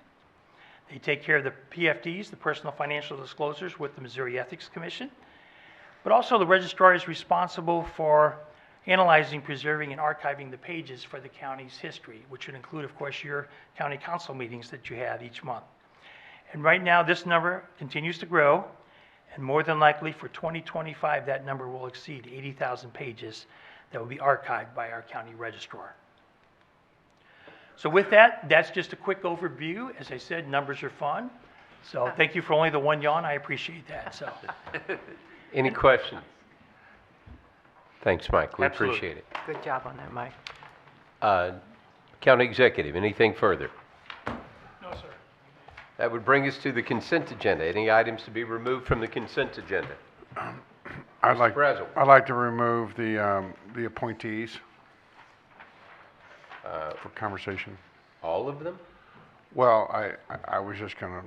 They take care of the PFDs, the personal financial disclosures with the Missouri Ethics Commission. But also the registrar is responsible for analyzing, preserving, and archiving the pages for the county's history, which would include, of course, your county council meetings that you have each month. And right now, this number continues to grow, and more than likely for 2025, that number will exceed 80,000 pages that will be archived by our county registrar. So with that, that's just a quick overview. As I said, numbers are fun. So thank you for only the one yawn. I appreciate that. So, Any questions? Thanks, Mike. We Absolutely. appreciate it. Good job on that, Mike. County Executive, anything further? No, sir. That would bring us to the consent agenda. Any items to be removed from the consent agenda? I'd like Brazel. to remove the appointees for conversation. All of them? Well, I was just gonna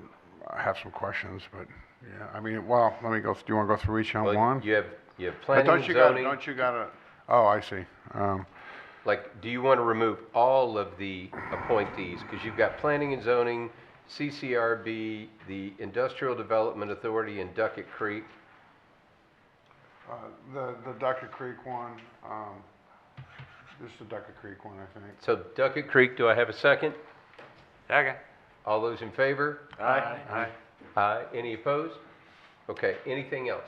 have some questions, but yeah, I mean, well, let me go, do you wanna go through each Well, one? You have But planning don't and you got, zoning. don't you gotta, oh, I see. Like, do you want to remove all of the appointees? Because you've got planning and zoning, CCRB, the Industrial Development Authority, and Duckett Creek. The Duckett Creek one, this is the Duckett Creek one, I think. So Duckett Creek, do I have a second? Second. All those in favor? Aye. Aye. Aye. Any opposed? Okay, anything else?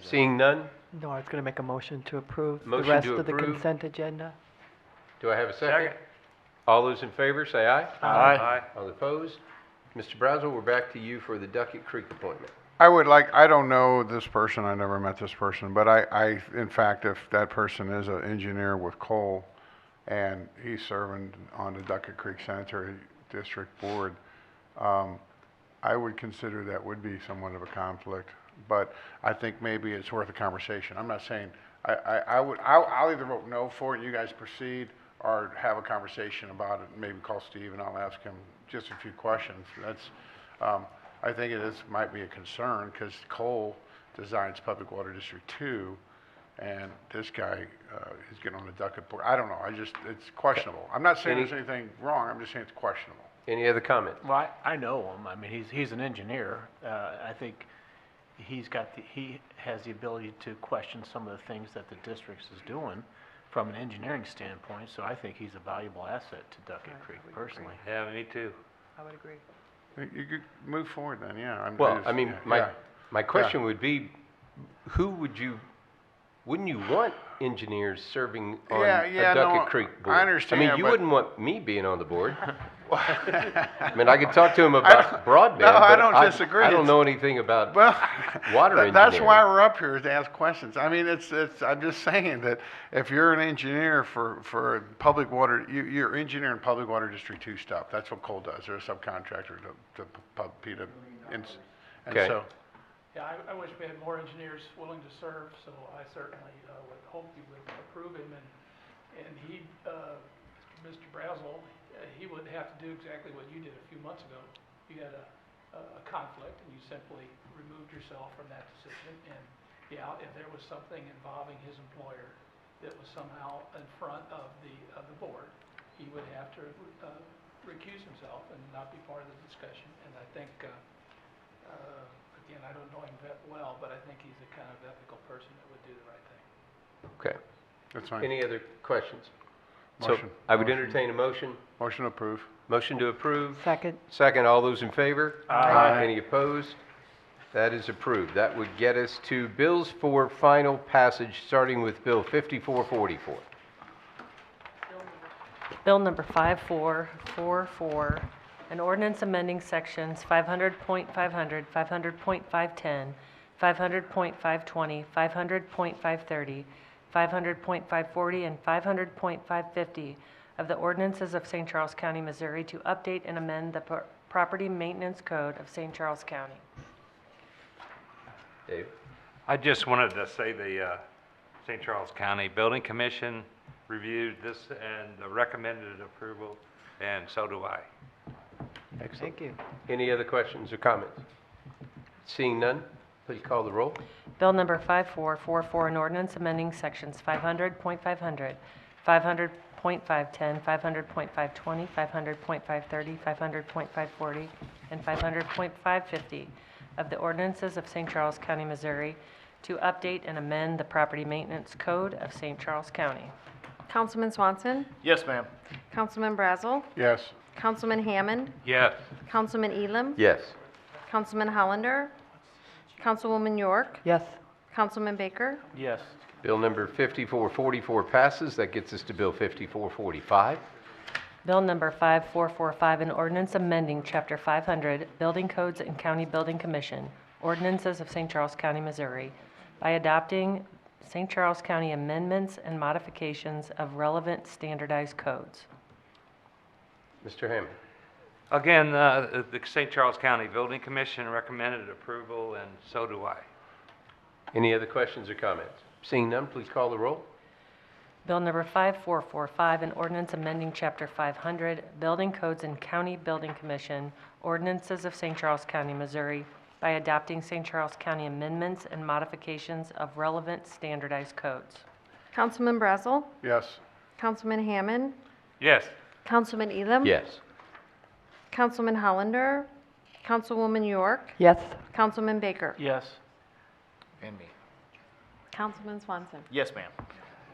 Seeing none, No, I was going to make a motion to approve the Motion rest to of the approve. consent agenda. do I have a second? Second. All those in favor, say aye. Aye. All opposed? Mr. Brazel, we're back to you for the Duckett Creek appointment. I don't know this person, I never met this person, but in fact, if that person is an engineer with coal and he's serving on the Duckett Creek Sanitary District Board, I would consider that would be somewhat of a conflict, but I think maybe it's worth a conversation. I'm not saying, I'll either vote no for it, you guys proceed, or have a conversation about it, maybe call Steve and I'll ask him just a few questions. I think might be a concern, because Cole designs Public Water District 2, and this guy is getting on the docket board. I don't know, it's questionable. I'm not saying there's anything wrong, I'm just saying it's questionable. Any other comment? Well, I know him. I mean, he's an engineer. I think he has the ability to question some of the things that the district is doing from an engineering standpoint, so I think he's a valuable asset to Duckett Creek personally. Yeah, me too. I would agree. You could move forward then, yeah. Well, I mean, my question would be, wouldn't you want engineers serving on a Duckett Creek board? I understand, I mean, you but- wouldn't want me being on the board. I mean, I could talk to him about broadband, No, I but don't disagree. I don't know anything about Well, water engineering. that's why we're up here, is to ask questions. I mean, I'm just saying that if you're an engineer for public water, you're engineering public water District 2 stuff. That's what Cole does. They're a subcontractor to PETA. And Okay. so, Yeah, I wish we had more engineers willing to serve, so I certainly would hope you would approve him, and he, Mr. Brazel, he would have to do exactly what you did a few months ago. You had a conflict, and you simply removed yourself from that decision, and yeah, if there was something involving his employer that was somehow in front of the board, he would have to recuse himself and not be part of the discussion, and I think, again, I don't know him that well, but I think he's the kind of ethical person that would do the right thing. Okay. that's fine. Any other questions? Motion. So I would Motion. entertain a motion. Motion to approve. Motion to approve. Second. Second, all those in favor? Aye. Any opposed? That is approved. That would get us to bills for final passage, starting with Bill 5444. Bill number 5444, an ordinance amending sections 500.500, 500.510, 500.520, 500.530, 500.540, and 500.550 of the ordinances of St. Charles County, Missouri to update and amend the Property Maintenance Code of St. Charles County. Dave? I just wanted to say the St. Charles County Building Commission reviewed this and recommended approval, and so do I. Excellent. Thank you. Any other questions or comments? Seeing none, please call the roll. Bill number 5444, an ordinance amending sections 500.500, 500.510, 500.520, 500.530, 500.540, and 500.550 of the ordinances of St. Charles County, Missouri to update and amend the Property Maintenance Code of St. Charles County. Councilman Swanson, Yes, ma'am. Councilman Brazel, Yes. Councilman Hammond, Yes. Councilman Elam, Yes. Councilman Hollander, Councilwoman York, Yes. Councilman Baker, Yes. Bill number 5444 passes. That gets us to Bill 5445. Bill number 5445, an ordinance amending Chapter 500, Building Codes and County Building Commission, ordinances of St. Charles County, Missouri, by adopting St. Charles County amendments and modifications of relevant standardized codes. Mr. Hammond? Again, the St. Charles County Building Commission recommended approval, and so do I. Any other questions or comments? Seeing none, please call the roll. Bill number 5445, an ordinance amending Chapter 500, Building Codes and County Building Commission, ordinances of St. Charles County, Missouri, by adopting St. Charles County amendments and modifications of relevant standardized codes. Councilman Brazel, Yes. Councilman Hammond, Yes. Councilman Elam, Yes. Councilman Hollander, Councilwoman York, Yes. Councilman Baker, Yes. And me. Councilman Swanson. Yes, ma'am.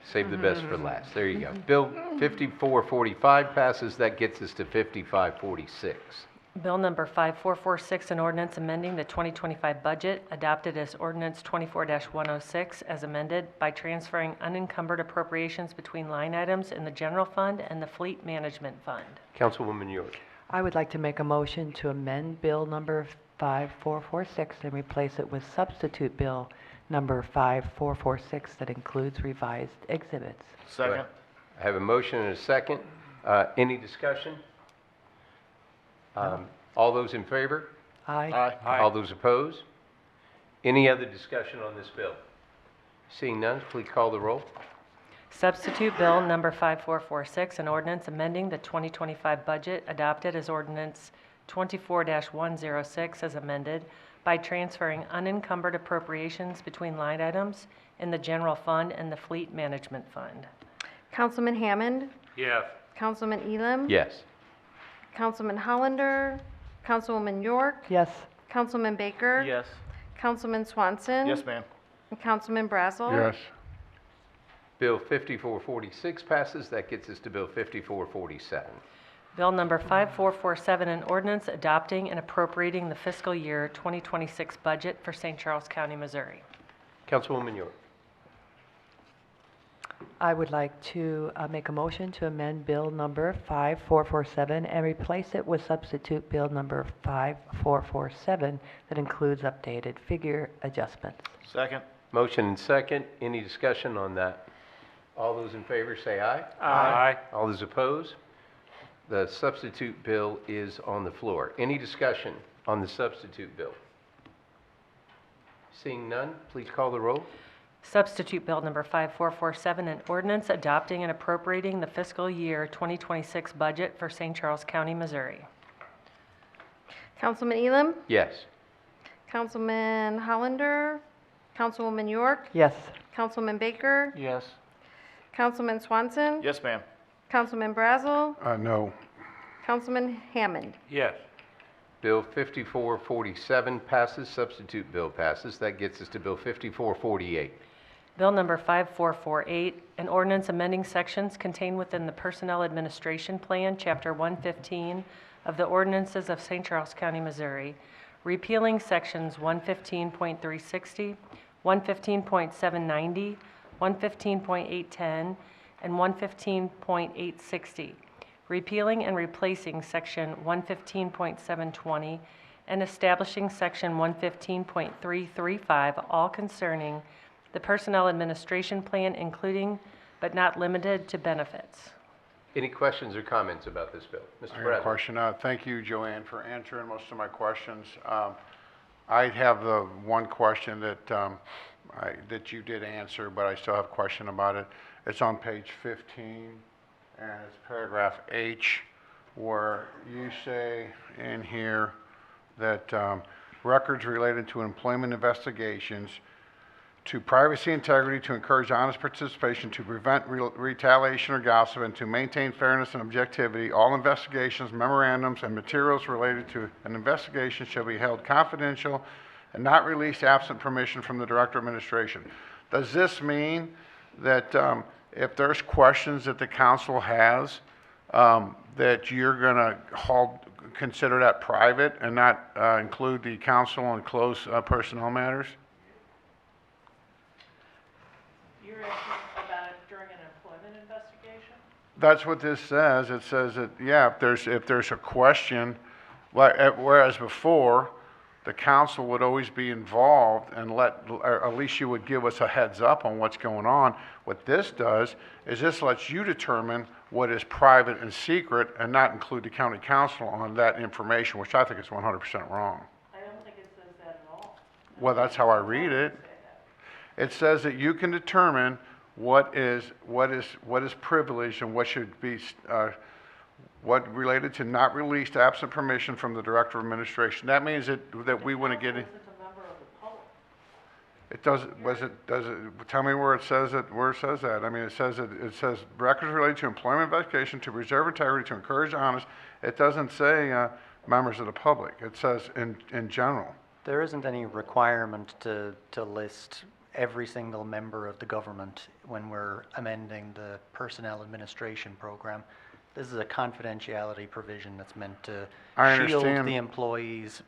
Save the best for last. There you go. Bill 5445 passes. That gets us to 5546. Bill number 5446, an ordinance amending the 2025 budget adopted as ordinance 24-106 as amended by transferring unencumbered appropriations between line items in the general fund and the fleet management fund. Councilwoman York. I would like to make a motion to amend Bill number 5446 and replace it with substitute Bill number 5446 that includes revised exhibits. Second. I have a motion and a second. Any discussion? All those in favor? Aye. Aye. All those opposed? Any other discussion on this bill? Seeing none, please call the roll. Substitute Bill Number 5446, an ordinance amending the 2025 budget adopted as Ordinance 24-106 as amended by transferring unencumbered appropriations between line items in the General Fund and the Fleet Management Fund. Councilman Hammond, Yes. Councilman Elam. Yes. Councilman Hollander, Councilwoman York. Yes. Councilman Baker. Yes. Councilman Swanson. Yes, ma'am. And Councilman Brazel. Yes. Bill 5446 passes. That gets us to Bill 5447. Bill Number 5447, an ordinance adopting and appropriating the fiscal year 2026 budget for St. Charles County, Missouri. Councilwoman York. I would like to make a motion to amend Bill number 5447 and replace it with substitute Bill number 5447 that includes updated figure adjustments. Second. Motion and second. Any discussion on that? All those in favor say aye. Aye. All those opposed? The substitute bill is on the floor. Any discussion on the substitute bill? Seeing none, please call the roll. Substitute Bill Number 5447, an ordinance adopting and appropriating the fiscal year 2026 budget for St. Charles County, Missouri. Councilman Elam. Yes. Councilman Hollander, Councilwoman York. Yes. Councilman Baker. Yes. Councilman Swanson. Yes, ma'am. Councilman Brazel. No. Councilman Hammond. Yes. Bill 5447 passes. Substitute bill passes. That gets us to Bill 5448. Bill Number 5448, an ordinance amending sections contained within the Personnel Administration Plan, Chapter 115 of the Ordinances of St. Charles County, Missouri, repealing Sections 115.360, 115.790, 115.810, and 115.860, repealing and replacing Section 115.720, and establishing Section 115.335, all concerning the Personnel Administration Plan, including but not limited to benefits. Any questions or comments about this bill? Mr. I got a Bradley. question. Thank you, Joanne, for answering most of my questions. I have the one question that, that you did answer, but I still have a question about it. It's on page 15, and it's paragraph H, where you say in here that records related to employment investigations, to privacy integrity, to encourage honest participation, to prevent retaliation or gossip, and to maintain fairness and objectivity. All investigations, memorandums, and materials related to an investigation shall be held confidential and not released absent permission from the Director of Administration. Does this mean that if there's questions that the council has, that you're going to consider that private and not include the council in close personnel matters? You're asking about it during an employment investigation? That's what this says. It says that, yeah, if there's a question, whereas before, the council would always be involved and or at least you would give us a heads up on what's going on. What this does is this lets you determine what is private and secret and not include the county council on that information, which I think is 100% wrong. I don't think it says that at all. Well, that's how I read it. It says that you can determine what is privileged and what should be, what related to not released absent permission from the Director of Administration. That means that we want to get in. It does it, tell me where it says that, I mean, it says records related to employment investigation, to preserve integrity, to encourage honest. It doesn't say members of the public. It says in general. There isn't any requirement to list every single member of the government when we're amending the personnel administration program. This is a confidentiality provision that's meant to shield the employees'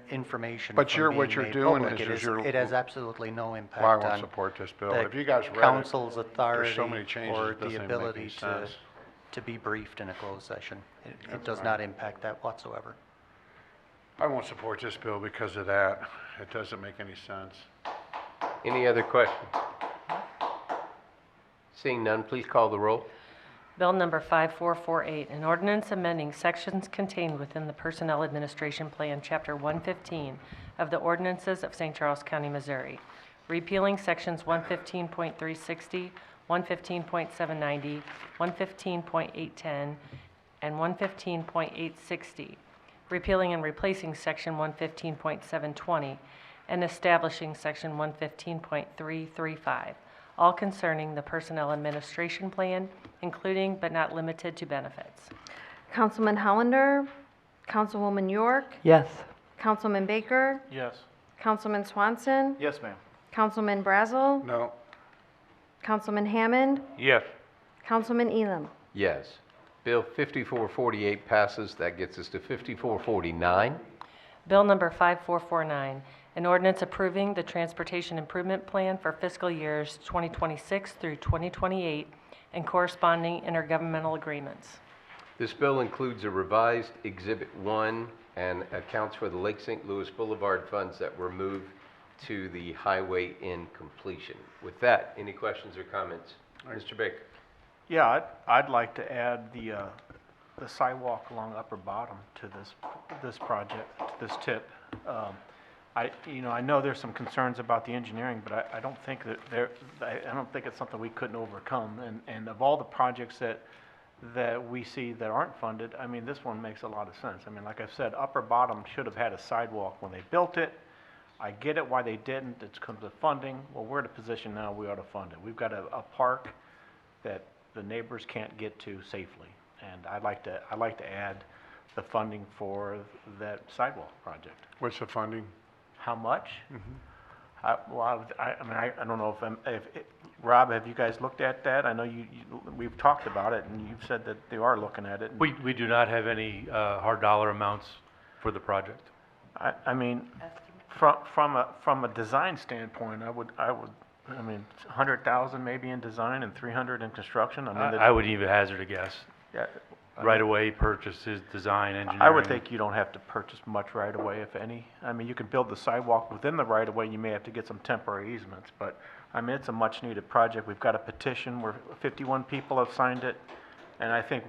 information from being what you're made doing public. is It has absolutely no impact Well, I won't on support this bill. the If you guys read it, council's authority there's so many changes, or it doesn't the even make any ability sense. to be briefed in a closed session. It does not impact that whatsoever. I won't support this bill because of that. It doesn't make any sense. Any other questions? Seeing none, please call the roll. Bill Number 5448, an ordinance amending sections contained within the Personnel Administration Plan, Chapter 115 of the Ordinances of St. Charles County, Missouri, repealing Sections 115.360, 115.790, 115.810, and 115.860, repealing and replacing Section 115.720, and establishing Section 115.335, all concerning the Personnel Administration Plan, including but not limited to benefits. Councilman Hollander, Councilwoman York, Yes. Councilman Baker, Yes. Councilman Swanson, Yes, ma'am. Councilman Brazel, No. Councilman Hammond, Yes. Councilman Elam. Yes. Bill 5448 passes. That gets us to 5449. Bill number 5449, an ordinance approving the Transportation Improvement Plan for fiscal years 2026 through 2028 and corresponding intergovernmental agreements. This bill includes a revised Exhibit 1 and accounts for the Lake St. Louis Boulevard funds that were moved to the highway in completion. With that, any questions or comments? Mr. Baker? Yeah, I'd like to add the sidewalk along Upper Bottom to this project, to this tip. I know there's some concerns about the engineering, but I don't think that I don't think it's something we couldn't overcome. And of all the projects that we see that aren't funded, I mean, this one makes a lot of sense. I mean, like I said, Upper Bottom should have had a sidewalk when they built it. I get it why they didn't. It's because of funding. Well, we're in a position now we ought to fund it. We've got a park that the neighbors can't get to safely, and I'd like to add the funding for that sidewalk project. What's the funding? How much? I don't know if Rob, have you guys looked at that? I know we've talked about it, and you've said that they are looking at it. And We do not have any hard dollar amounts for the project. I mean, from a design standpoint, I mean, 100,000 maybe in design and 300 in construction. I mean, I would even hazard a guess. Yeah, Right away purchases, design, engineering. I would think you don't have to purchase much right away, if any. I mean, you could build the sidewalk within the right of way. You may have to get some temporary easements, but I mean, it's a much needed project. We've got a petition where 51 people have signed it, and I think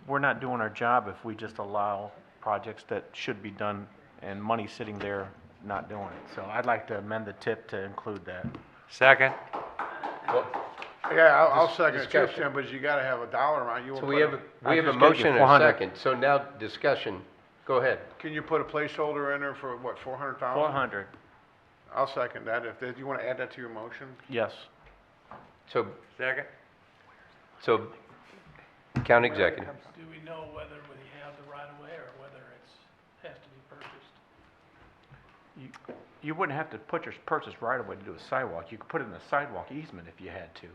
we're not doing our job if we just allow projects that should be done and money sitting there not doing it. So I'd like to amend the tip to include that. Second? Yeah, I'll second it, discussion. Tim, but you gotta have a dollar amount. You So will we put have a- a just gave motion you and a 400. second. So now discussion. Go ahead. Can you put a placeholder in there for, what, 400,000? 400, I'll second that. If you wanna add that to your motion? yes. So, Second? County Executive. Do we know whether we have the right of way or whether has to be purchased? You wouldn't have to purchase right of way to do a sidewalk. You could put it in a sidewalk easement if you had to,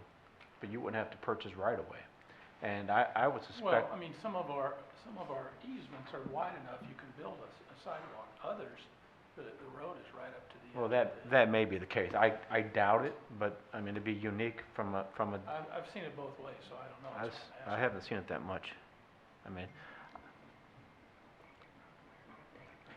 but you wouldn't have to purchase right of way. And I would Well, suspect, I mean, some of our easements are wide enough, you can build a sidewalk. Others, the road is right up to the. well, that may be the case. I doubt it, but I mean, it'd be unique from a, I've seen it both ways, so I don't know. That's what I'm I asking. haven't seen it that much. I mean,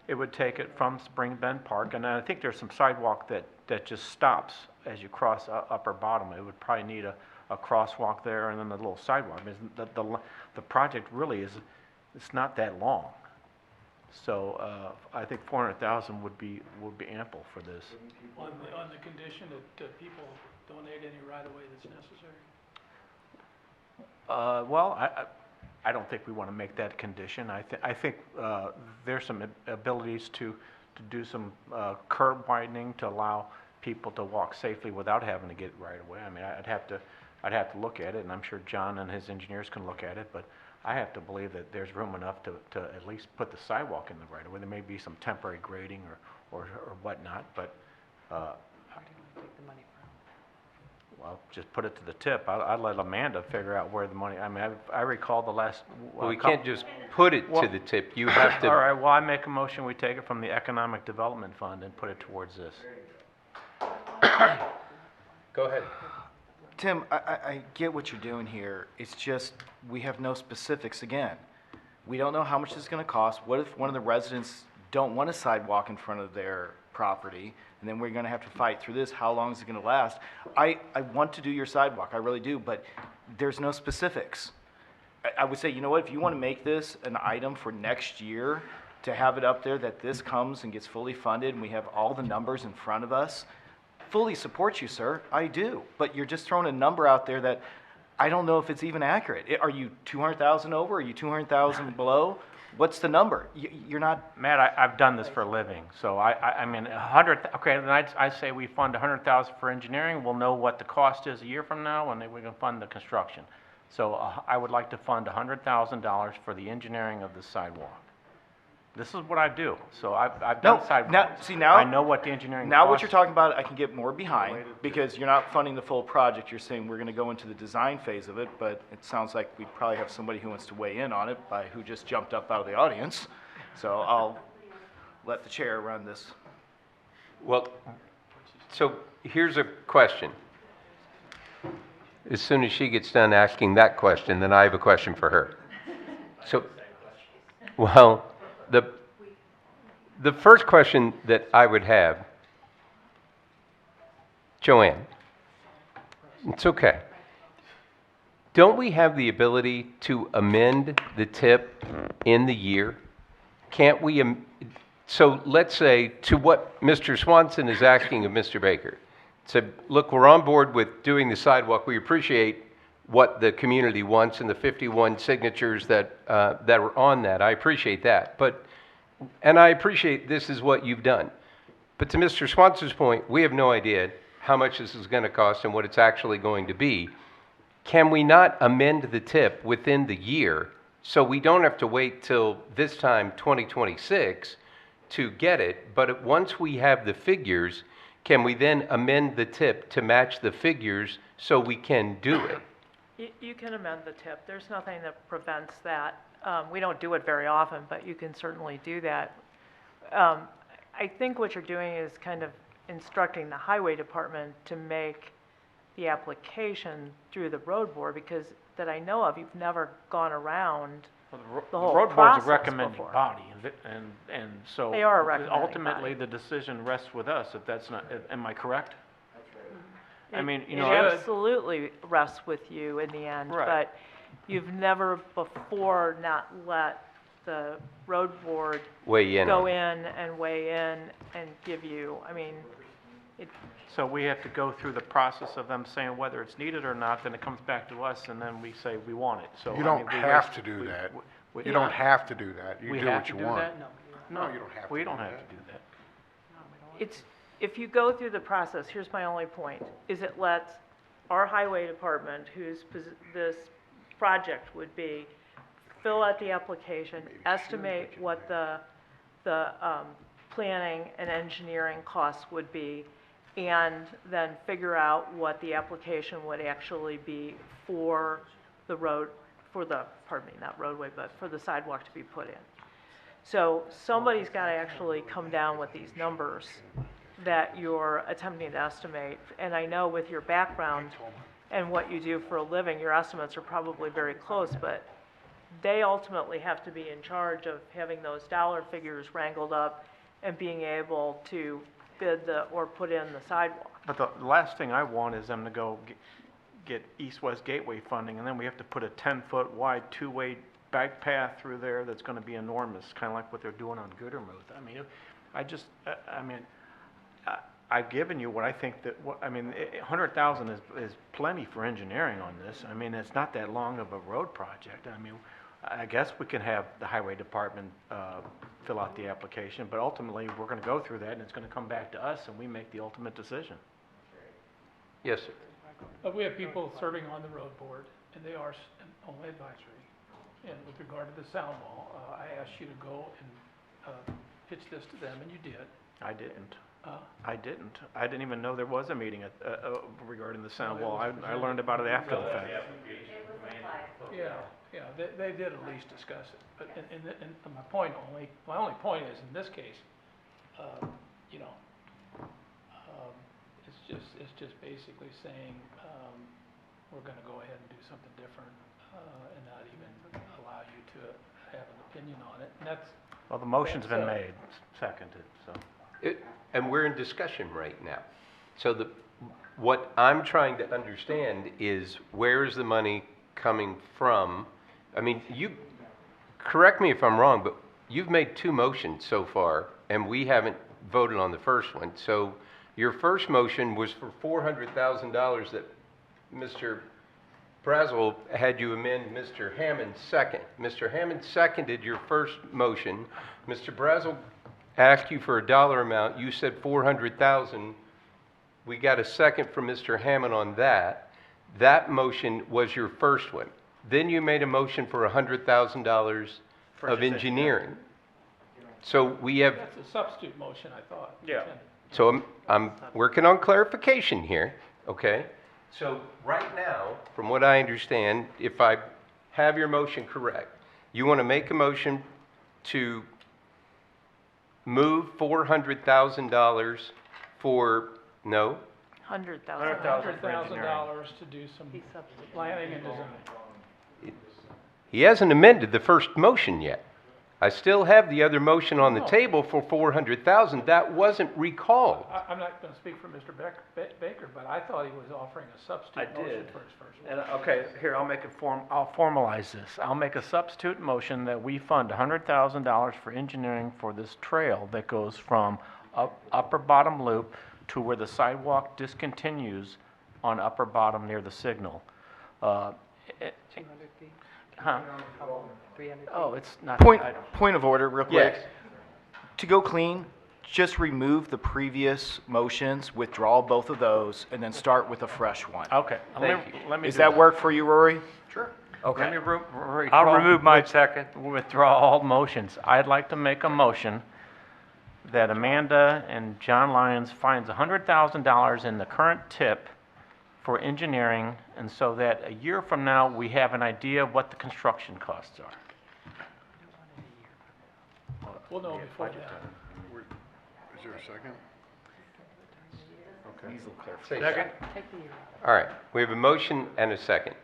it would take it from Spring Bend Park, and I think there's some sidewalk that just stops as you cross Upper Bottom. It would probably need a crosswalk there and then a little sidewalk. I mean, the project really it's not that long. So, I think 400,000 would be ample for this. On the condition that people donate any right of way that's necessary? Well, I don't think we want to make that a condition. I think there's some abilities to do some curb widening to allow people to walk safely without having to get right away. I mean, I'd have to look at it, and I'm sure John and his engineers can look at it, but I have to believe that there's room enough to at least put the sidewalk in the right of way. There may be some temporary grading or whatnot, but well, just put it to the tip. I'd let Amanda figure out where the money, I mean, I recall the last. Well, we can't just put it to the tip. You have to. All right, well, I make a motion, we take it from the Economic Development Fund and put it towards this. Go ahead. Tim, I get what you're doing here. It's just, we have no specifics again. We don't know how much it's gonna cost. What if one of the residents don't want a sidewalk in front of their property? And then we're gonna have to fight through this. How long is it gonna last? I want to do your sidewalk, I really do, but there's no specifics. I would say, you know what, if you wanna make this an item for next year, to have it up there that this comes and gets fully funded, and we have all the numbers in front of us, fully support you, sir. I do. But you're just throwing a number out there that I don't know if it's even accurate. Are you 200,000 over? Are you 200,000 below? What's the number? You're not. Matt, I've done this for a living, so I mean, 100, okay, then I say we fund 100,000 for engineering, we'll know what the cost is a year from now, and then we can fund the construction. So I would like to fund $100,000 for the engineering of the sidewalk. This is what I do, so I've done sidewalks. I know what the engineering Now what costs. you're talking about, I can get more behind, because you're not funding the full project. You're saying we're gonna go into the design phase of it, but it sounds like we probably have somebody who wants to weigh in on it who just jumped up out of the audience. So I'll let the chair run this. Well, so here's a question. As soon as she gets done asking that question, then I have a question for her. So, well, the first question that I would have, Joanne, it's okay. Don't we have the ability to amend the tip in the year? Can't we, so let's say to what Mr. Swanson is asking of Mr. Baker. Say, look, we're on board with doing the sidewalk. We appreciate what the community wants and the 51 signatures that were on that. I appreciate that. And I appreciate this is what you've done. But to Mr. Swanson's point, we have no idea how much this is going to cost and what it's actually going to be. Can we not amend the tip within the year so we don't have to wait till this time, 2026, to get it? But once we have the figures, can we then amend the tip to match the figures so we can do it? You can amend the tip. There's nothing that prevents that. We don't do it very often, but you can certainly do that. I think what you're doing is kind of instructing the highway department to make the application through the road board, because that I know of, you've never gone around the whole road board's process a recommending before. body, and so. They are a recommending ultimately, the decision rests with us, if that's not, am I correct? I mean, you It know. absolutely rests with you in the end, Right. but you've never before not let the road board Weigh in go on it. in and weigh in and give you, I mean, So we have to go through the process of them saying whether it's needed or not, then it comes back to us, and then we say we want it, so. You I don't mean, we have waste- to do that. we- You don't have to do that. You We do have what to you do want. that? No, you don't have to We do don't have that. to do that. it's, if you go through the process, here's my only point, is it lets our highway department, this project would be, fill out the application, estimate what the planning and engineering costs would be, and then figure out what the application would actually be for the road, pardon me, not roadway, but for the sidewalk to be put in. So somebody's got to actually come down with these numbers that you're attempting to estimate. And I know with your background and what you do for a living, your estimates are probably very close, but they ultimately have to be in charge of having those dollar figures wrangled up and being able to bid or put in the sidewalk. But the last thing I want is them to go get east-west gateway funding, and then we have to put a 10-foot wide two-way bike path through there that's gonna be enormous, kinda like what they're doing on Goodermuth. I mean, I've given you what I think that, 100,000 is plenty for engineering on this. I mean, it's not that long of a road project. I mean, I guess we can have the highway department fill out the application, but ultimately, we're gonna go through that, and it's gonna come back to us, and we make the ultimate decision. Yes, sir. But we have people serving on the road board, and they are only advisory. And with regard to the sound wall, I asked you to go and pitch this to them, and you did. I didn't. I didn't even know there was a meeting regarding the sound wall. I learned about it after the fact. Yeah, they did at least discuss it. But and my only point is, in this case, you know, it's just basically saying, we're gonna go ahead and do something different, and not even allow you to have an opinion on it. And that's. Well, the motion's been made, seconded, so. And we're in discussion right now. So what I'm trying to understand is, where is the money coming from? I mean, correct me if I'm wrong, but you've made two motions so far, and we haven't voted on the first one. So Your first motion was for $400,000 that Mr. Brazel had you amend Mr. Hammond's second. Mr. Hammond seconded your first motion. Mr. Brazel asked you for a dollar amount. You said 400,000. We got a second from Mr. Hammond on that. That motion was your first one. Then you made a motion for $100,000 of engineering. So we have, That's a substitute motion, I thought. Yeah. so I'm working on clarification here, okay? So right now, from what I understand, if I have your motion correct, you want to make a motion to move $400,000 for, no? $100,000. $100,000 to do some planning and design. He hasn't amended the first motion yet. I still have the other motion on the table for 400,000. That wasn't recalled. I'm not going to speak for Mr. Baker, but I thought he was offering a substitute motion for his first one. And, okay, here, I'll formalize this. I'll make a substitute motion that we fund $100,000 for engineering for this trail that goes from upper bottom loop to where the sidewalk discontinues on upper bottom near the signal. 200 feet? Huh? 300 feet? Oh, it's not. Point of order, real quick. Yes. To go clean, just remove the previous motions, withdraw both of those, and then start with a fresh one. Okay. Let me Does do that work for you, Rory? Sure. Okay. Let me I'll remove my second. Withdraw all motions. I'd like to make a motion that Amanda and John Lyons finds $100,000 in the current tip for engineering, and so that a year from now, we have an idea of what the construction costs are. We'll know before that. Is there a second? Second. All right, we have a motion and a second.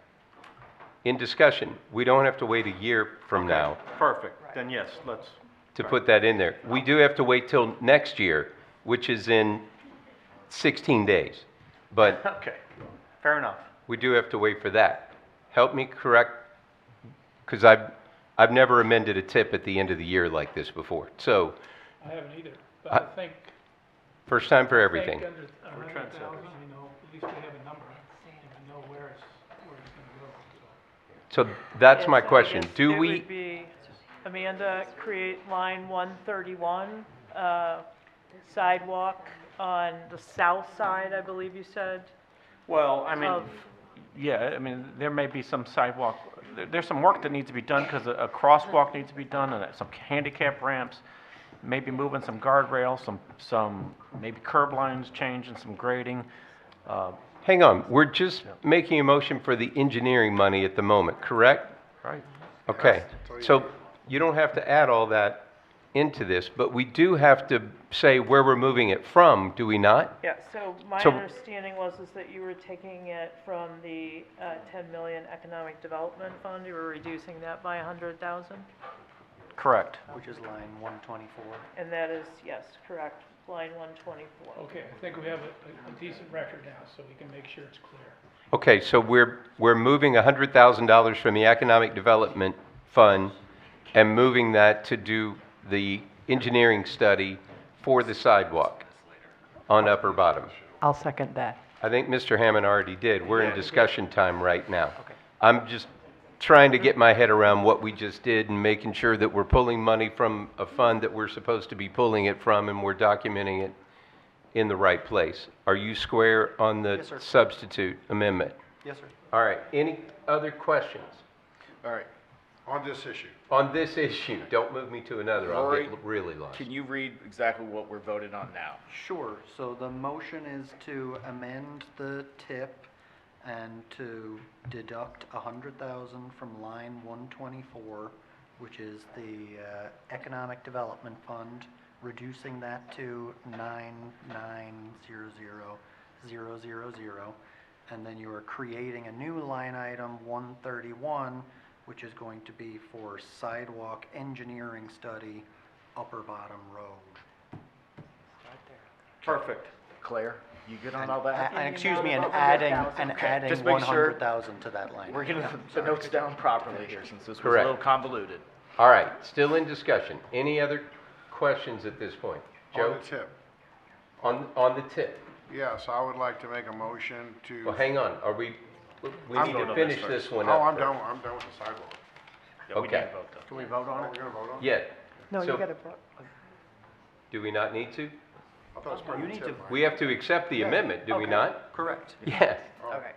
In discussion, we don't have to wait a year from now Perfect. Then yes, let's. to put that in there. We do have to wait till next year, which is in 16 days. But Okay, fair enough. we do have to wait for that. Help me correct, because I've never amended a tip at the end of the year like this before. So, I haven't either, but I think. first time for I everything. think under 100,000, we know, at least we have a number, and we know where it's going to go. So that's Yes, my and I question. guess Do it we, would be, Amanda, create line 131, sidewalk on the south side, I believe you said. Well, I mean, Of- yeah, I mean, there may be some sidewalk, there's some work that needs to be done because a crosswalk needs to be done and some handicap ramps, maybe moving some guardrails, some maybe curb lines change and some grading. hang on, we're just making a motion for the engineering money at the moment, correct? Right. Okay, so you don't have to add all that into this, but we do have to say where we're moving it from, do we not? Yeah, so my So- understanding was is that you were taking it from the 10 million Economic Development Fund, you were reducing that by 100,000? Correct. Which is line 124. And that is, yes, correct, line 124. Okay, I think we have a decent record now, so we can make sure it's clear. Okay, so we're moving $100,000 from the Economic Development Fund and moving that to do the engineering study for the sidewalk on upper bottom. I'll second that. I think Mr. Hammond already did. We're in discussion time right now. I'm just trying to get my head around what we just did and making sure that we're pulling money from a fund that we're supposed to be pulling it from and we're documenting it in the right place. Are you square on the Yes, sir. substitute amendment? Yes, sir. All right, any other questions All right, on this issue. on this issue? Don't move me to another, I'll Rory, get really lost. Can you read exactly what we're voting on now? Sure, so the motion is to amend the tip and to deduct 100,000 from line 124, which is the Economic Development Fund, reducing that to 9900000, and then you are creating a new line item 131, which is going to be for sidewalk engineering study, upper bottom road. Perfect. Claire, you good on all that? And excuse me, and adding Okay, just make sure 100,000 to that line. we're getting the notes down properly here since this was a Correct. little convoluted. All right, still in discussion. Any other questions at this point? On Joe? the tip. On the tip. Yes, I would like to make a motion to. Well, hang on, we I'm need going to on finish first. this one Oh, up I'm first. done, I'm done with the sidewalk. Okay. Can we vote on it? We're gonna vote on it? Yeah. No, So- you gotta, Do we not need to? I thought it was part of the tip, right? We have to accept the amendment, do we not? Correct. Yeah. okay.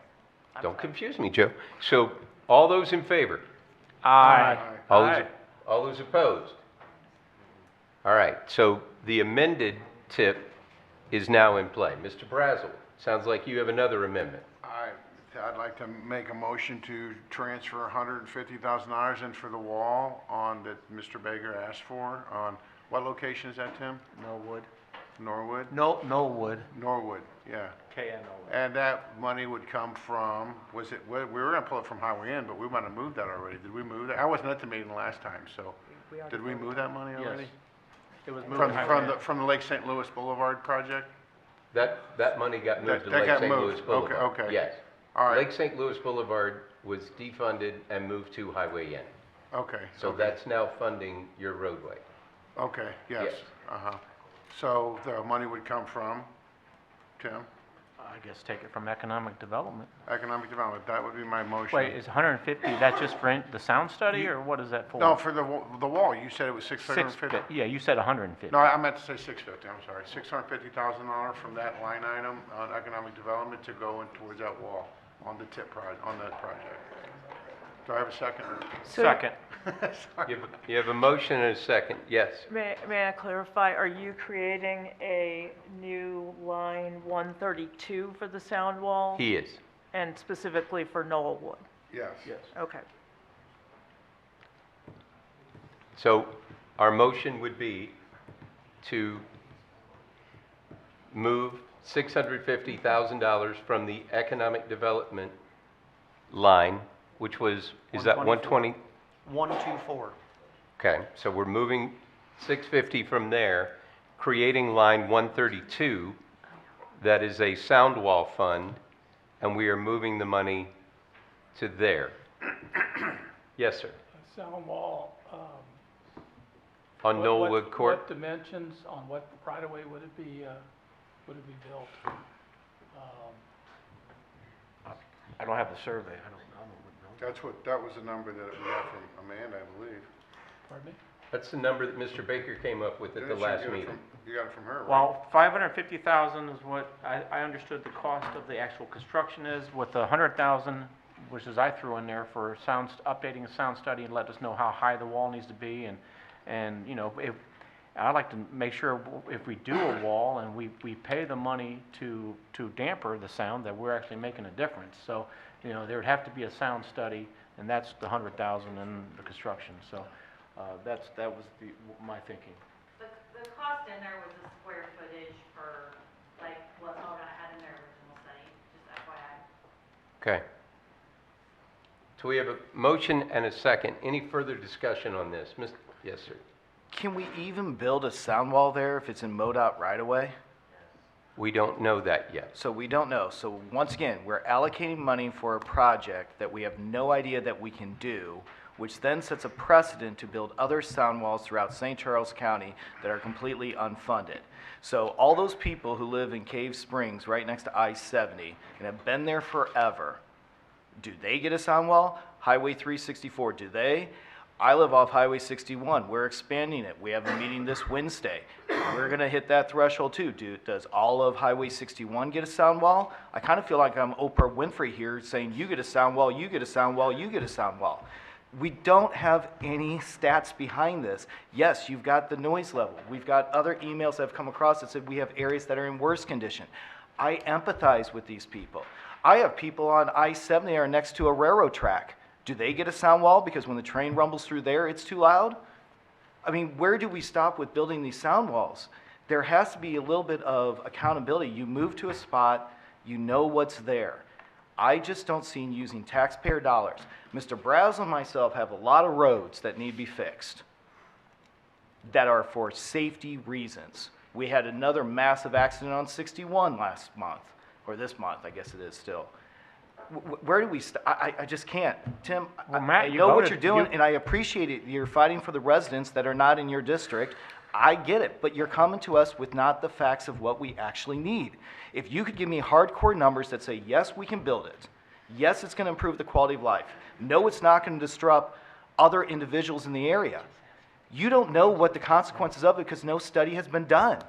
Don't confuse me, Joe. So, all those in favor? Aye. All those opposed? All right, so the amended tip is now in play. Mr. Brazel, sounds like you have another amendment. I'd like to make a motion to transfer $150,000 in for the wall on that Mr. Baker asked for on, what location is that, Tim? Norwood. Norwood? Norwood. Norwood, yeah. KNOwood. And that money would come from, we were gonna pull it from Highway Inn, but we might have moved that already. Did we move that? I wasn't at the meeting last time, so, did we move that money already? It was moved From, to Highway Inn. from the Lake St. Louis Boulevard project? That money got moved to That Lake got St. moved. Louis Boulevard. Okay. Yes. All right. Lake St. Louis Boulevard was defunded and moved to Highway Inn. Okay. So okay. that's now funding your roadway. Okay, yes. Yes. Uh-huh. So the money would come from, Tim, I guess take it from economic development. economic development. That would be my motion. Wait, is 150, that's just for the sound study, or what is that for? No, for the wall, you said it was 650? Yeah, you said 150. No, I meant to say 650, I'm sorry. $650,000 from that line item on economic development to go in towards that wall on the tip on that project. Do I have a second? Second. Sorry. You have a motion and a second, yes. May I clarify, are you creating a new line 132 for the sound wall? He is. And specifically for Knollwood? Yes. Okay. So our motion would be to move $650,000 from the economic development line, which was, is that 120? 124. Okay, so we're moving 650 from there, creating line 132, that is a sound wall fund, and we are moving the money to there. Yes, sir. Sound wall, On Knollwood Court? What dimensions, on what right of way would it be built? I don't have the survey, I don't know. That was the number that we got from Amanda, I believe. Pardon me? That's the number that Mr. Baker came up with at the Didn't you last get it meeting. You got it from her, right? Well, 550,000 is what I understood the cost of the actual construction is, with the 100,000, which is I threw in there for updating a sound study and let us know how high the wall needs to be, and you know, I'd like to make sure if we do a wall and we pay the money to damper the sound, that we're actually making a difference. So, you know, there would have to be a sound study, and that's the 100,000 in the construction. So, that was my thinking. The cost in there was the square footage for, like, what Mona had in their original study, just FYI. Okay. So we have a motion and a second. Any further discussion on this? Yes, sir. Can we even build a sound wall there if it's in MoDOT right away? We don't know that yet. So we don't know. So once again, we're allocating money for a project that we have no idea that we can do, which then sets a precedent to build other sound walls throughout St. Charles County that are completely unfunded. So all those people who live in Cave Springs right next to I-70 and have been there forever, do they get a sound wall? Highway 364, do they? I live off Highway 61. We're expanding it. We have a meeting this Wednesday. We're going to hit that threshold too. Does all of Highway 61 get a sound wall? I kind of feel like I'm Oprah Winfrey here saying, you get a sound wall, you get a sound wall, you get a sound wall. We don't have any stats behind this. Yes, you've got the noise level. We've got other emails that have come across that said we have areas that are in worse condition. I empathize with these people. I have people on I-70 that are next to a railroad track. Do they get a sound wall because when the train rumbles through there, it's too loud? I mean, where do we stop with building these sound walls? There has to be a little bit of accountability. You move to a spot, you know what's there. I just don't see using taxpayer dollars. Mr. Brazel and myself have a lot of roads that need to be fixed that are for safety reasons. We had another massive accident on 61 last month, or this month, I guess it is still. Where do we I just can't. Tim, Well, Matt, I you know what voted- you're doing, you- and I appreciate it. You're fighting for the residents that are not in your district. I get it, but you're coming to us with not the facts of what we actually need. If you could give me hardcore numbers that say, yes, we can build it, yes, it's going to improve the quality of life, no, it's not going to disrupt other individuals in the area. You don't know what the consequences of it because no study has been done.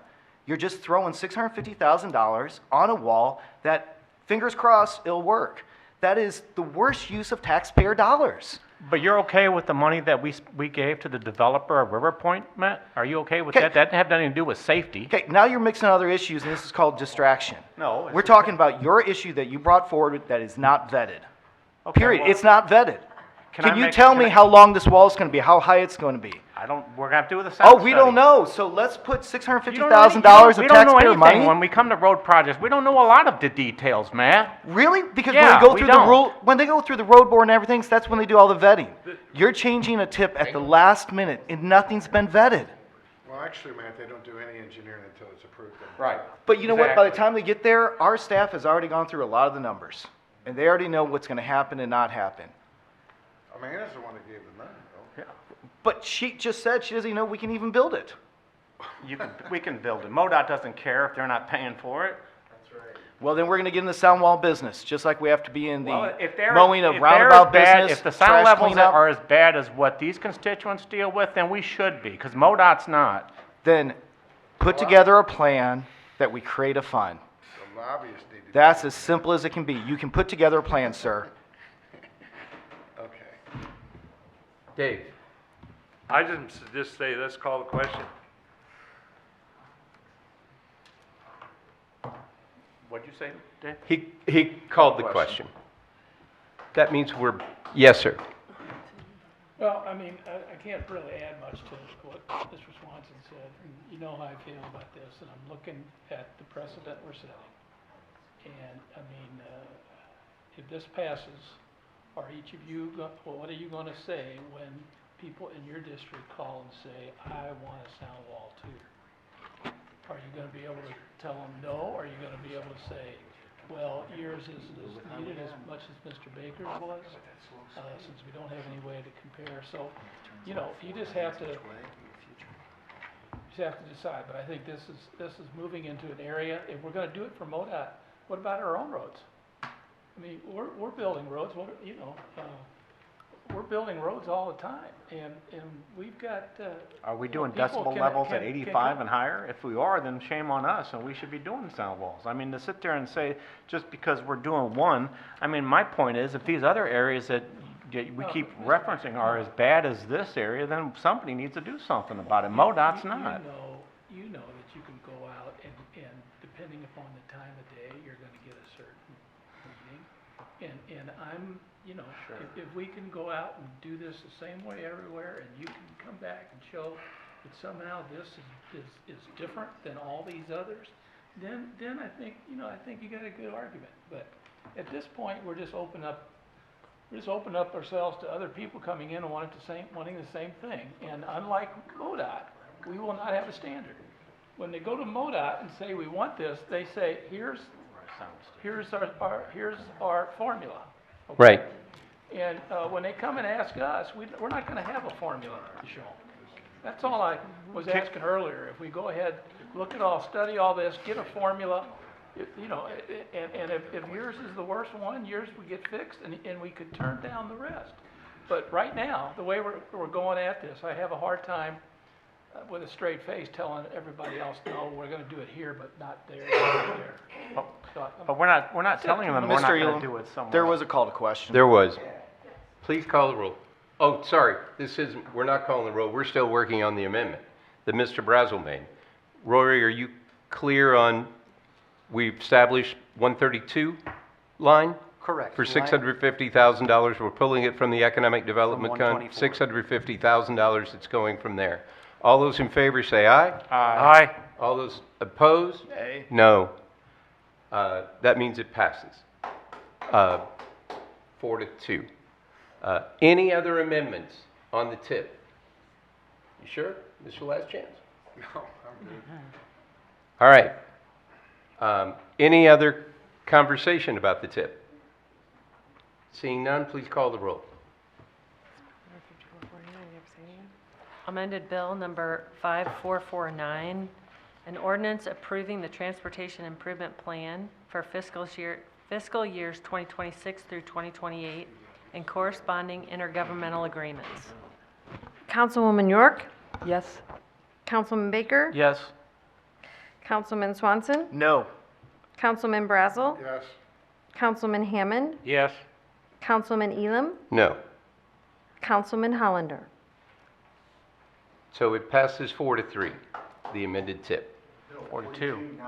You're just throwing $650,000 on a wall that, fingers crossed, it'll work. That is the worst use of taxpayer dollars. But you're okay with the money that we gave to the developer of River Point, Matt? Are you okay with that? That didn't have nothing to do with safety. Okay, now you're mixing other issues, and this is called distraction. No. We're talking about your issue that you brought forward that is not vetted. Okay, Period. well, It's not vetted. Can I Can you make- tell can me I- how long this wall is going to be, how high it's going to be? We're gonna have to do the sound Oh, we study. don't know. So let's put You $650,000 we of don't know taxpayer anything money. when we come to road projects. We don't know a lot of the details, Matt. Really? Because Yeah, when we go we through don't. the rule, when they go through the road board and everything, that's when they do all the vetting. You're changing a tip at the last minute, and nothing's been vetted. Well, actually, Matt, they don't do any engineering until it's approved. Right. But you know what? By the time they get there, our staff has already gone through a lot of the numbers, and they already know what's going to happen and not happen. Amanda's the one that gave the money, though. But she just said she doesn't even know we can even build it. We can build it. MoDOT doesn't care if they're not paying for it. Well, then we're going to get in the sound wall business, just like we have to be in the Well, if they're- mowing of if they're roundabout as bad- business, If the sound trash levels cleanup. are as bad as what these constituents deal with, then we should be, because MoDOT's not. Then put together a plan that we create a fund. The lobbyists need to. That's as simple as it can be. You can put together a plan, sir. Okay. Dave? I just say, let's call the question. What'd you say, Dave? He called the question. That means we're, yes, sir. Well, I mean, I can't really add much to what Mr. Swanson said. You know how I feel about this, and I'm looking at the precedent we're setting. And, I mean, if this passes, are each of you, what are you gonna say when people in your district call and say, I want a sound wall too? Are you gonna be able to tell them no, or are you gonna be able to say, well, yours isn't as needed as much as Mr. Baker's was, since we don't have any way to compare. So, you know, you just have to decide. But I think this is moving into an area, if we're gonna do it for MoDOT, what about our own roads? I mean, we're building roads, you know, we're building roads all the time, and we've got, Are we doing people decibel can- levels can- at can 85 come- and higher? If we are, then shame on us, and we should be doing sound walls. I mean, to sit there and say, just because we're doing one, I mean, my point is, if these other areas that we keep referencing are as bad as this area, then somebody needs to do something about it. MoDOT's not. You know that you can go out and depending upon the time of day, you're gonna get a certain meeting. And I'm, you know, if we can go out and do this the same way everywhere, and you can come back and show that somehow this is different than all these others, then I think, you know, I think you got a good argument. But at this point, we're just opening up ourselves to other people coming in and wanting the same thing. And unlike MoDOT, we will not have a standard. When they go to MoDOT and say we want this, they say, here's our formula. Okay? Right. And when they come and ask us, we're not going to have a formula to show them. That's all I was asking earlier. If we go ahead, look at all, study all this, get a formula, you know, and if yours is the worst one, yours would get fixed, and we could turn down the rest. But right now, the way we're going at this, I have a hard time with a straight face telling everybody else, no, we're going to do it here, but not there, not there. But we're not telling them we're not going to do it somewhere. There was a call to question. There was. Please call the roll. Oh, sorry, we're not calling the roll. We're still working on the amendment that Mr. Brazel made. Rory, are you clear on, we've established 132 line? Correct. For $650,000, we're pulling it from the economic development fund. $650,000, it's going from there. All those in favor say aye. Aye. All those opposed? Nay. No. That means it passes. 4-2. Any other amendments on the tip? You sure? This is your last chance. No, I'm good. All right. Any other conversation about the tip? Seeing none, please call the roll. Amended Bill Number 5449, an ordinance approving the Transportation Improvement Plan for fiscal years 2026 through 2028 and corresponding intergovernmental agreements. Councilwoman York? Yes? Councilman Baker? Yes. Councilman Swanson? No. Councilman Brazel? Yes. Councilman Hammond? Yes. Councilman Elam? No. Councilman Hollander? So it passes 4-3, the amended tip. 42.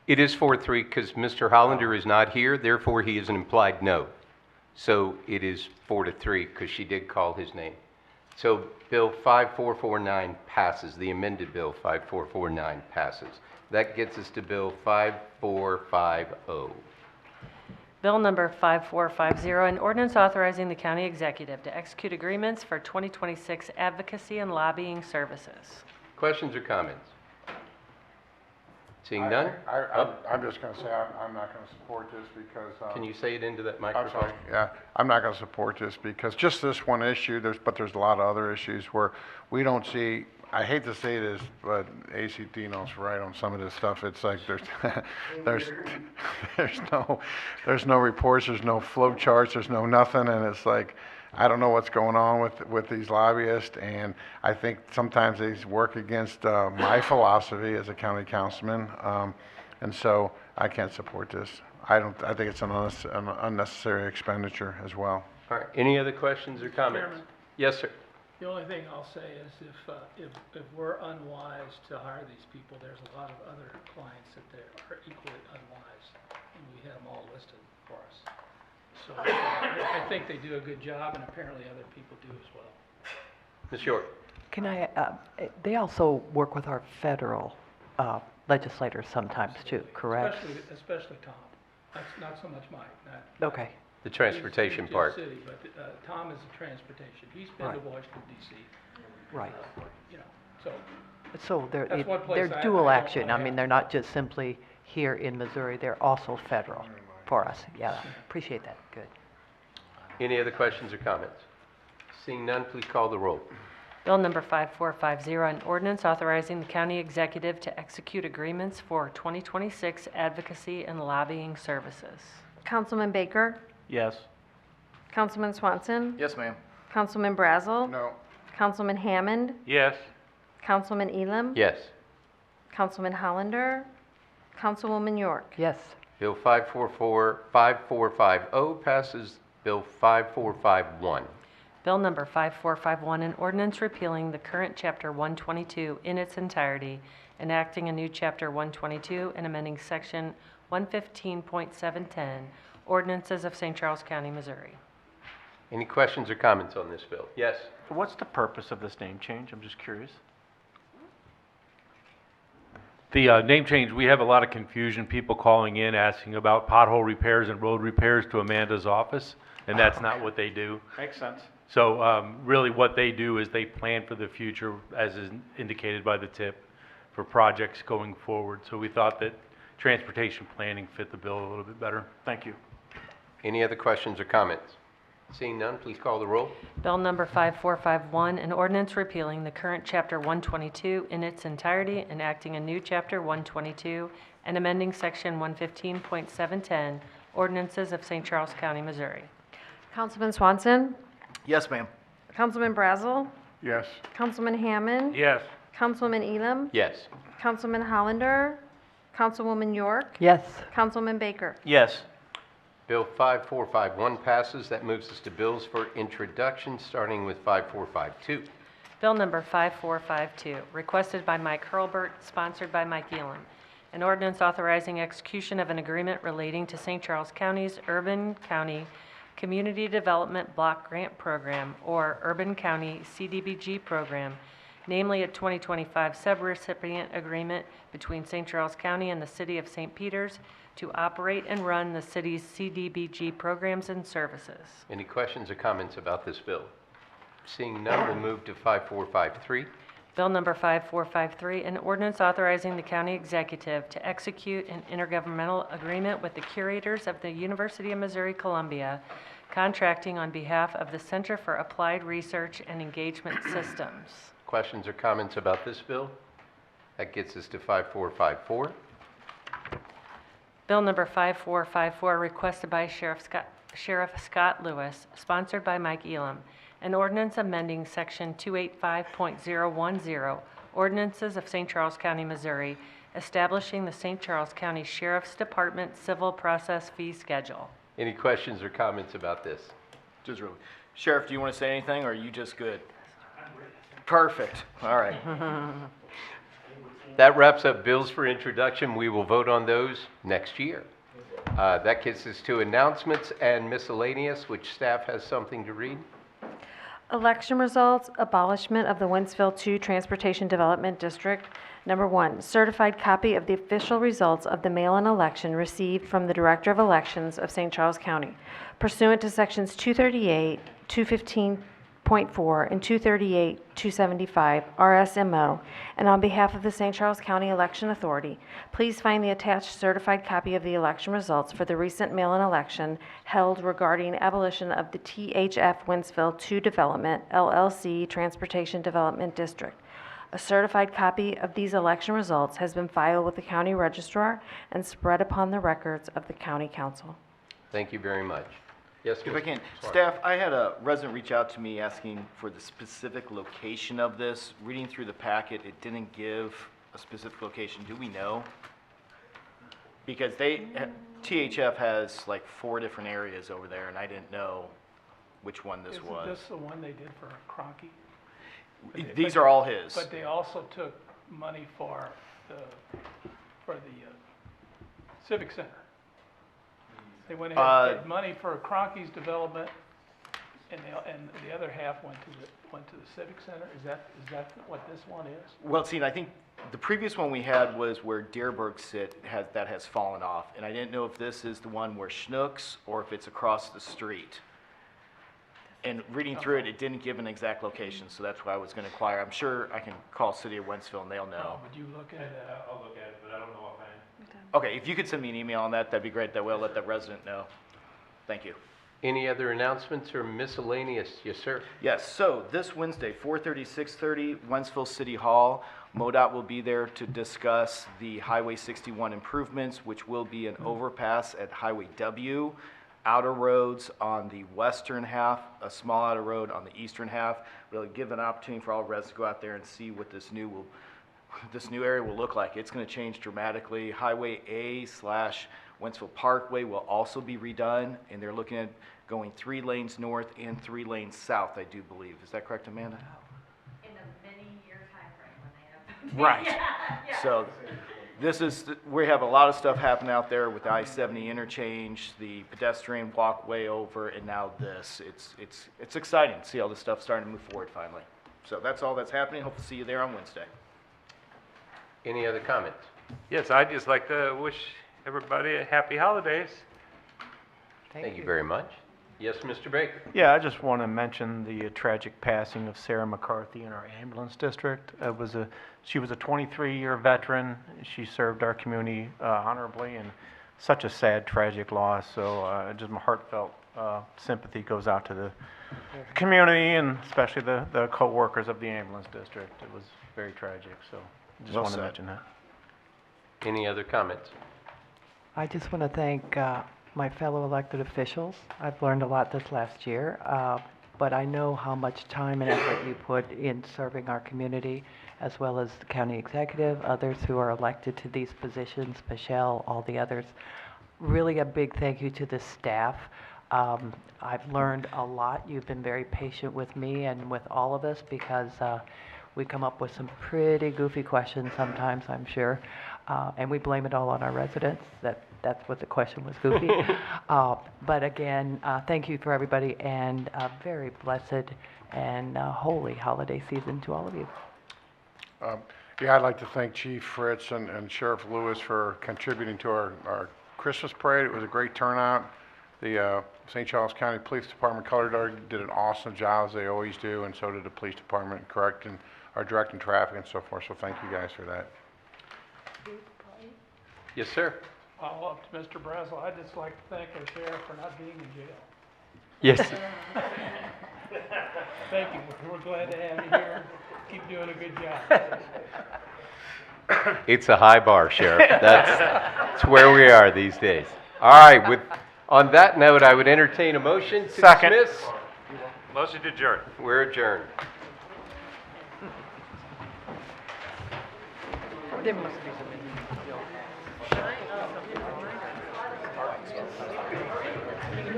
It is 4-3 because Mr. Hollander is not here, therefore he is an implied no. So it is 4-3 because she did call his name. So Bill 5449 passes, the amended Bill 5449 passes. That gets us to Bill 5450. Bill Number 5450, an ordinance authorizing the county executive to execute agreements for 2026 advocacy and lobbying services. Questions or comments? Seeing none? I'm just gonna say, I'm not gonna support this because, Can you say it into that I'm microphone? sorry, yeah, I'm not gonna support this because just this one issue, but there's a lot of other issues where we don't see, I hate to say this, but AC Dino's right on some of this stuff. It's like there's no reports, there's no flow charts, there's no nothing, and it's like, I don't know what's going on with these lobbyists, and I think sometimes they work against my philosophy as a county councilman, and so I can't support this. I think it's an unnecessary expenditure as well. All right, any other questions or comments? Chairman. Yes, sir. The only thing I'll say is if we're unwise to hire these people, there's a lot of other clients that they are equally unwise, and we have them all listed for us. So I think they do a good job, and apparently other people do as well. Ms. York? Can I, they also work with our federal legislators sometimes too, correct? Especially Tom. That's not so much Mike. Not Okay. The transportation he's part. Jeff City, but Tom is the transportation. He's been to Washington D.C. Right. You know, so. So they're, That's one place they're I dual don't action. wanna I mean, have. they're not just simply here in Missouri, they're also federal for us. Yeah, appreciate that. Good. Any other questions or comments? Seeing none, please call the roll. Bill Number 5450, an ordinance authorizing the county executive to execute agreements for 2026 advocacy and lobbying services. Councilman Baker? Yes. Councilman Swanson? Yes, ma'am. Councilman Brazel? No. Councilman Hammond? Yes. Councilman Elam? Yes. Councilman Hollander? Councilwoman York? Yes. Bill 5450 passes. Bill 5451. Bill Number 5451, an ordinance repealing the current Chapter 122 in its entirety, enacting a new Chapter 122 and amending Section 115.710, ordinances of St. Charles County, Missouri. Any questions or comments on this bill? Yes? So what's the purpose of this name change? I'm just curious. The name change, we have a lot of confusion, people calling in asking about pothole repairs and road repairs to Amanda's office, and that's not what they do. Makes sense. So really what they do is they plan for the future, as is indicated by the tip, for projects going forward. So we thought that transportation planning fit the bill a little bit better. Thank you. Any other questions or comments? Seeing none, please call the roll. Bill Number 5451, an ordinance repealing the current Chapter 122 in its entirety, enacting a new Chapter 122 and amending Section 115.710, ordinances of St. Charles County, Missouri. Councilman Swanson? Yes, ma'am. Councilman Brazel? Yes. Councilman Hammond? Yes. Councilman Elam? Yes. Councilman Hollander? Councilwoman York? Yes. Councilman Baker? Yes. Bill 5451 passes. That moves us to bills for introduction, starting with 5452. Bill Number 5452, requested by Mike Hurlbert, sponsored by Mike Elam. An ordinance authorizing execution of an agreement relating to St. Charles County's Urban County Community Development Block Grant Program, or Urban County CDBG Program, namely a 2025 subrecipient agreement between St. Charles County and the City of St. Peters to operate and run the city's CDBG programs and services. Any questions or comments about this bill? Seeing none, we'll move to 5453. Bill Number 5453, an ordinance authorizing the county executive to execute an intergovernmental agreement with the curators of the University of Missouri-Columbia contracting on behalf of the Center for Applied Research and Engagement Systems. Questions or comments about this bill? That gets us to 5454. Bill number 5454, requested by Sheriff Scott Lewis, sponsored by Mike Elam. An ordinance amending Section 285.010, Ordinances of St. Charles County, Missouri, establishing the St. Charles County Sheriff's Department Civil Process Fee Schedule. Any questions or comments about this? Just really. Sheriff, do you want to say anything, or are you just good? Perfect. All right. That wraps up bills for introduction. We will vote on those next year. That gets us to announcements and miscellaneous, which staff has something to read. Election results, abolishment of the Wentzville 2 Transportation Development District. Number 1, certified copy of the official results of the mail-in election received from the Director of Elections of St. Charles County pursuant to Sections 238, 215.4, and 238, 275 RSMO, and on behalf of the St. Charles County Election Authority, please find the attached certified copy of the election results for the recent mail-in election held regarding abolition of the THF Wentzville 2 Development, LLC Transportation Development District. A certified copy of these election results has been filed with the county registrar and spread upon the records of the county council. Thank you very much. Yes, If Mr. I can, Suarez. staff, I had a resident reach out to me asking for the specific location of this. Reading through the packet, it didn't give a specific location. Do we know? Because THF has like 4 different areas over there, and I didn't know which one this was. Isn't this the one they did for Cronky? These are all his. But they also took money for the Civic Center. They went ahead and did money for Cronky's development, and the other half went to the Civic Center. Is that what this one is? Well, see, I think the previous one we had was where Deerberg that has fallen off, and I didn't know if this is the one where Schnucks or if it's across the street. And reading through it, it didn't give an exact location, so that's why I was going to inquire. I'm sure I can call City of Wentzville and they'll know. Would you look at it? I'll look at it, but I don't know offhand. Okay, if you could send me an email on that, that'd be great. That way I'll let the resident know. Thank you. Any other announcements or miscellaneous? Yes, sir. Yes, so this Wednesday, 4:30, 6:30, Wentzville City Hall. MoDOT will be there to discuss the Highway 61 improvements, which will be an overpass at Highway W, outer roads on the western half, a small outer road on the eastern half. Really give an opportunity for all residents to go out there and see what this new area will look like. It's going to change dramatically. Highway A/Wentzville Parkway will also be redone, and they're looking at going 3 lanes north and 3 lanes south, I do believe. Is that correct, Amanda? In a many-year timeframe when they have. Right. Yeah. So we have a lot of stuff happening out there with the I-70 interchange, the pedestrian walkway over, and now this. It's exciting to see all this stuff starting to move forward finally. So that's all that's happening. Hope to see you there on Wednesday. Any other comments? Yes, I'd just like to wish everybody a happy holidays. Thank you very much. Yes, Mr. Baker. Yeah, I just want to mention the tragic passing of Sarah McCarthy in our ambulance district. She was a 23-year veteran. She served our community honorably, and such a sad, tragic loss. So just my heartfelt sympathy goes out to the community, and especially the co-workers of the ambulance district. It was very tragic, so just Well wanted to said. mention that. Any other comments? I just want to thank my fellow elected officials. I've learned a lot this last year, but I know how much time and effort you put in serving our community, as well as the county executive, others who are elected to these positions, Michelle, all the others. Really a big thank you to the staff. I've learned a lot. You've been very patient with me and with all of us, because we come up with some pretty goofy questions sometimes, I'm sure. And we blame it all on our residents. That's what the question was, goofy. But again, thank you for everybody, and a very blessed and holy holiday season to all of you. Yeah, I'd like to thank Chief Fritz and Sheriff Lewis for contributing to our Christmas parade. It was a great turnout. The St. Charles County Police Department Color Guard did an awesome job, as they always do, and so did the Police Department, directing traffic and so forth. So thank you guys for that. Yes, sir. Follow up to Mr. Brazel, I'd just like to thank our sheriff for not being in jail. Yes. Thank you. We're glad to have you here. Keep doing a good job. It's a high bar, Sheriff. That's where we are these days. All right, on that note, I would entertain a motion to dismiss. Motion to adjourn. We're adjourned. There must be some